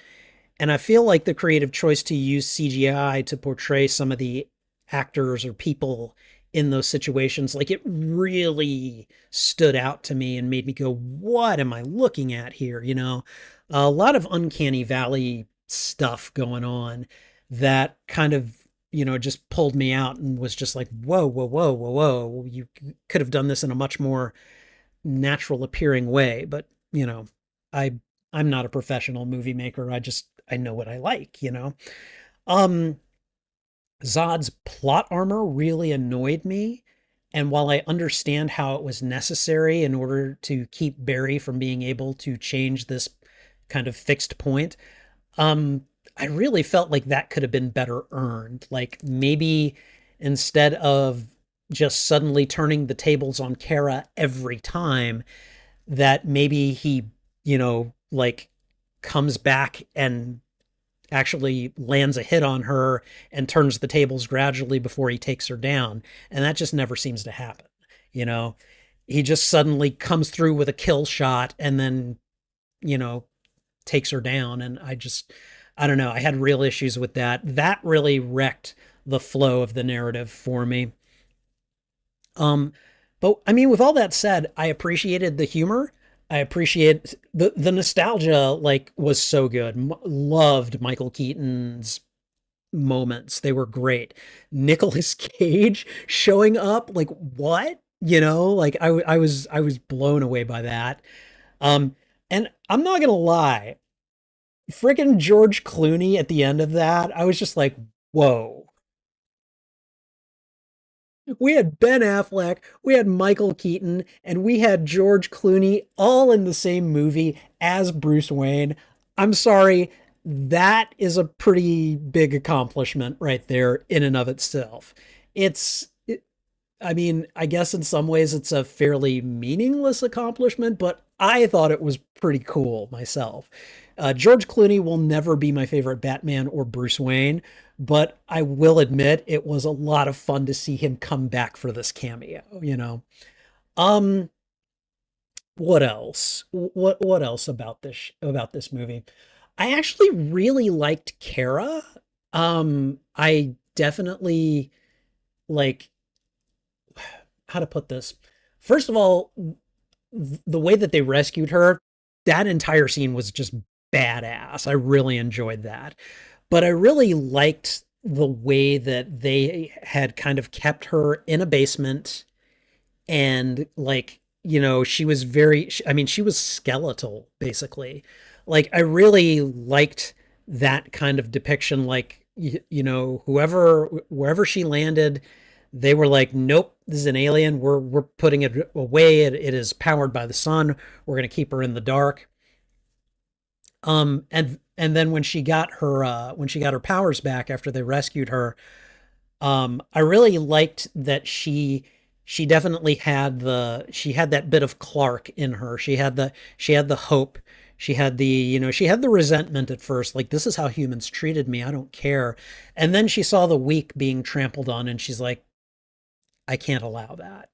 And I feel like the creative choice to use CGI to portray some of the actors or people in those situations, like, it really stood out to me and made me go, what am I looking at here? A lot of uncanny valley stuff going on that kind of, just pulled me out and was just like, whoa, whoa, whoa, whoa, whoa. You could have done this in a much more natural appearing way. But, I I'm not a professional movie maker. I know what I like. Um, Zod's plot armor really annoyed me. And while I understand how it was necessary in order to keep Barry from being able to change this kind of fixed point, um, I really felt like that could have been better earned. Like, maybe instead of just suddenly turning the tables on Kara every time, that maybe he, like, comes back and actually lands a hit on her and turns the tables gradually before he takes her down. And that just never seems to happen. You know, he just suddenly comes through with a kill shot and then, you know, takes her down. And I don't know. I had real issues with that. That really wrecked the flow of the narrative for me. Um, but I mean, with all that said, I appreciated the humor. I appreciate the nostalgia, like, was so good. Loved Michael Keaton's moments. They were great. Nicolas Cage showing up, like, what? Like, I was blown away by that. Um, and I'm not gonna lie, freaking George Clooney at the end of that, I was just like, whoa. We had Ben Affleck, we had Michael Keaton, and we had George Clooney all in the same movie as Bruce Wayne. I'm sorry, that is a pretty big accomplishment right there in and of itself. It's, I mean, I guess in some ways it's a fairly meaningless accomplishment, but I thought it was pretty cool myself. George Clooney will never be my favorite Batman or Bruce Wayne, but I will admit it was a lot of fun to see him come back for this cameo. Um, What else? What else about this movie? I actually really liked Kara. I definitely like how to put this. First of all, the way that they rescued her, that entire scene was just badass. I really enjoyed that. But I really liked the way that they had kind of kept her in a basement and like, she was I mean, she was skeletal basically. Like I really liked that kind of depiction. Like, wherever she landed, they were like, nope, this is an alien. We're putting it away. It is powered by the sun. We're going to keep her in the dark. And then when she got her powers back after they rescued her, I really liked that she definitely had she had that bit of Clark in her. She had the hope. She had she had the resentment at first, like this is how humans treated me. I don't care. And then she saw the weak being trampled on, and she's like, I can't allow that.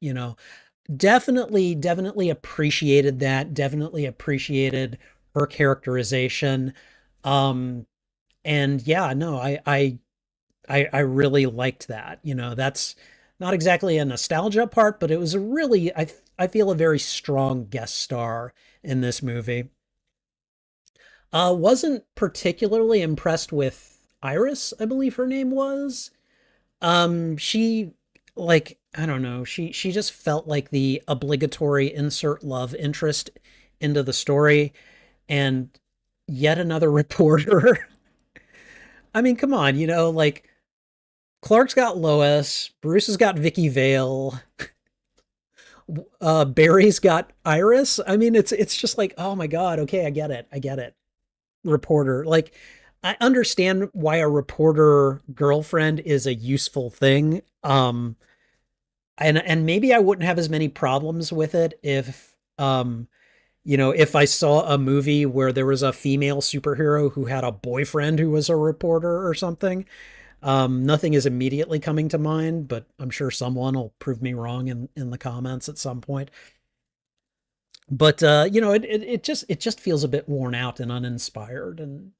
Definitely appreciated that. Definitely appreciated her characterization. Um, and yeah, no, I really liked that. That's not exactly a nostalgia part, but it was a really I feel a very strong guest star in this movie. Wasn't particularly impressed with Iris, I believe her name was. She like I don't know, she just felt like the obligatory insert love interest into the story and yet another reporter. I mean, come on, like Clark's got Lois, Bruce has got Vicky Vale, Barry's got Iris. I mean, it's just like, oh my God, okay, I get it. I get it. Reporter. Like, I understand why a reporter girlfriend is a useful thing. And maybe I wouldn't have as many problems with it if if I saw a movie where there was a female superhero who had a boyfriend who was a reporter or something. Nothing is immediately coming to mind, but I'm sure someone will prove me wrong in the comments at some point. But it just feels a bit worn out and uninspired, and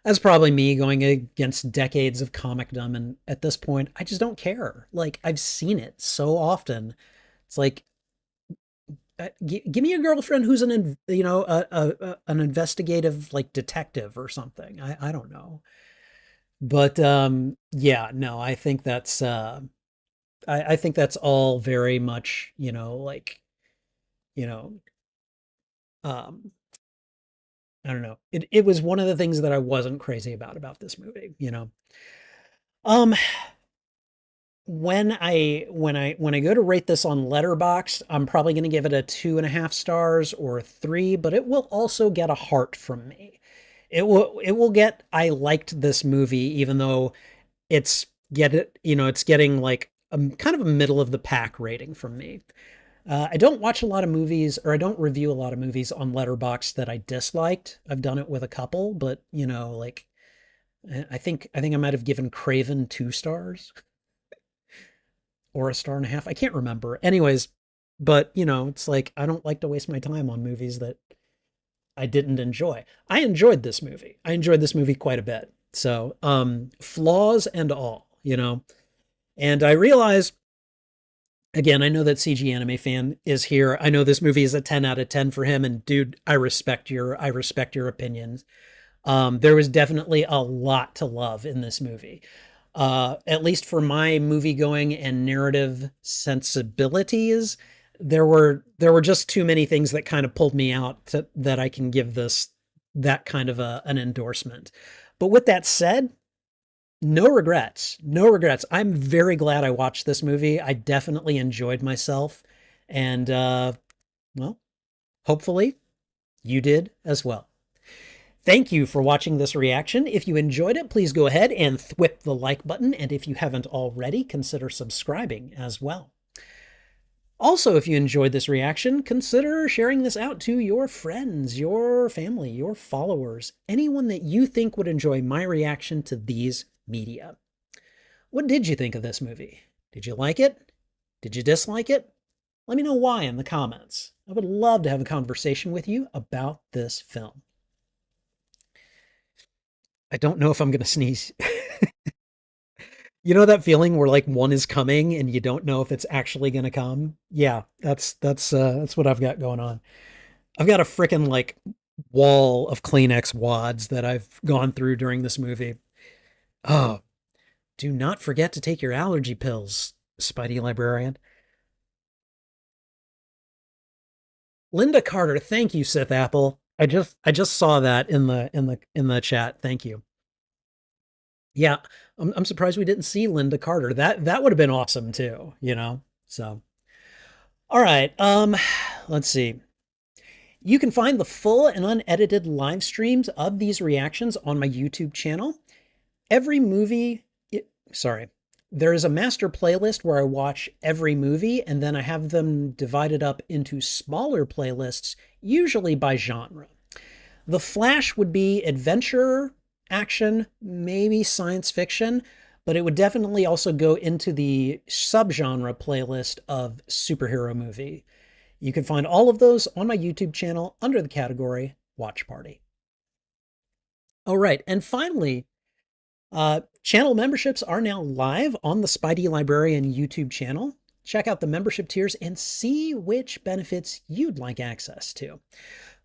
that's probably me going against decades of comicdom. And at this point, I just don't care. Like I've seen it so often. It's like give me a girlfriend who's an investigative like detective or something. I don't know. But yeah, no, I think that's I think that's all very much, like, you know, um I don't know. It was one of the things that I wasn't crazy about this movie. Um when I go to rate this on Letterboxd, I'm probably gonna give it a 2.5 stars or a 3, but it will also get a heart from me. It will get I liked this movie, even though it's getting like a kind of a middle of the pack rating from me. I don't watch a lot of movies, or I don't review a lot of movies on Letterboxd that I disliked. I've done it with a couple, but like I think I might have given Craven 2 stars or a star and a half. I can't remember. Anyways, but it's like I don't like to waste my time on movies that I didn't enjoy. I enjoyed this movie. I enjoyed this movie quite a bit. So, flaws and all. And I realize, again, I know that CG Anime Fan is here. I know this movie is a 10 out of 10 for him. And dude, I respect your opinions. There was definitely a lot to love in this movie. At least for my movie going and narrative sensibilities, there were just too many things that kind of pulled me out that I can give this that kind of an endorsement. But with that said, no regrets. No regrets. I'm very glad I watched this movie. I definitely enjoyed myself. And, well, hopefully you did as well. Thank you for watching this reaction. If you enjoyed it, please go ahead and thwip the like button. And if you haven't already, consider subscribing as well. Also, if you enjoyed this reaction, consider sharing this out to your friends, your family, your followers, anyone that you think would enjoy my reaction to these media. What did you think of this movie? Did you like it? Did you dislike it? Let me know why in the comments. I would love to have a conversation with you about this film. I don't know if I'm going to sneeze. You know that feeling where like one is coming and you don't know if it's actually going to come? Yeah, that's what I've got going on. I've got a freaking like wall of Kleenex wads that I've gone through during this movie. Oh, do not forget to take your allergy pills, Spidey Librarian. Linda Carter, thank you, Sith Apple. I just saw that in the chat. Thank you. Yeah, I'm surprised we didn't see Linda Carter. That would have been awesome too, you know. So, all right. Let's see. You can find the full and unedited live streams of these reactions on my YouTube channel. Every movie, sorry, there is a master playlist where I watch every movie and then I have them divided up into smaller playlists, usually by genre. The Flash would be adventure, action, maybe science fiction, but it would definitely also go into the subgenre playlist of superhero movie. You can find all of those on my YouTube channel under the category Watch Party. All right, and finally, channel memberships are now live on the Spidey Librarian YouTube channel. Check out the membership tiers and see which benefits you'd like access to.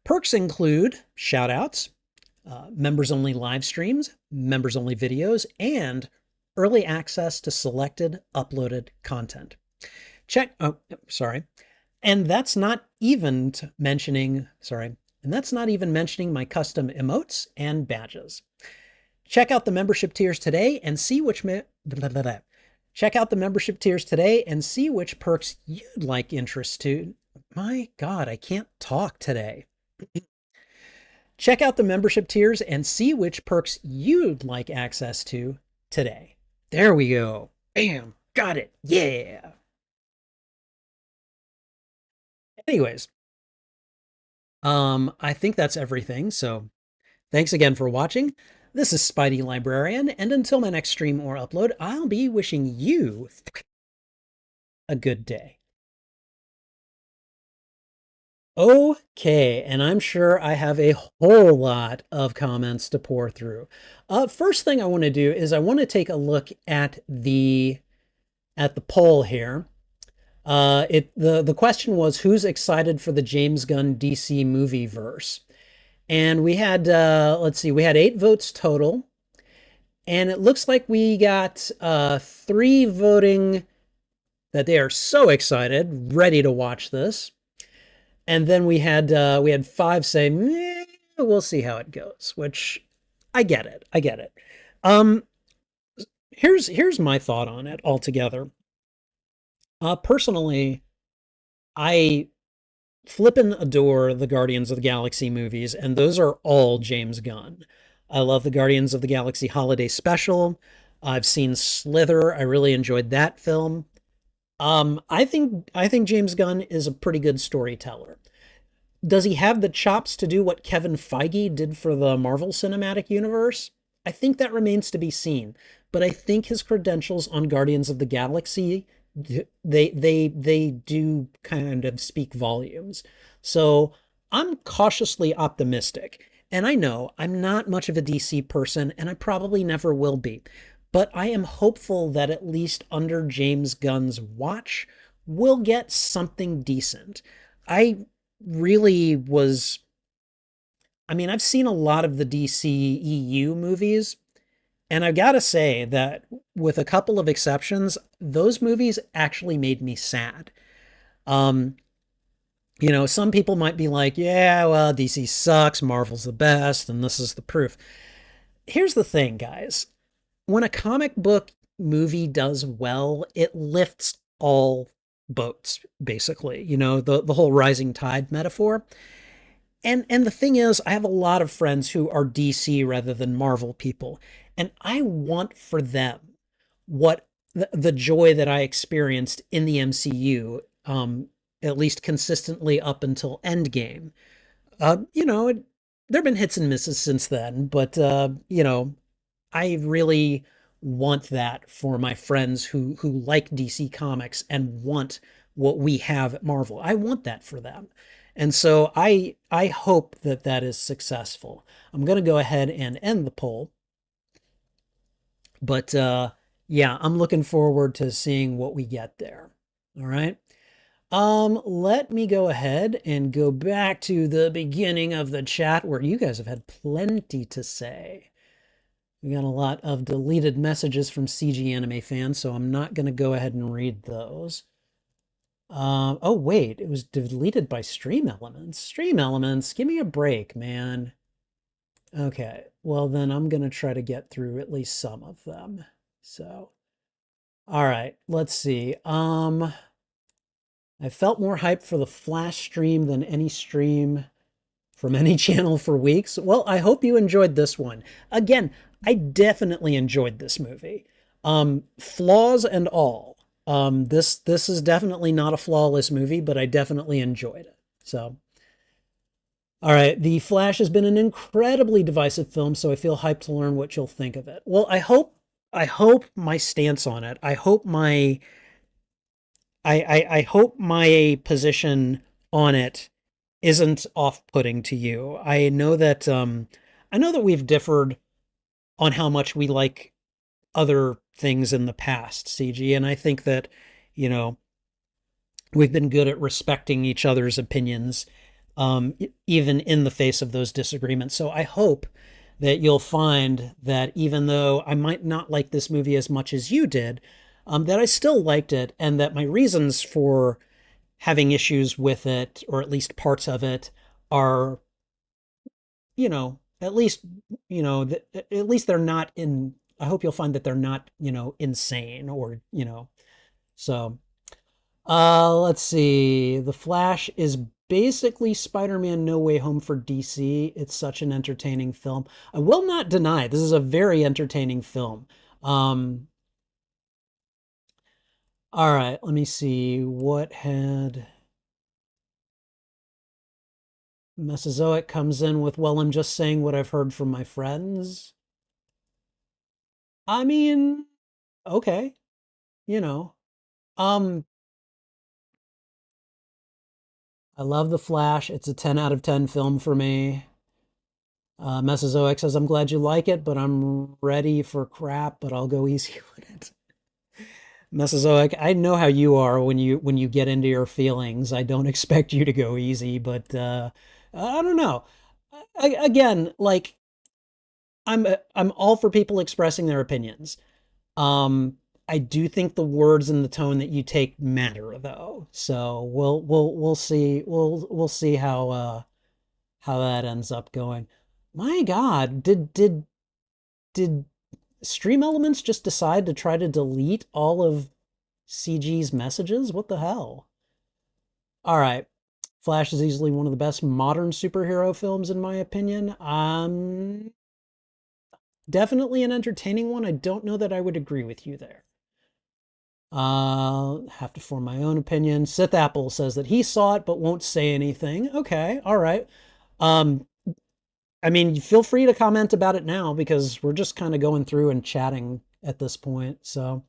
Perks include shoutouts, members only live streams, members only videos, and early access to selected uploaded content. Sorry. And that's not even mentioning, and that's not even mentioning my custom emotes and badges. Check out the membership tiers today and see which check out the membership tiers today and see which perks you'd like interest to. My God, I can't talk today. Check out the membership tiers and see which perks you'd like access to today. There we go. Bam, got it. Yeah. Anyways, I think that's everything. So thanks again for watching. This is Spidey Librarian, and until my next stream or upload, I'll be wishing you a good day. Okay, and I'm sure I have a whole lot of comments to pour through. First thing I want to do is I want to take a look at the poll here. The question was, who's excited for the James Gunn DC movie verse? And we had let's see, we had 8 votes total, and it looks like we got 3 voting that they are so excited, ready to watch this. And then we had 5 say, we'll see how it goes, which I get it. I get it. Here's my thought on it altogether. Personally, I flippin' adore the Guardians of the Galaxy movies, and those are all James Gunn. I love the Guardians of the Galaxy Holiday Special. I've seen Slither. I really enjoyed that film. I think James Gunn is a pretty good storyteller. Does he have the chops to do what Kevin Feige did for the Marvel Cinematic Universe? I think that remains to be seen. But I think his credentials on Guardians of the Galaxy, they do kind of speak volumes. So I'm cautiously optimistic. And I know I'm not much of a DC person, and I probably never will be. But I am hopeful that at least under James Gunn's watch, we'll get something decent. I really was. I mean, I've seen a lot of the DC EU movies, and I've got to say that with a couple of exceptions, those movies actually made me sad. Um, some people might be like, yeah, well, DC sucks, Marvel's the best, and this is the proof. Here's the thing, guys. When a comic book movie does well, it lifts all boats, basically. The whole rising tide metaphor. And the thing is, I have a lot of friends who are DC rather than Marvel people, and I want for them what the joy that I experienced in the MCU, at least consistently up until Endgame. There've been hits and misses since then, but I really want that for my friends who like DC Comics and want what we have at Marvel. I want that for them. And so I hope that that is successful. I'm going to go ahead and end the poll, but yeah, I'm looking forward to seeing what we get there. All right. Let me go ahead and go back to the beginning of the chat where you guys have had plenty to say. We got a lot of deleted messages from CG anime fans, so I'm not going to go ahead and read those. Oh wait, it was deleted by Stream Elements. Stream Elements, give me a break, man. Okay, well then I'm going to try to get through at least some of them. So, all right, let's see. I felt more hyped for the Flash stream than any stream from any channel for weeks. Well, I hope you enjoyed this one. Again, I definitely enjoyed this movie. Flaws and all. This is definitely not a flawless movie, but I definitely enjoyed it. So, all right, The Flash has been an incredibly divisive film, so I feel hyped to learn what you'll think of it. Well, I hope my stance on it. I hope my position on it isn't off-putting to you. I know that we've differed on how much we like other things in the past, CG, and I think that, you know, we've been good at respecting each other's opinions, even in the face of those disagreements. So I hope that you'll find that even though I might not like this movie as much as you did, that I still liked it, and that my reasons for having issues with it, or at least parts of it, are, at least, at least they're not in. I hope you'll find that they're not, insane or, so. Let's see. The Flash is basically Spider-Man No Way Home for DC. It's such an entertaining film. I will not deny this is a very entertaining film. All right, let me see what had Mesozoic comes in with, well, I'm just saying what I've heard from my friends. I mean, okay, you know. Um, I love The Flash. It's a 10 out of 10 film for me. Mesozoic says, I'm glad you like it, but I'm ready for crap, but I'll go easy on it. Mesozoic, I know how you are when you get into your feelings. I don't expect you to go easy, but I don't know. Again, like I'm all for people expressing their opinions. Um, I do think the words and the tone that you take matter, though. So we'll see we'll see how that ends up going. My God, did Stream Elements just decide to try to delete all of CG's messages? What the hell? All right. Flash is easily one of the best modern superhero films, in my opinion. Definitely an entertaining one. I don't know that I would agree with you there. Have to form my own opinion. Sith Apple says that he saw it but won't say anything. Okay, all right. Um, I mean, feel free to comment about it now because we're just kind of going through and chatting at this point. So,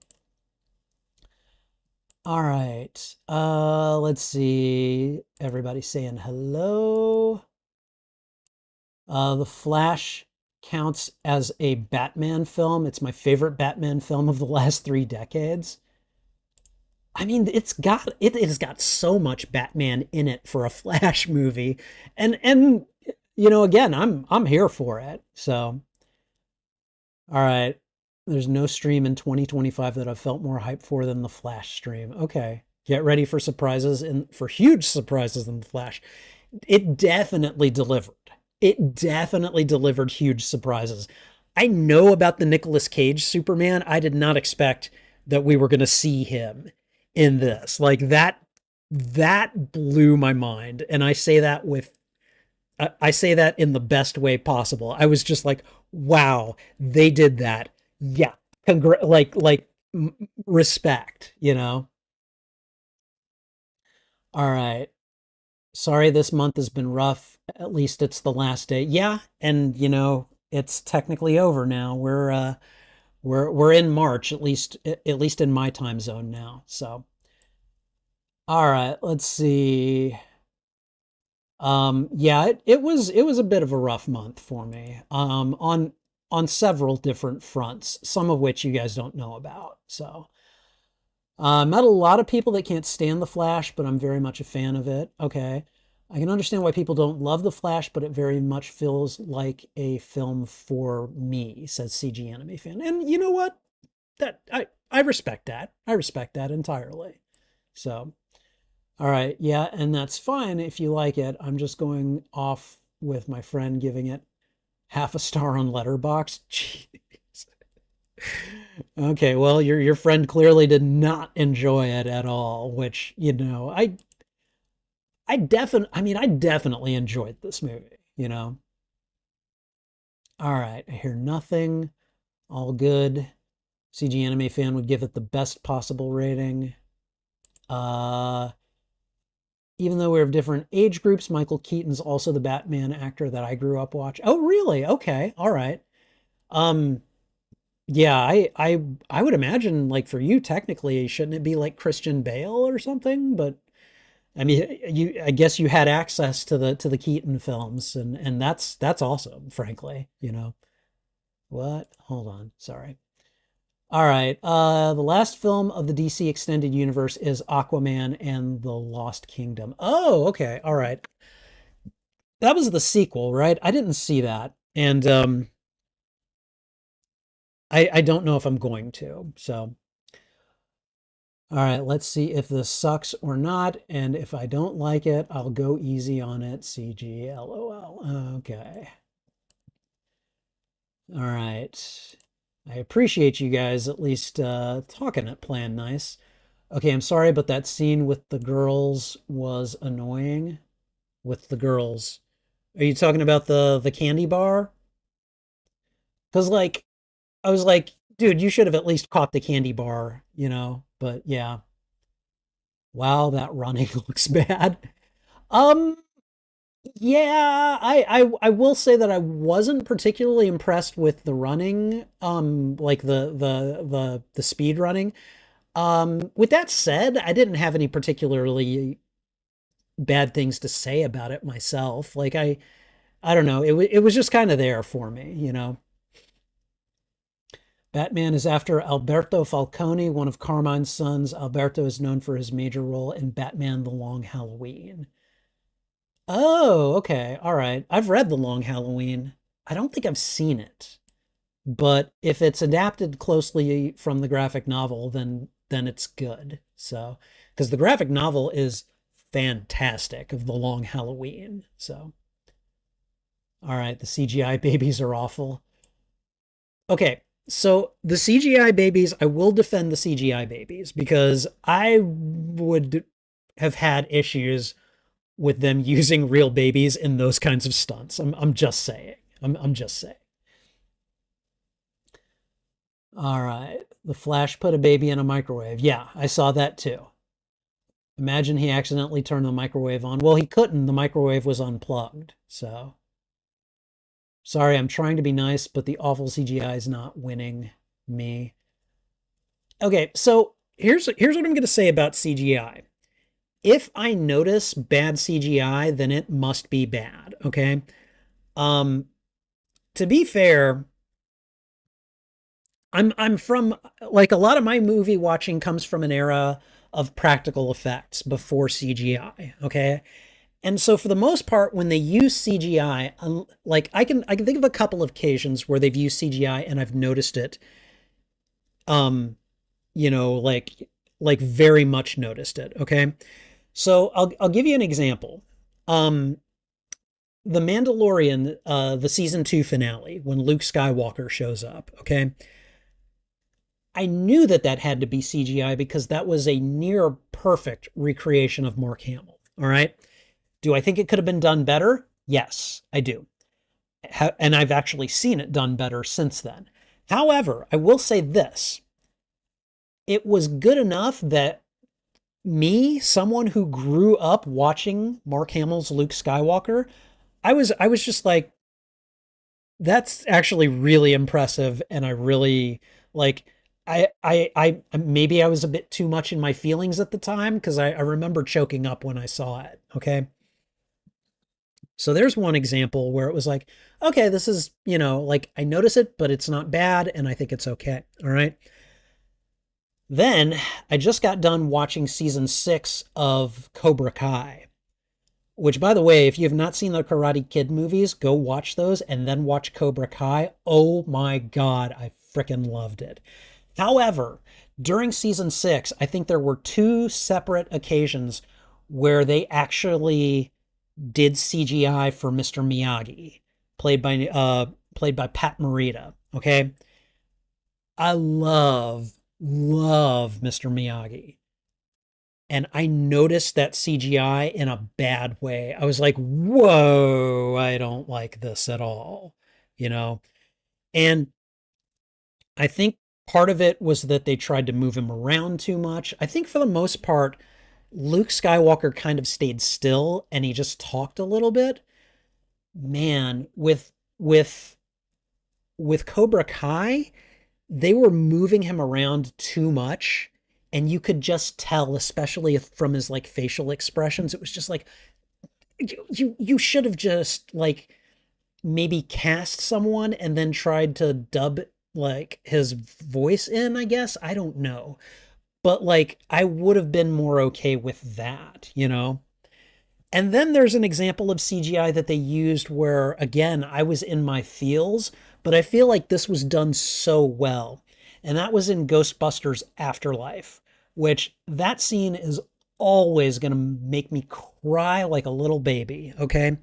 all right. Let's see. Everybody saying hello. The Flash counts as a Batman film. It's my favorite Batman film of the last 3 decades. I mean, it has got so much Batman in it for a Flash movie, and again, I'm here for it. So, all right, there's no stream in 2025 that I've felt more hype for than the Flash stream. Okay, get ready for surprises and for huge surprises in the Flash. It definitely delivered. It definitely delivered huge surprises. I know about the Nicolas Cage Superman. I did not expect that we were going to see him in this. Like that blew my mind. And I say that in the best way possible. I was just like, wow, they did that. Yeah. Respect, All right. Sorry this month has been rough. At least it's the last day. Yeah, and it's technically over now. We're in March, at least in my time zone now. So, All right, let's see. Yeah, it was a bit of a rough month for me. On several different fronts, some of which you guys don't know about. So, met a lot of people that can't stand the Flash, but I'm very much a fan of it. Okay. I can understand why people don't love the Flash, but it very much feels like a film for me, says CG Anime Fan. And you know what? That I respect that. I respect that entirely. So, all right, yeah, and that's fine if you like it. I'm just going off with my friend giving it half a star on Letterboxd. Jeez. Okay, well, your friend clearly did not enjoy it at all, which, I definitely enjoyed this movie. All right, I hear nothing. All good. CG Anime Fan would give it the best possible rating. Uh Even though we're of different age groups, Michael Keaton's also the Batman actor that I grew up watching. Oh, really? Okay. All right. Um, yeah, I would imagine like for you technically, shouldn't it be like Christian Bale or something? But I mean, I guess you had access to the Keaton films and that's awesome, frankly. What? Hold on. Sorry. All right. The last film of the DC extended universe is Aquaman and the Lost Kingdom. Oh, okay. All right. That was the sequel, right? I didn't see that. And I don't know if I'm going to. So, all right, let's see if this sucks or not. And if I don't like it, I'll go easy on it. CG, LOL. Okay. All right. I appreciate you guys at least talking it plan nice. Okay, I'm sorry, but that scene with the girls was annoying. With the girls. Are you talking about the candy bar? Because like I was like, dude, you should have at least caught the candy bar. But yeah, wow, that running looks bad. Um, yeah, I will say that I wasn't particularly impressed with the running, like the speed running. With that said, I didn't have any particularly bad things to say about it myself. Like I don't know, it was just kind of there for me. Batman is after Alberto Falcone, one of Carmine's sons. Alberto is known for his major role in Batman The Long Halloween. Oh, okay. All right. I've read The Long Halloween. I don't think I've seen it. But if it's adapted closely from the graphic novel, then it's good. So, because the graphic novel is fantastic of The Long Halloween. So, all right, the CGI babies are awful. Okay, so the CGI babies, I will defend the CGI babies because I would have had issues with them using real babies in those kinds of stunts. I'm just saying. I'm just saying. All right. The Flash put a baby in a microwave. Yeah, I saw that too. Imagine he accidentally turned the microwave on. Well, he couldn't. The microwave was unplugged. So, sorry, I'm trying to be nice, but the awful CGI is not winning me. Okay, so here's what I'm going to say about CGI. If I notice bad CGI, then it must be bad, okay? Um to be fair, I'm from like a lot of my movie watching comes from an era of practical effects before CGI, okay? And so for the most part when they use CGI, like I can think of a couple of occasions where they've used CGI and I've noticed it um like very much noticed it, okay? So I'll give you an example. Um the Mandalorian, the season 2 finale, when Luke Skywalker shows up, okay? I knew that that had to be CGI because that was a near perfect recreation of Mark Hamill. All right. Do I think it could have been done better? Yes, I do. And I've actually seen it done better since then. However, I will say this, it was good enough that me, someone who grew up watching Mark Hamill's Luke Skywalker, I was just like, that's actually really impressive. And I really like, maybe I was a bit too much in my feelings at the time because I remember choking up when I saw it. Okay. So there's one example where it was like, okay, this is, like I notice it, but it's not bad and I think it's okay. All right. Then I just got done watching season 6 of Cobra Kai, which, by the way, if you have not seen the Karate Kid movies, go watch those and then watch Cobra Kai. Oh my God, I freaking loved it. However, during season 6, I think there were two separate occasions where they actually did CGI for Mr. Miyagi, played by Pat Morita. Okay, I love Mr. Miyagi, and I noticed that CGI in a bad way. I was like, whoa, I don't like this at all, you know? And I think part of it was that they tried to move him around too much. I think for the most part, Luke Skywalker kind of stayed still and he just talked a little bit. Man, with Cobra Kai, they were moving him around too much, and you could just tell, especially from his like facial expressions. It was just like you should have just like maybe cast someone and then tried to dub like his voice in, I guess. I don't know. But like I would have been more okay with that. And then there's an example of CGI that they used where, again, I was in my feels, but I feel like this was done so well. And that was in Ghostbusters Afterlife, which that scene is always going to make me cry like a little baby, okay?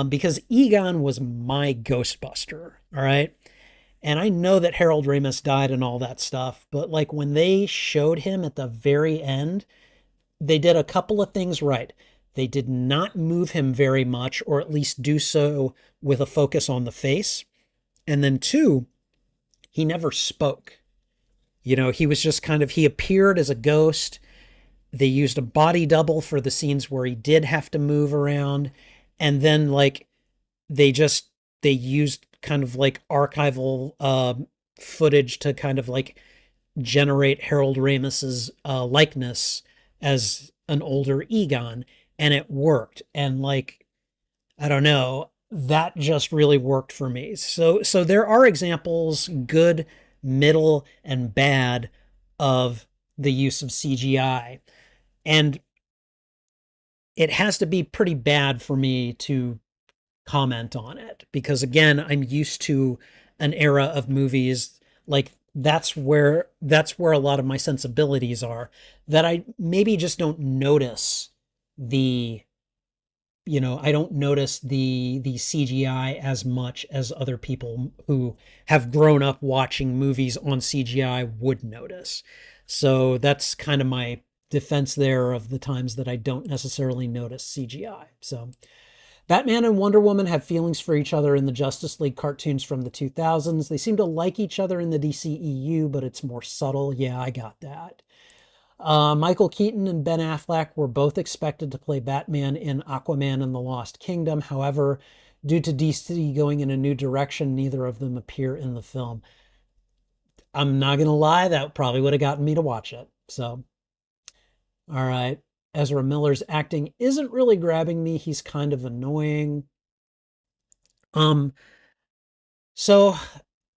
Because Egon was my Ghostbuster, all right? And I know that Harold Ramis died and all that stuff, but like when they showed him at the very end, they did a couple of things right. They did not move him very much, or at least do so with a focus on the face. And then two, he never spoke. He was just kind of, he appeared as a ghost. They used a body double for the scenes where he did have to move around. And then like they just, they used kind of like archival footage to kind of like generate Harold Ramis's likeness as an older Egon, and it worked. And like I don't know, that just really worked for me. So there are examples, good, middle, and bad, of the use of CGI, and it has to be pretty bad for me to comment on it because again I'm used to an era of movies like that's where a lot of my sensibilities are that I maybe just don't notice the I don't notice the CGI as much as other people who have grown up watching movies on CGI would notice. So that's kind of my defense there of the times that I don't necessarily notice CGI. So Batman and Wonder Woman have feelings for each other in the Justice League cartoons from the 2000s. They seem to like each other in the DCEU, but it's more subtle. Yeah, I got that. Michael Keaton and Ben Affleck were both expected to play Batman in Aquaman and the Lost Kingdom. However, due to DC going in a new direction, neither of them appear in the film. I'm not going to lie, that probably would have gotten me to watch it. So, all right. Ezra Miller's acting isn't really grabbing me. He's kind of annoying. Um, so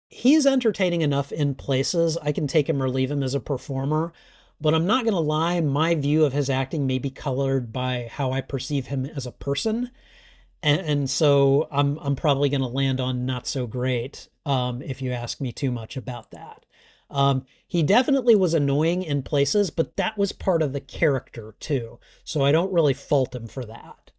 he's entertaining enough in places. I can take him or leave him as a performer, but I'm not going to lie, my view of his acting may be colored by how I perceive him as a person. And so I'm probably going to land on not so great if you ask me too much about that. He definitely was annoying in places, but that was part of the character too. So I don't really fault him for that.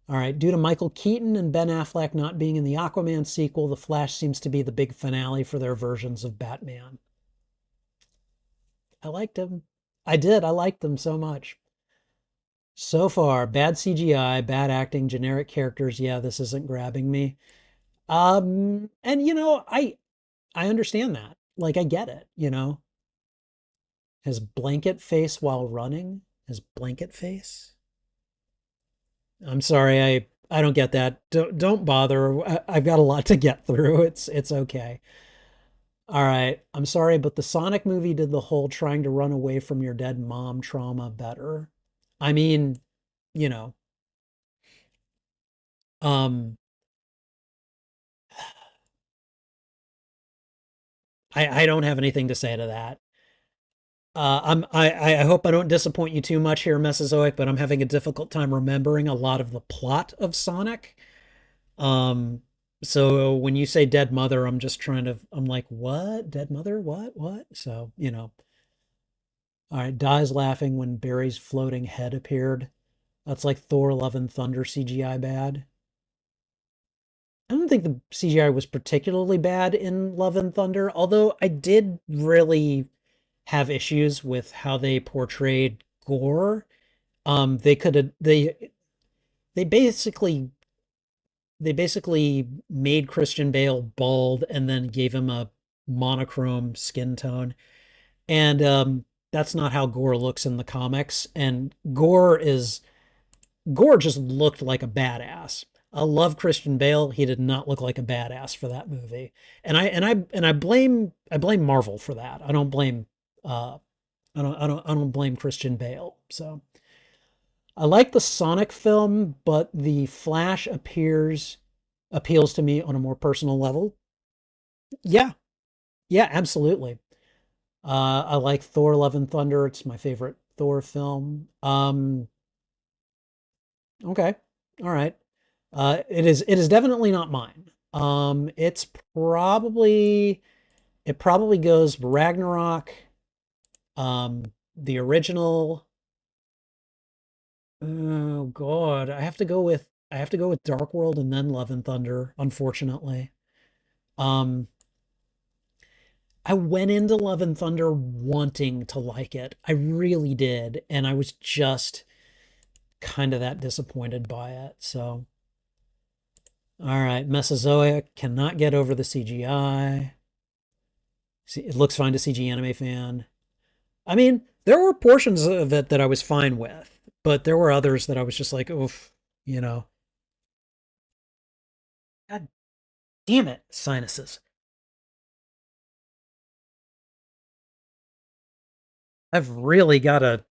All right, due to Michael Keaton and Ben Affleck not being in the Aquaman sequel, The Flash seems to be the big finale for their versions of Batman. I liked him. I did. I liked them so much. So far, bad CGI, bad acting, generic characters. Yeah, this isn't grabbing me. And I understand that. Like I get it. His blanket face while running. His blanket face. I'm sorry, I don't get that. Don't bother. I've got a lot to get through. It's okay. All right. I'm sorry, but the Sonic movie did the whole trying to run away from your dead mom trauma better. I mean, you know, um, I don't have anything to say to that. I hope I don't disappoint you too much here, Mesozoic, but I'm having a difficult time remembering a lot of the plot of Sonic. Um, so when you say dead mother, I'm just trying to, I'm like, what? Dead mother? What? So, all right, dies laughing when Barry's floating head appeared. That's like Thor Love and Thunder CGI bad. I don't think the CGI was particularly bad in Love and Thunder, although I did really have issues with how they portrayed Gore. They could have they basically they basically made Christian Bale bald and then gave him a monochrome skin tone. And that's not how Gore looks in the comics. And Gore just looked like a badass. I love Christian Bale. He did not look like a badass for that movie. And I blame Marvel for that. Uh I don't blame Christian Bale. So I like the Sonic film, but the Flash appeals to me on a more personal level. Yeah, yeah, absolutely. I like Thor: Love and Thunder. It's my favorite Thor film. Okay, all right. It is definitely not mine. It's probably it probably goes Ragnarok, the original. Oh God, I have to go with Dark World and then Love and Thunder, unfortunately. Um, I went into Love and Thunder wanting to like it. I really did, and I was just kind of that disappointed by it. So, all right, Mesozoic cannot get over the CGI. See, it looks fine to CG anime fan. I mean, there were portions of it that I was fine with, but there were others that I was just like, oof, you know. God damn it, sinuses. I've really got to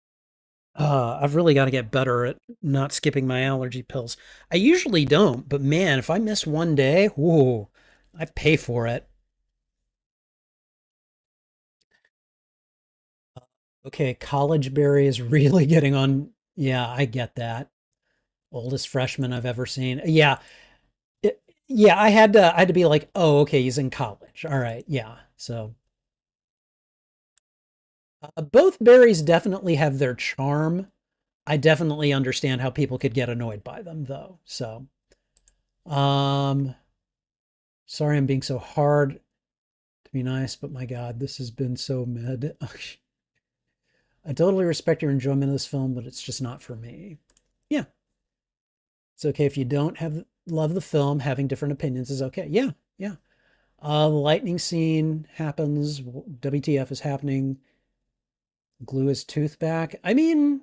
I've really got to get better at not skipping my allergy pills. I usually don't, but man, if I miss one day, whoa, I pay for it. Okay, college berry is really getting on. Yeah, I get that. Oldest freshman I've ever seen. Yeah, yeah. I had to be like, oh, okay, he's in college. All right, yeah. So both berries definitely have their charm. I definitely understand how people could get annoyed by them, though. So, um, sorry, I'm being so hard to be nice, but my God, this has been so mid. I totally respect your enjoyment of this film, but it's just not for me. Yeah, it's okay if you don't have love the film. Having different opinions is okay. Yeah, yeah. The lightning scene happens. WTF is happening. Glue his tooth back. I mean,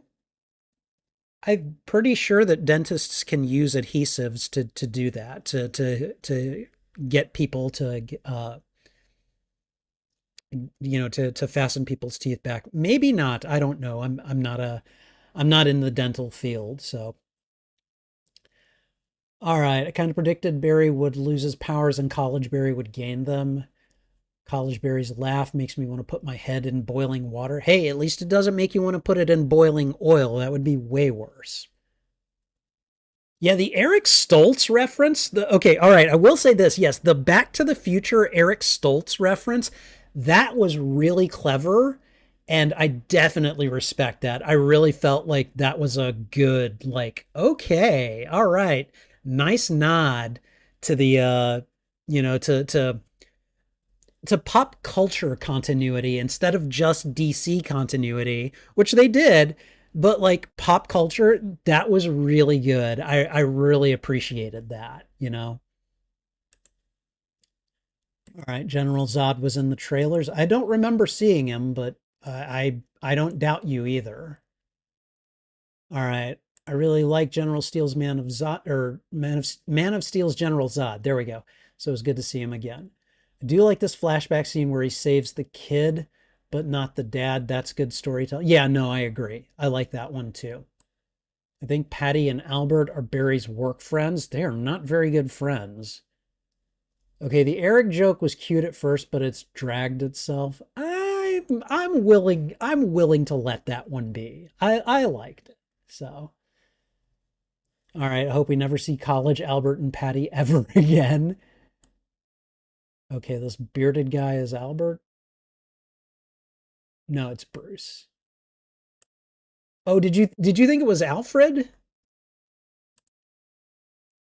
I'm pretty sure that dentists can use adhesives to do that to get people to fasten people's teeth back. Maybe not. I don't know. I'm not in the dental field, so all right. I kind of predicted Barry would lose his powers and College Barry would gain them. College Barry's laugh makes me want to put my head in boiling water. Hey, at least it doesn't make you want to put it in boiling oil. That would be way worse. Yeah, the Eric Stoltz reference. Okay, all right. I will say this. Yes, the Back to the Future Eric Stoltz reference, that was really clever. And I definitely respect that. I really felt like that was a good, like, okay, all right. Nice nod to the to pop culture continuity instead of just DC continuity, which they did, but like pop culture, that was really good. I really appreciated that. All right, General Zod was in the trailers. I don't remember seeing him, but I don't doubt you either. All right. I really like General Steel's Man of Steel's General Zod. There we go. So it was good to see him again. I do like this flashback scene where he saves the kid, but not the dad. That's good storytelling. Yeah, no, I agree. I like that one too. I think Patty and Albert are Barry's work friends. They are not very good friends. Okay, the Eric joke was cute at first, but it's dragged itself. I'm willing to let that one be. I liked it. So, all right, I hope we never see college Albert and Patty ever again. Okay, this bearded guy is Albert. No, it's Bruce. Oh, did you think it was Alfred?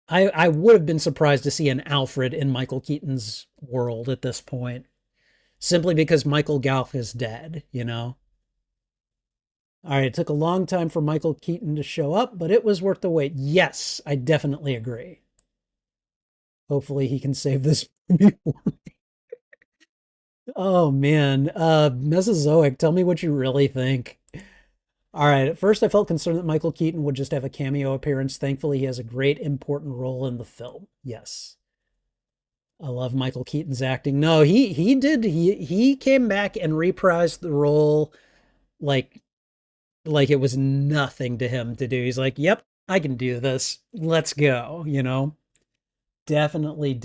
I would have been surprised to see an Alfred in Michael Keaton's world at this point, simply because Michael Gough is dead, you know? All right, it took a long time for Michael Keaton to show up, but it was worth the wait. Yes, I definitely agree. Hopefully he can save this movie. Oh man, Mesozoic, tell me what you really think. All right, at first I felt concerned that Michael Keaton would just have a cameo appearance. Thankfully, he has a great important role in the film. Yes. I love Michael Keaton's acting. No, he did he came back and reprised the role like like it was nothing to him to do. He's like, "Yep, I can do this. Let's go," you know? Definitely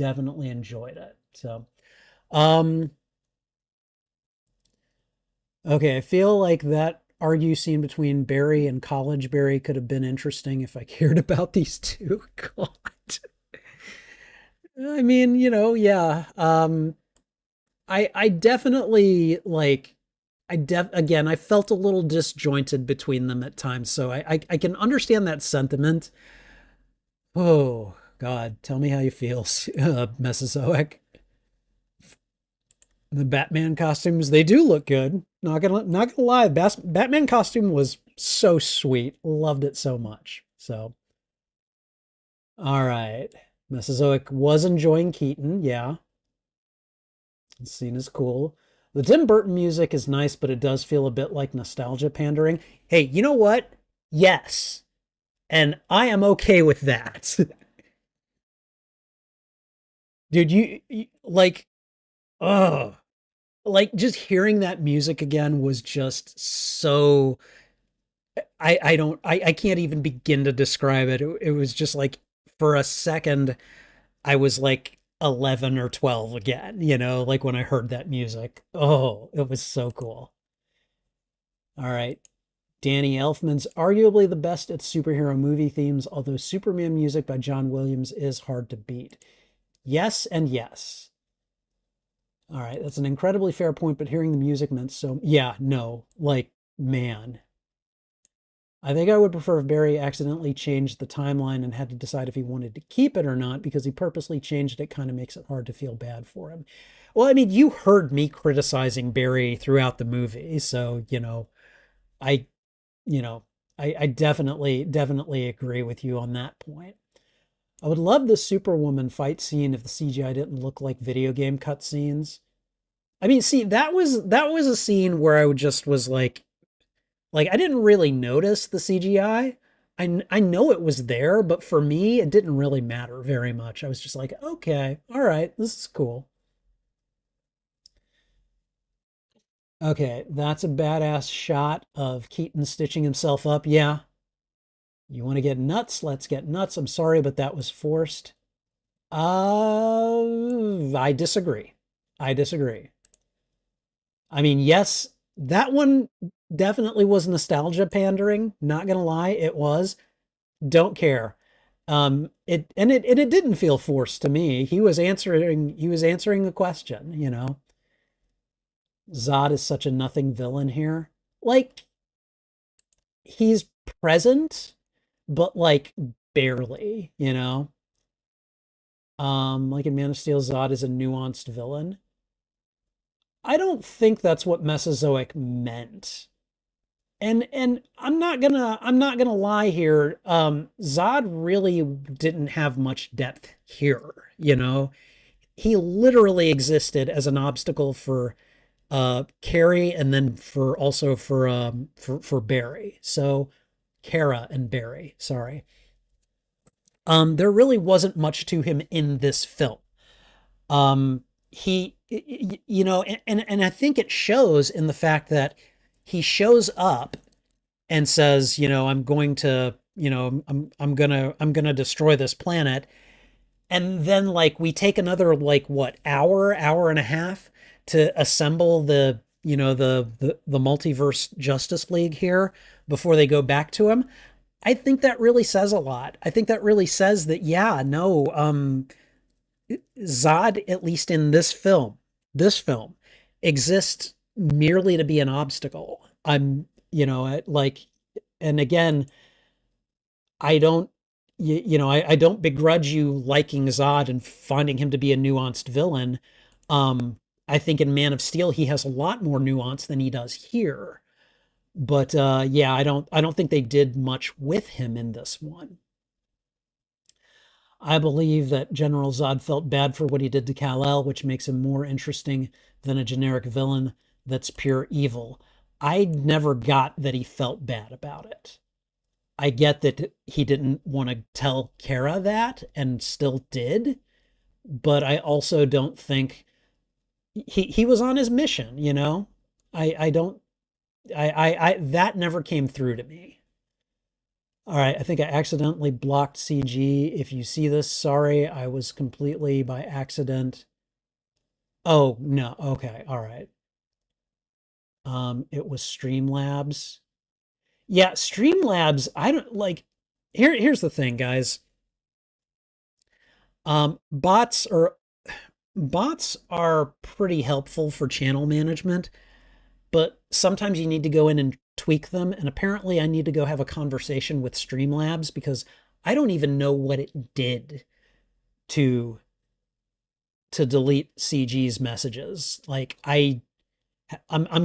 enjoyed it. So, um okay, I feel like that argue scene between Barry and College Barry could have been interesting if I cared about these two. God. I mean, yeah. I definitely like again, I felt a little disjointed between them at times, so I can understand that sentiment. Oh God, tell me how you feel, Mesozoic. The Batman costumes, they do look good. Not gonna lie, Batman costume was so sweet. Loved it so much. So, all right. Mesozoic was enjoying Keaton, yeah. The scene is cool. The Tim Burton music is nice, but it does feel a bit like nostalgia pandering. Hey, you know what? Yes. And I am okay with that. Dude, you like, oh, like just hearing that music again was just so I don't I can't even begin to describe it. It was just like for a second I was like 11 or 12 again, like when I heard that music. Oh, it was so cool. All right. Danny Elfman's arguably the best at superhero movie themes, although Superman music by John Williams is hard to beat. Yes and yes. All right, that's an incredibly fair point, but hearing the music meant so. Yeah, no, like, man. I think I would prefer if Barry accidentally changed the timeline and had to decide if he wanted to keep it or not, because he purposely changed it kind of makes it hard to feel bad for him. Well, I mean, you heard me criticizing Barry throughout the movie, so, I, you know, I definitely agree with you on that point. I would love the Superwoman fight scene if the CGI didn't look like video game cutscenes. I mean, see, that was a scene where I just was like I didn't really notice the CGI. I know it was there, but for me, it didn't really matter very much. I was just like, okay, all right, this is cool. Okay, that's a badass shot of Keaton stitching himself up. Yeah, you want to get nuts? Let's get nuts. I'm sorry, but that was forced. I disagree. I disagree. I mean, yes, that one definitely was nostalgia pandering. Not gonna lie, it was. Don't care. It didn't feel forced to me. He was answering the question, Zod is such a nothing villain here. Like, he's present, but like barely. Like in Man of Steel, Zod is a nuanced villain. I don't think that's what Mesozoic meant. And I'm not gonna lie here. Zod really didn't have much depth here. He literally existed as an obstacle for Carrie and then for Barry. So Kara and Barry, sorry. There really wasn't much to him in this film. Um and I think it shows in the fact that he shows up and says, I'm going to, I'm gonna destroy this planet. And then like we take another like what hour and a half to assemble the multiverse Justice League here before they go back to him. I think that really says a lot. I think that really says that, yeah, no, Zod, at least in this film, exists merely to be an obstacle. Like, and again, I don't, I don't begrudge you liking Zod and finding him to be a nuanced villain. Um, I think in Man of Steel he has a lot more nuance than he does here. But yeah, I don't think they did much with him in this one. I believe that General Zod felt bad for what he did to Kal-El, which makes him more interesting than a generic villain that's pure evil. I never got that he felt bad about it. I get that he didn't want to tell Kara that and still did, but I also don't think he was on his mission, you know? I don't I that never came through to me. All right, I think I accidentally blocked CG. If you see this, sorry, I was completely by accident. Oh, no. Okay, all right. It was Streamlabs. Yeah, Streamlabs, I don't like here's the thing, guys. Um, bots are bots are pretty helpful for channel management, but sometimes you need to go in and tweak them. And apparently, I need to go have a conversation with Streamlabs because I don't even know what it did to delete CG's messages. Like I'm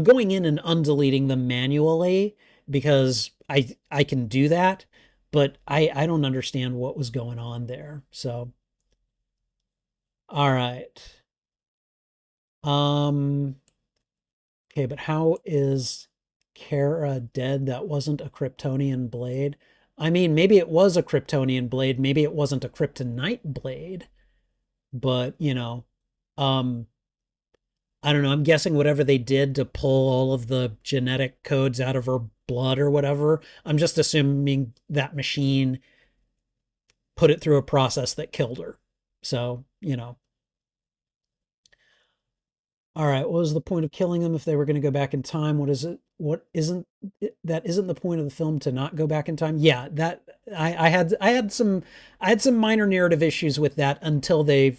going in and undeleting them manually because I can do that, but I don't understand what was going on there. So, all right. Um, okay, but how is Kara dead? That wasn't a Kryptonian blade. I mean, maybe it was a Kryptonian blade, maybe it wasn't a kryptonite blade, but um I don't know. I'm guessing whatever they did to pull all of the genetic codes out of her blood or whatever, I'm just assuming that machine put it through a process that killed her. So, all right, what was the point of killing them if they were going to go back in time? What is it? What isn't that isn't the point of the film to not go back in time? Yeah, that I had some minor narrative issues with that until they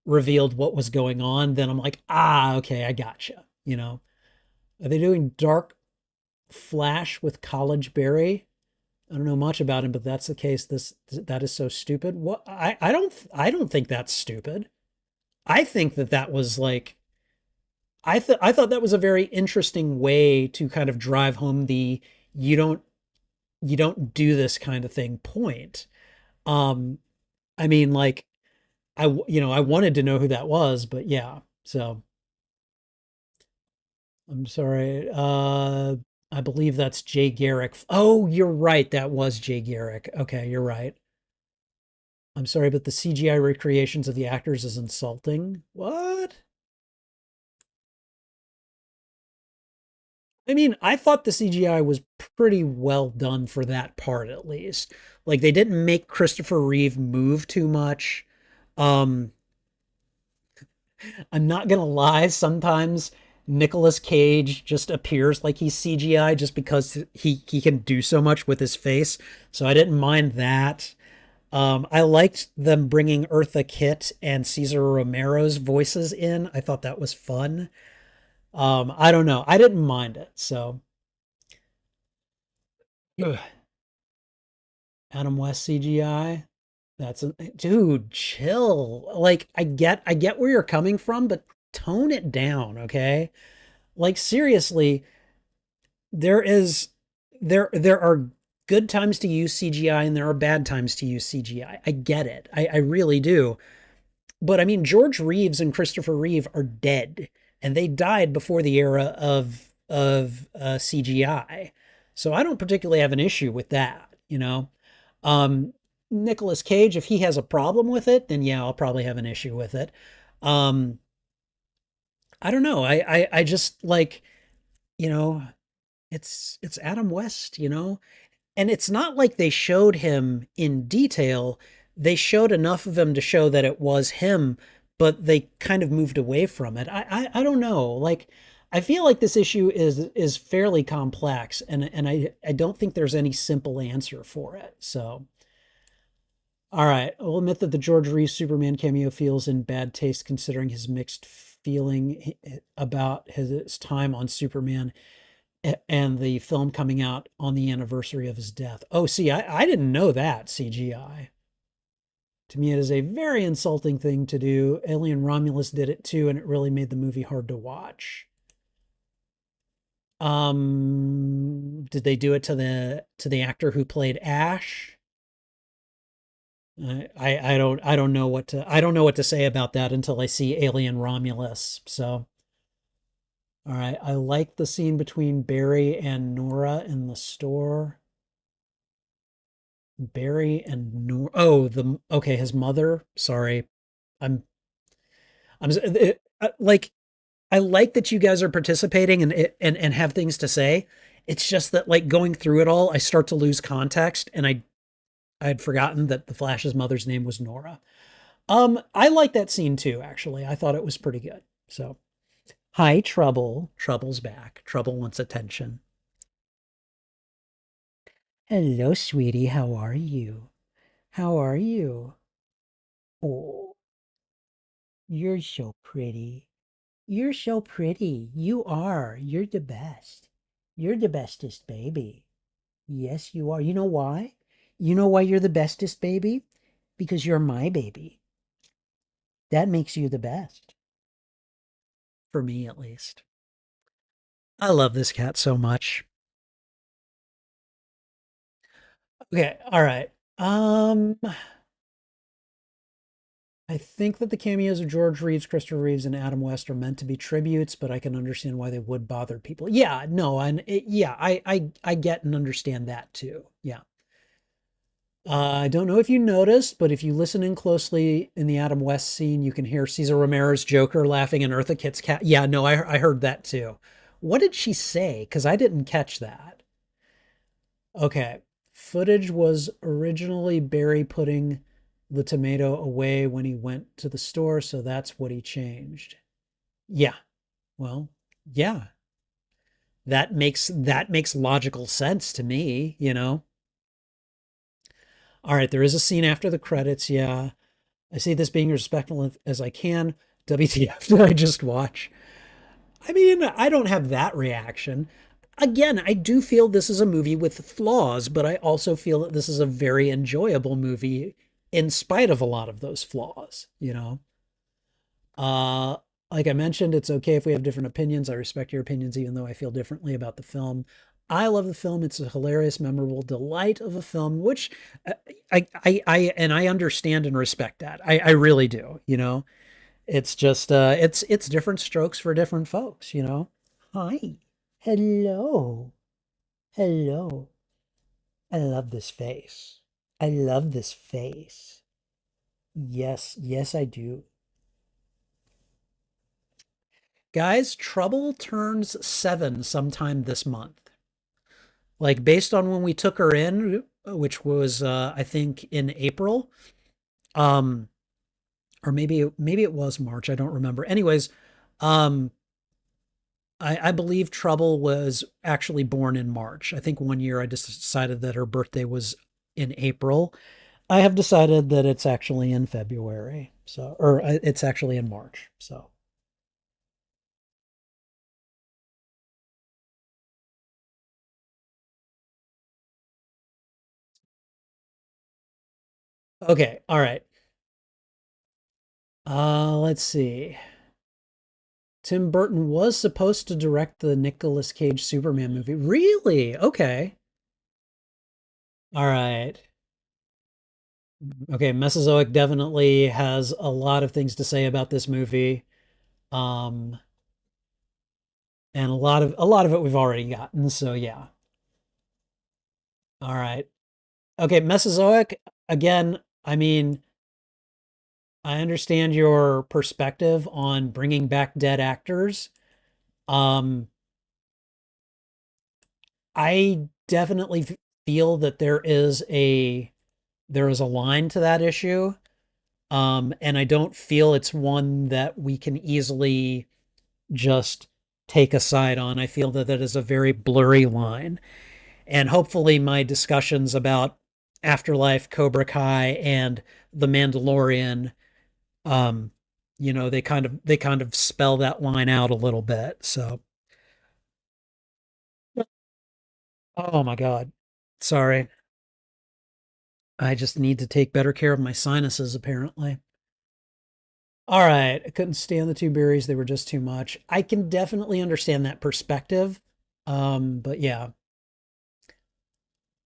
revealed what was going on. Then I'm like, okay, I gotcha. Are they doing Dark Flash with College Berry? I don't know much about him, but that's the case. That is so stupid. What I don't think that's stupid. I think that was like I thought that was a very interesting way to kind of drive home the you don't you don't do this kind of thing point. Um, I mean, like I wanted to know who that was, but yeah. So I'm sorry. I believe that's Jay Garrick. Oh, you're right. That was Jay Garrick. Okay, you're right. I'm sorry, but the CGI recreations of the actors is insulting. What? I mean, I thought the CGI was pretty well done for that part, at least. Like they didn't make Christopher Reeve move too much. Um, I'm not gonna lie, sometimes Nicolas Cage just appears like he's CGI just because he can do so much with his face. So I didn't mind that. I liked them bringing Eartha Kitt and Cesar Romero's voices in. I thought that was fun. I don't know. I didn't mind it. So, ugh. Adam West CGI. That's a dude, chill. Like I get where you're coming from, but tone it down, okay? Like seriously, there is there are good times to use CGI and there are bad times to use CGI. I get it. I really do. But I mean, George Reeves and Christopher Reeve are dead, and they died before the era of CGI. So I don't particularly have an issue with that. Nicolas Cage, if he has a problem with it, then yeah, I'll probably have an issue with it. Um, I don't know. I just like, you know, it's Adam West, and it's not like they showed him in detail. They showed enough of him to show that it was him, but they kind of moved away from it. I don't know. Like, I feel like this issue is fairly complex, and I don't think there's any simple answer for it. So, all right, I'll admit that the George Reeves Superman cameo feels in bad taste considering his mixed feeling about his time on Superman and the film coming out on the anniversary of his death. Oh, see, I didn't know that, CGI. To me, it is a very insulting thing to do. Alien Romulus did it too, and it really made the movie hard to watch. Did they do it to the actor who played Ash? I don't know what to say about that until I see Alien Romulus. So, all right, I like the scene between Barry and Nora in the store. Barry and Nora. Oh, the okay, his mother. Sorry, I'm like I like that you guys are participating and have things to say. It's just that like going through it all, I start to lose context, and I had forgotten that the Flash's mother's name was Nora. I like that scene too, actually. I thought it was pretty good. So, hi, Trouble. Trouble's back. Trouble wants attention. Hello, sweetie. How are you? How are you? Oh, you're so pretty. You're so pretty. You are. You're the best. You're the bestest baby. Yes, you are. You know why? You know why you're the bestest baby? Because you're my baby. That makes you the best. For me, at least. I love this cat so much. Okay, all right. I think that the cameos of George Reeves, Christopher Reeves, and Adam West are meant to be tributes, but I can understand why they would bother people. Yeah, no, and yeah, I get and understand that too. Yeah. I don't know if you noticed, but if you listen in closely in the Adam West scene, you can hear Cesar Romero's Joker laughing and Eartha Kitt's cat. Yeah, no, I heard that too. What did she say? Because I didn't catch that. Okay. Footage was originally Barry putting the tomato away when he went to the store, so that's what he changed. Yeah. Well, yeah. That makes logical sense to me. All right, there is a scene after the credits, yeah. I see this being respectful as I can. WTF did I just watch? I mean, I don't have that reaction. Again, I do feel this is a movie with flaws, but I also feel that this is a very enjoyable movie in spite of a lot of those flaws. Uh, like I mentioned, it's okay if we have different opinions. I respect your opinions, even though I feel differently about the film. I love the film. It's a hilarious, memorable delight of a film, which and I understand and respect that. I really do. It's just it's different strokes for different folks. Hi. Hello. Hello. I love this face. I love this face. Yes, yes, I do. Guys, Trouble turns 7 sometime this month. Like based on when we took her in, which was I think in April, um, or maybe it was March, I don't remember. Anyways, um, I believe Trouble was actually born in March. I think one year I just decided that her birthday was in April. I have decided that it's actually in February. So, or it's actually in March. So, okay. All right. Let's see. Tim Burton was supposed to direct the Nicolas Cage Superman movie. Really? Okay. All right. Okay, Mesozoic definitely has a lot of things to say about this movie. Um, and a lot of it we've already gotten. So yeah. All right. Okay, Mesozoic. again, I mean, I understand your perspective on bringing back dead actors. Um, I definitely feel that there is a line to that issue. And I don't feel it's one that we can easily just take a side on. I feel that that is a very blurry line. And hopefully my discussions about Afterlife, Cobra Kai, and The Mandalorian, um, they kind of spell that line out a little bit. So, oh my God. Sorry. I just need to take better care of my sinuses, apparently. All right. I couldn't stand the two berries. They were just too much. I can definitely understand that perspective. But yeah.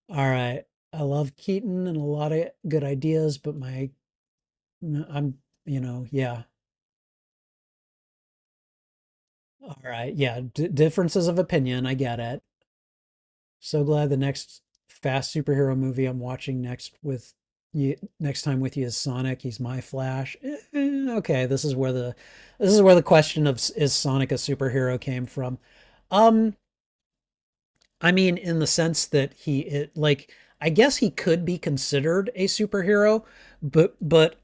All right. I love Keaton and a lot of good ideas, but I'm, yeah. All right. Yeah. Differences of opinion. I get it. So glad the next fast superhero movie I'm watching next time with you is Sonic. He's my Flash. Okay, this is where the question of is Sonic a superhero came from. Um, I mean, in the sense that like, I guess he could be considered a superhero, but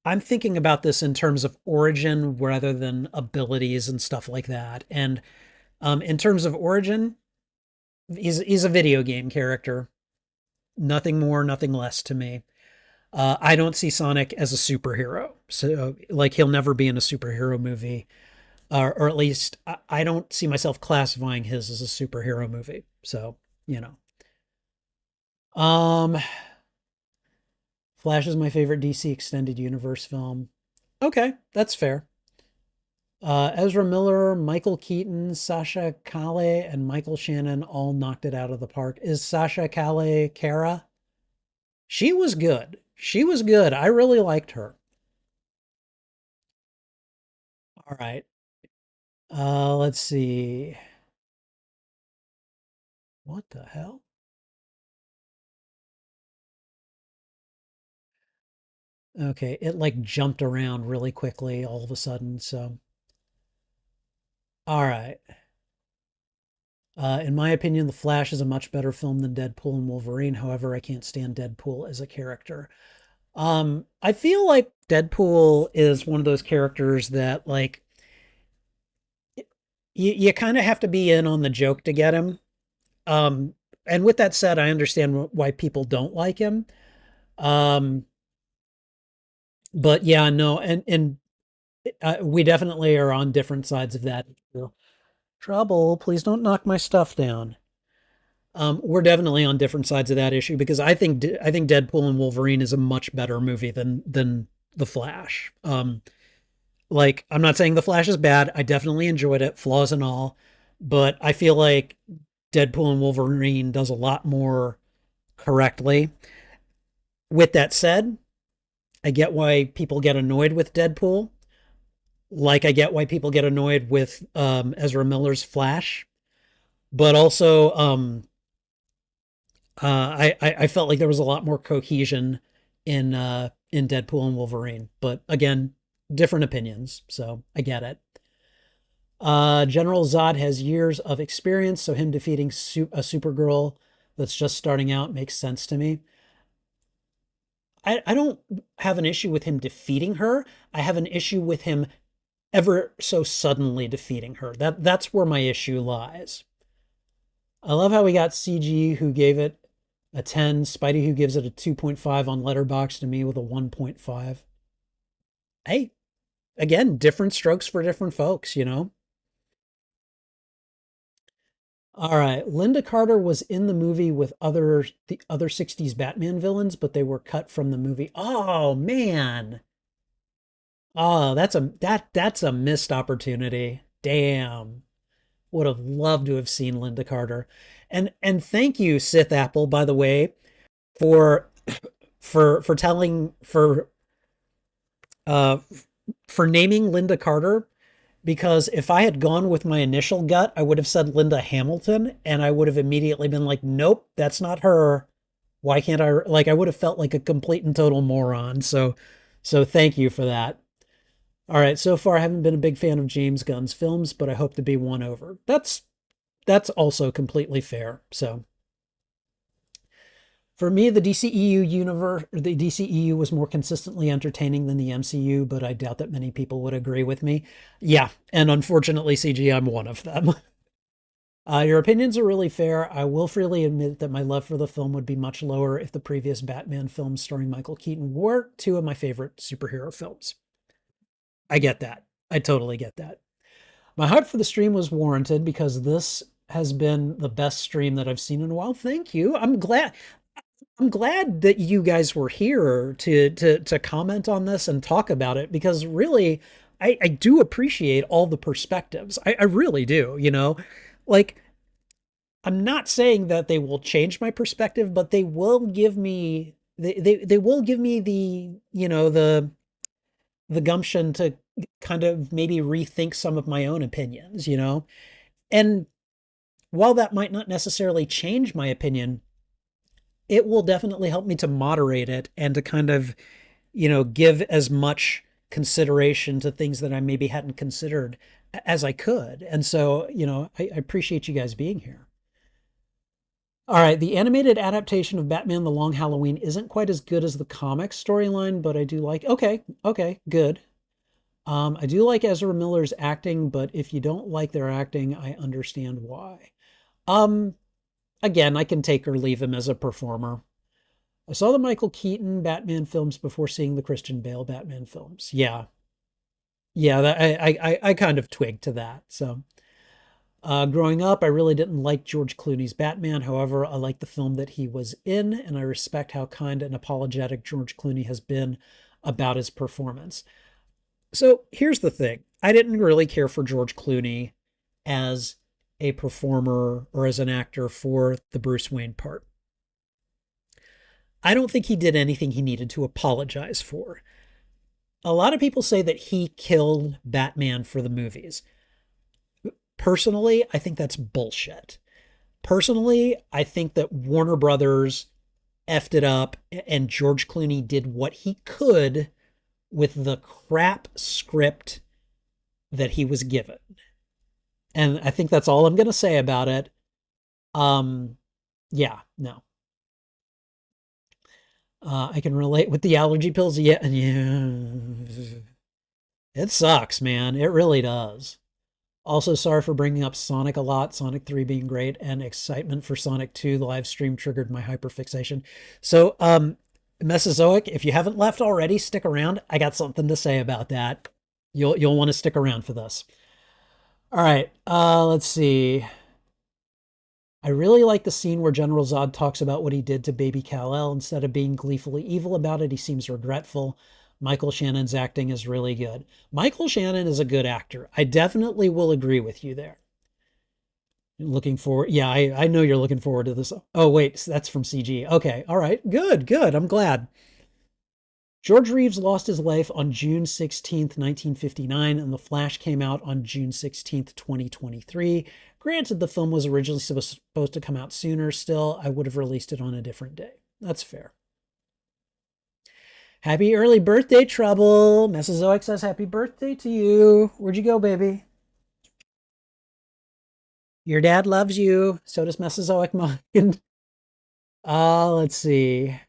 I'm thinking about this in terms of origin rather than abilities and stuff like that. And in terms of origin, he's a video game character. Nothing more, nothing less to me. I don't see Sonic as a superhero. So, like, he'll never be in a superhero movie, or at least I don't see myself classifying his as a superhero movie. So, you know. Um, Flash is my favorite DC extended universe film. Okay, that's fair. Ezra Miller, Michael Keaton, Sasha Calle, and Michael Shannon all knocked it out of the park. Is Sasha Calle Kara? She was good. She was good. I really liked her. All right. Let's see. What the hell? Okay, it like jumped around really quickly all of a sudden. So, all right. In my opinion, The Flash is a much better film than Deadpool and Wolverine. However, I can't stand Deadpool as a character. I feel like Deadpool is one of those characters that like you kind of have to be in on the joke to get him. Um, and with that said, I understand why people don't like him. Um, but yeah, no, and we definitely are on different sides of that. Trouble, please don't knock my stuff down. We're definitely on different sides of that issue because I think Deadpool and Wolverine is a much better movie than The Flash. Like I'm not saying The Flash is bad. I definitely enjoyed it, flaws and all, but I feel like Deadpool and Wolverine does a lot more correctly. With that said, I get why people get annoyed with Deadpool. Like I get why people get annoyed with Ezra Miller's Flash, but also I felt like there was a lot more cohesion in Deadpool and Wolverine. But again, different opinions, so I get it. General Zod has years of experience, so him defeating a Supergirl that's just starting out makes sense to me. I don't have an issue with him defeating her. I have an issue with him ever so suddenly defeating her. That's where my issue lies. I love how we got CG who gave it a 10, Spidey who gives it a 2.5 on Letterboxd, to me with a 1.5. Hey, again, different strokes for different folks. All right, Linda Carter was in the movie with the other 60s Batman villains, but they were cut from the movie. Oh man. Oh, that's a missed opportunity. Damn. Would have loved to have seen Linda Carter. And thank you, Sith Apple, by the way, for for telling uh for naming Linda Carter, because if I had gone with my initial gut, I would have said Linda Hamilton and I would have immediately been like, nope, that's not her. Why can't I like I would have felt like a complete and total moron. So thank you for that. All right, so far I haven't been a big fan of James Gunn's films, but I hope to be won over. That's also completely fair. So for me, the DCEU universe, the DCEU was more consistently entertaining than the MCU, but I doubt that many people would agree with me. Yeah, and unfortunately, CG, I'm one of them. Your opinions are really fair. I will freely admit that my love for the film would be much lower if the previous Batman films starring Michael Keaton were two of my favorite superhero films. I get that. I totally get that. My hype for the stream was warranted because this has been the best stream that I've seen in a while. Thank you. I'm glad that you guys were here to comment on this and talk about it because really I do appreciate all the perspectives. I really do, you know. Like I'm not saying that they will change my perspective, but they will give me they will give me the, you know, the gumption to kind of maybe rethink some of my own opinions, you know? And while that might not necessarily change my opinion, it will definitely help me to moderate it and to kind of, you know, give as much consideration to things that I maybe hadn't considered as I could. And so, you know, I appreciate you guys being here. All right, the animated adaptation of Batman The Long Halloween isn't quite as good as the comic storyline, but I do like, okay, good. I do like Ezra Miller's acting, but if you don't like their acting, I understand why. Um, Again, I can take or leave him as a performer. I saw the Michael Keaton Batman films before seeing the Christian Bale Batman films. Yeah, yeah, I kind of twigged to that. So, growing up, I really didn't like George Clooney's Batman. However, I like the film that he was in, and I respect how kind and apologetic George Clooney has been about his performance. So here's the thing. I didn't really care for George Clooney as a performer or as an actor for the Bruce Wayne part. I don't think he did anything he needed to apologize for. A lot of people say that he killed Batman for the movies. Personally, I think that's bullshit. Personally, I think that Warner Brothers effed it up and George Clooney did what he could with the crap script that he was given. And I think that's all I'm going to say about it. Um, yeah, no. I can relate with the allergy pills. Yeah, yeah. It sucks, man. It really does. Also, sorry for bringing up Sonic a lot, Sonic 3 being great, and excitement for Sonic 2. The live stream triggered my hyperfixation. So, Mesozoic, if you haven't left already, stick around. I got something to say about that. You'll want to stick around for this. All right, let's see. I really like the scene where General Zod talks about what he did to baby Kal-El. Instead of being gleefully evil about it, he seems regretful. Michael Shannon's acting is really good. Michael Shannon is a good actor. I definitely will agree with you there. Looking forward. Yeah, I know you're looking forward to this. Oh, wait, that's from CG. Okay, all right. Good. I'm glad. George Reeves lost his life on June 16th, 1959, and The Flash came out on June 16th, 2023. Granted, the film was originally supposed to come out sooner. Still, I would have released it on a different day. That's fair. Happy early birthday, Trouble. Mesozoic says happy birthday to you. Where'd you go, baby? Your dad loves you. So does Mesozoic Mind. Let's see.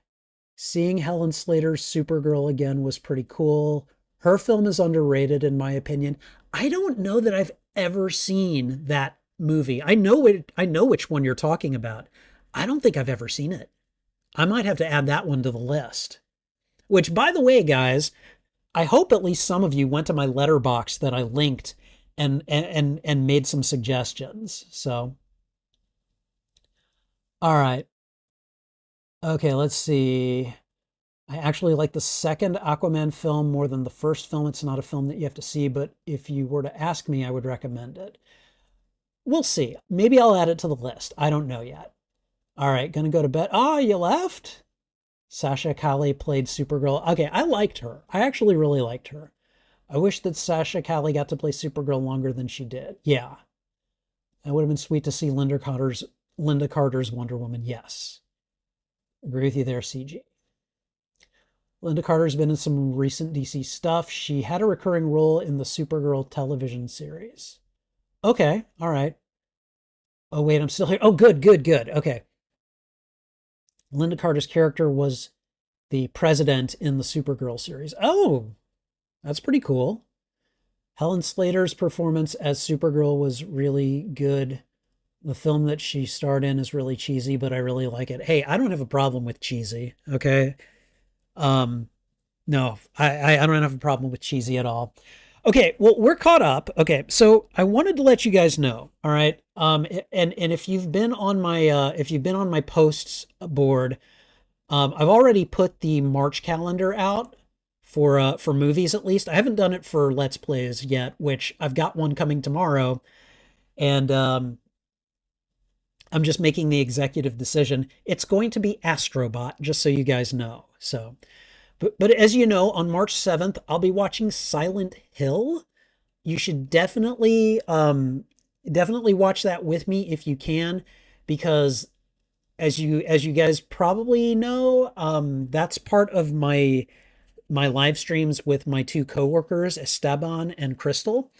Seeing Helen Slater's Supergirl again was pretty cool. Her film is underrated, in my opinion. I don't know that I've ever seen that movie. I know which one you're talking about. I don't think I've ever seen it. I might have to add that one to the list. Which, by the way, guys, I hope at least some of you went to my Letterboxd that I linked and made some suggestions. So, all right. Okay, let's see. I actually like the second Aquaman film more than the first film. It's not a film that you have to see, but if you were to ask me, I would recommend it. We'll see. Maybe I'll add it to the list. I don't know yet. All right, gonna go to bed. Oh, you left? Sasha Calle played Supergirl. Okay, I liked her. I actually really liked her. I wish that Sasha Calle got to play Supergirl longer than she did. Yeah. That would have been sweet to see Linda Carter's Wonder Woman. Yes. Agree with you there, CG. Linda Carter's been in some recent DC stuff. She had a recurring role in the Supergirl television series. Okay, all right. Oh, wait, I'm still here. Oh, good, good, good. Okay. Linda Carter's character was the president in the Supergirl series. Oh, that's pretty cool. Helen Slater's performance as Supergirl was really good. The film that she starred in is really cheesy, but I really like it. Hey, I don't have a problem with cheesy, okay? Um, no, I don't have a problem with cheesy at all. Okay, well, we're caught up. Okay, so I wanted to let you guys know, all right? And if you've been on my posts board, I've already put the March calendar out for movies at least. I haven't done it for Let's Plays yet, which I've got one coming tomorrow, and I'm just making the executive decision. It's going to be Astrobot, just so you guys know. So, but as you know, on March 7th, I'll be watching Silent Hill. You should definitely watch that with me if you can, because as you guys probably know, that's part of my live streams with my two coworkers, Esteban and Crystal.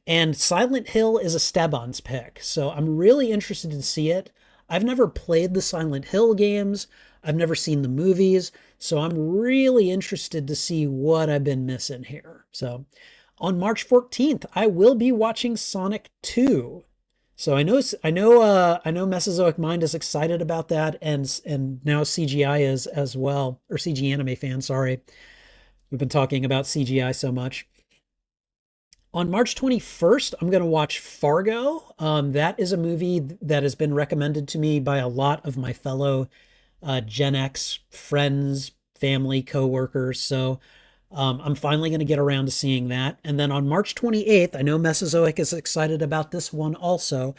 And Silent Hill is Esteban's pick, so I'm really interested to see it. I've never played the Silent Hill games. I've never seen the movies, so I'm really interested to see what I've been missing here. So on March 14th, I will be watching Sonic 2. So I know Mesozoic Mind is excited about that, and now CGI is as well, or CG Anime fan, sorry. We've been talking about CGI so much. On March 21st, I'm going to watch Fargo. That is a movie that has been recommended to me by a lot of my fellow Gen X friends, family, coworkers. So I'm finally going to get around to seeing that. And then on March 28th, I know Mesozoic is excited about this one also.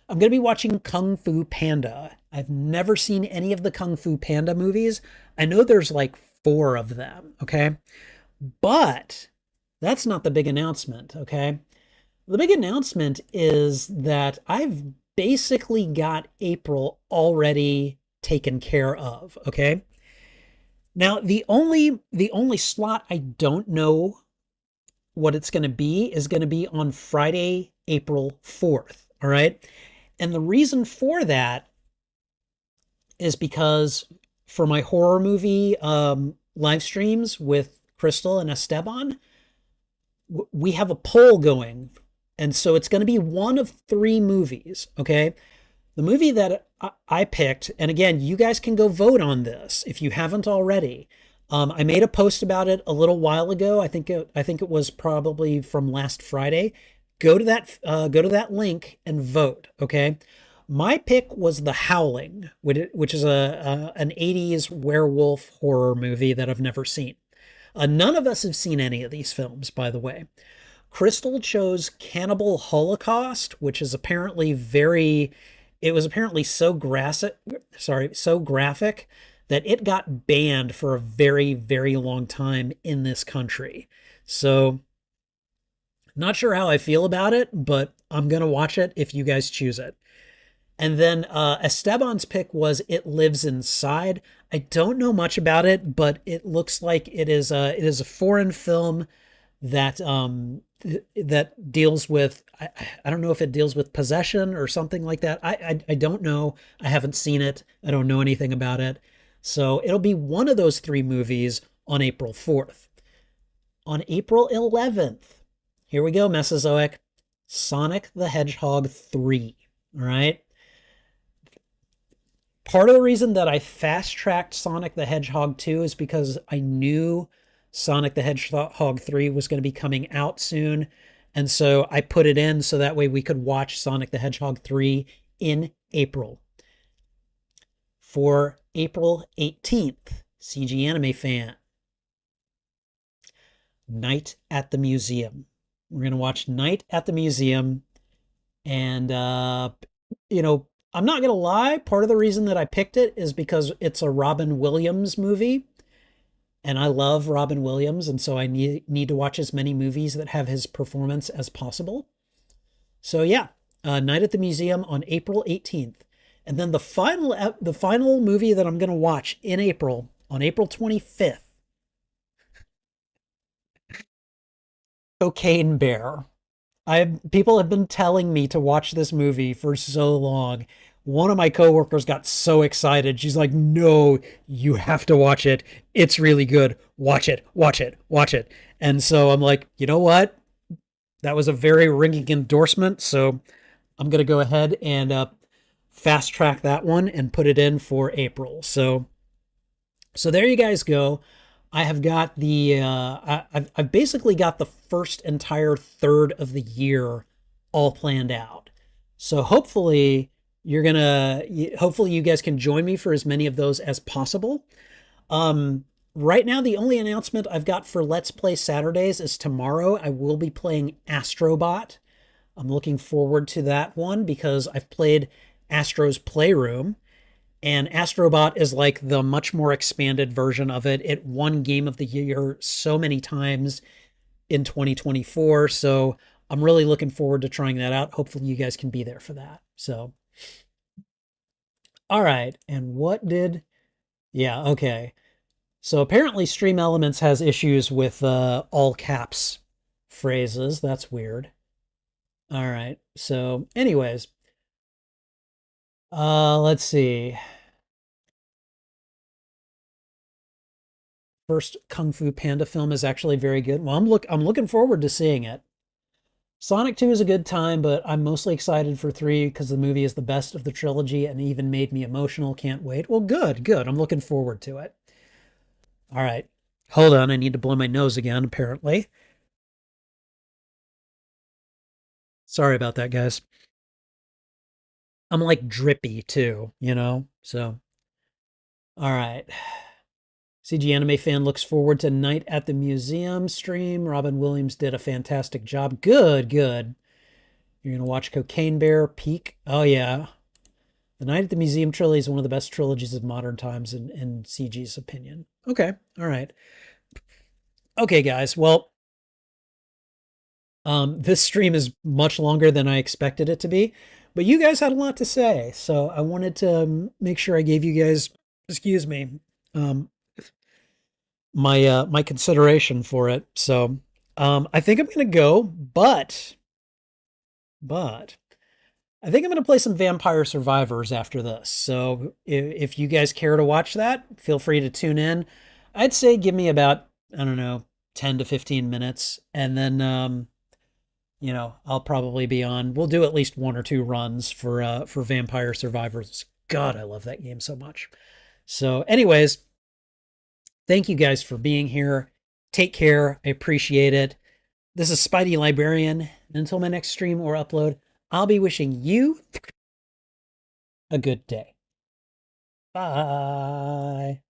I'm going to be watching Kung Fu Panda. I've never seen any of the Kung Fu Panda movies. I know there's like 4 of them, okay? But that's not the big announcement, okay? The big announcement is that I've basically got April already taken care of, okay? Now, the only slot I don't know what it's going to be is going to be on Friday, April 4th, all right? And the reason for that is because for my horror movie live streams with Crystal and Esteban, we have a poll going. And so it's going to be one of 3 movies, okay? The movie that I picked, and again, you guys can go vote on this if you haven't already. I made a post about it a little while ago. I think it was probably from last Friday. Go to that link and vote, okay? My pick was The Howling, which is an 80s werewolf horror movie that I've never seen. None of us have seen any of these films, by the way. Crystal chose Cannibal Holocaust, which is apparently it was apparently so so graphic that it got banned for a very, very long time in this country. So, not sure how I feel about it, but I'm going to watch it if you guys choose it. And then Esteban's pick was It Lives Inside. I don't know much about it, but it looks like it is a foreign film that that deals with I don't know if it deals with possession or something like that. I don't know. I haven't seen it. I don't know anything about it. So it'll be one of those 3 movies on April 4th. On April 11th, here we go, Mesozoic. Sonic the Hedgehog 3. All right. Part of the reason that I fast-tracked Sonic the Hedgehog 2 is because I knew Sonic the Hedgehog 3 was going to be coming out soon. And so I put it in so that way we could watch Sonic the Hedgehog 3 in April. For April 18th, CG Anime fan, Night at the Museum. We're going to watch Night at the Museum. And, I'm not going to lie. Part of the reason that I picked it is because it's a Robin Williams movie. And I love Robin Williams. And so I need to watch as many movies that have his performance as possible. So yeah, Night at the Museum on April 18th. And then the final movie that I'm going to watch in April, on April 25th, Cocaine Bear. I People have been telling me to watch this movie for so long. One of my coworkers got so excited. She's like, "No, you have to watch it. It's really good. Watch it. Watch it. Watch it." And so I'm like, "You know what? That was a very ringing endorsement, so I'm going to go ahead and fast track that one and put it in for April." So there you guys go. I have got I've basically got the first entire third of the year all planned out. So hopefully you guys can join me for as many of those as possible. Right now, the only announcement I've got for Let's Play Saturdays is tomorrow I will be playing Astrobot. I'm looking forward to that one because I've played Astro's Playroom, and Astrobot is like the much more expanded version of it. It won Game of the Year so many times in 2024. So I'm really looking forward to trying that out. Hopefully, you guys can be there for that. So, all right. And yeah, okay. So apparently, Stream Elements has issues with all caps phrases. That's weird. All right. So, anyways, let's see. First Kung Fu Panda film is actually very good. Well, I'm looking forward to seeing it. Sonic 2 is a good time, but I'm mostly excited for 3 because the movie is the best of the trilogy and even made me emotional. Can't wait. Well, good, good. I'm looking forward to it. All right. Hold on, I need to blow my nose again, apparently. Sorry about that, guys. I'm like drippy too, you know? So, all right. CG Anime Fan looks forward to Night at the Museum stream. Robin Williams did a fantastic job. Good, good. You're going to watch Cocaine Bear, Peak. Oh, yeah. The Night at the Museum trilogy is one of the best trilogies of modern times in CG's opinion. Okay, all right. Okay, guys. Well, this stream is much longer than I expected it to be, but you guys had a lot to say, so I wanted to make sure I gave you guys, excuse me, um, my consideration for it. So, I think I'm gonna go, but I think I'm gonna play some Vampire Survivors after this. So if you guys care to watch that, feel free to tune in. I'd say give me about, I don't know, 10 to 15 minutes, and then I'll probably be on. We'll do at least one or two runs for Vampire Survivors. God, I love that game so much. So, anyways, thank you guys for being here. Take care. I appreciate it. This is Spidey Librarian. And until my next stream or upload, I'll be wishing you a good day. Bye.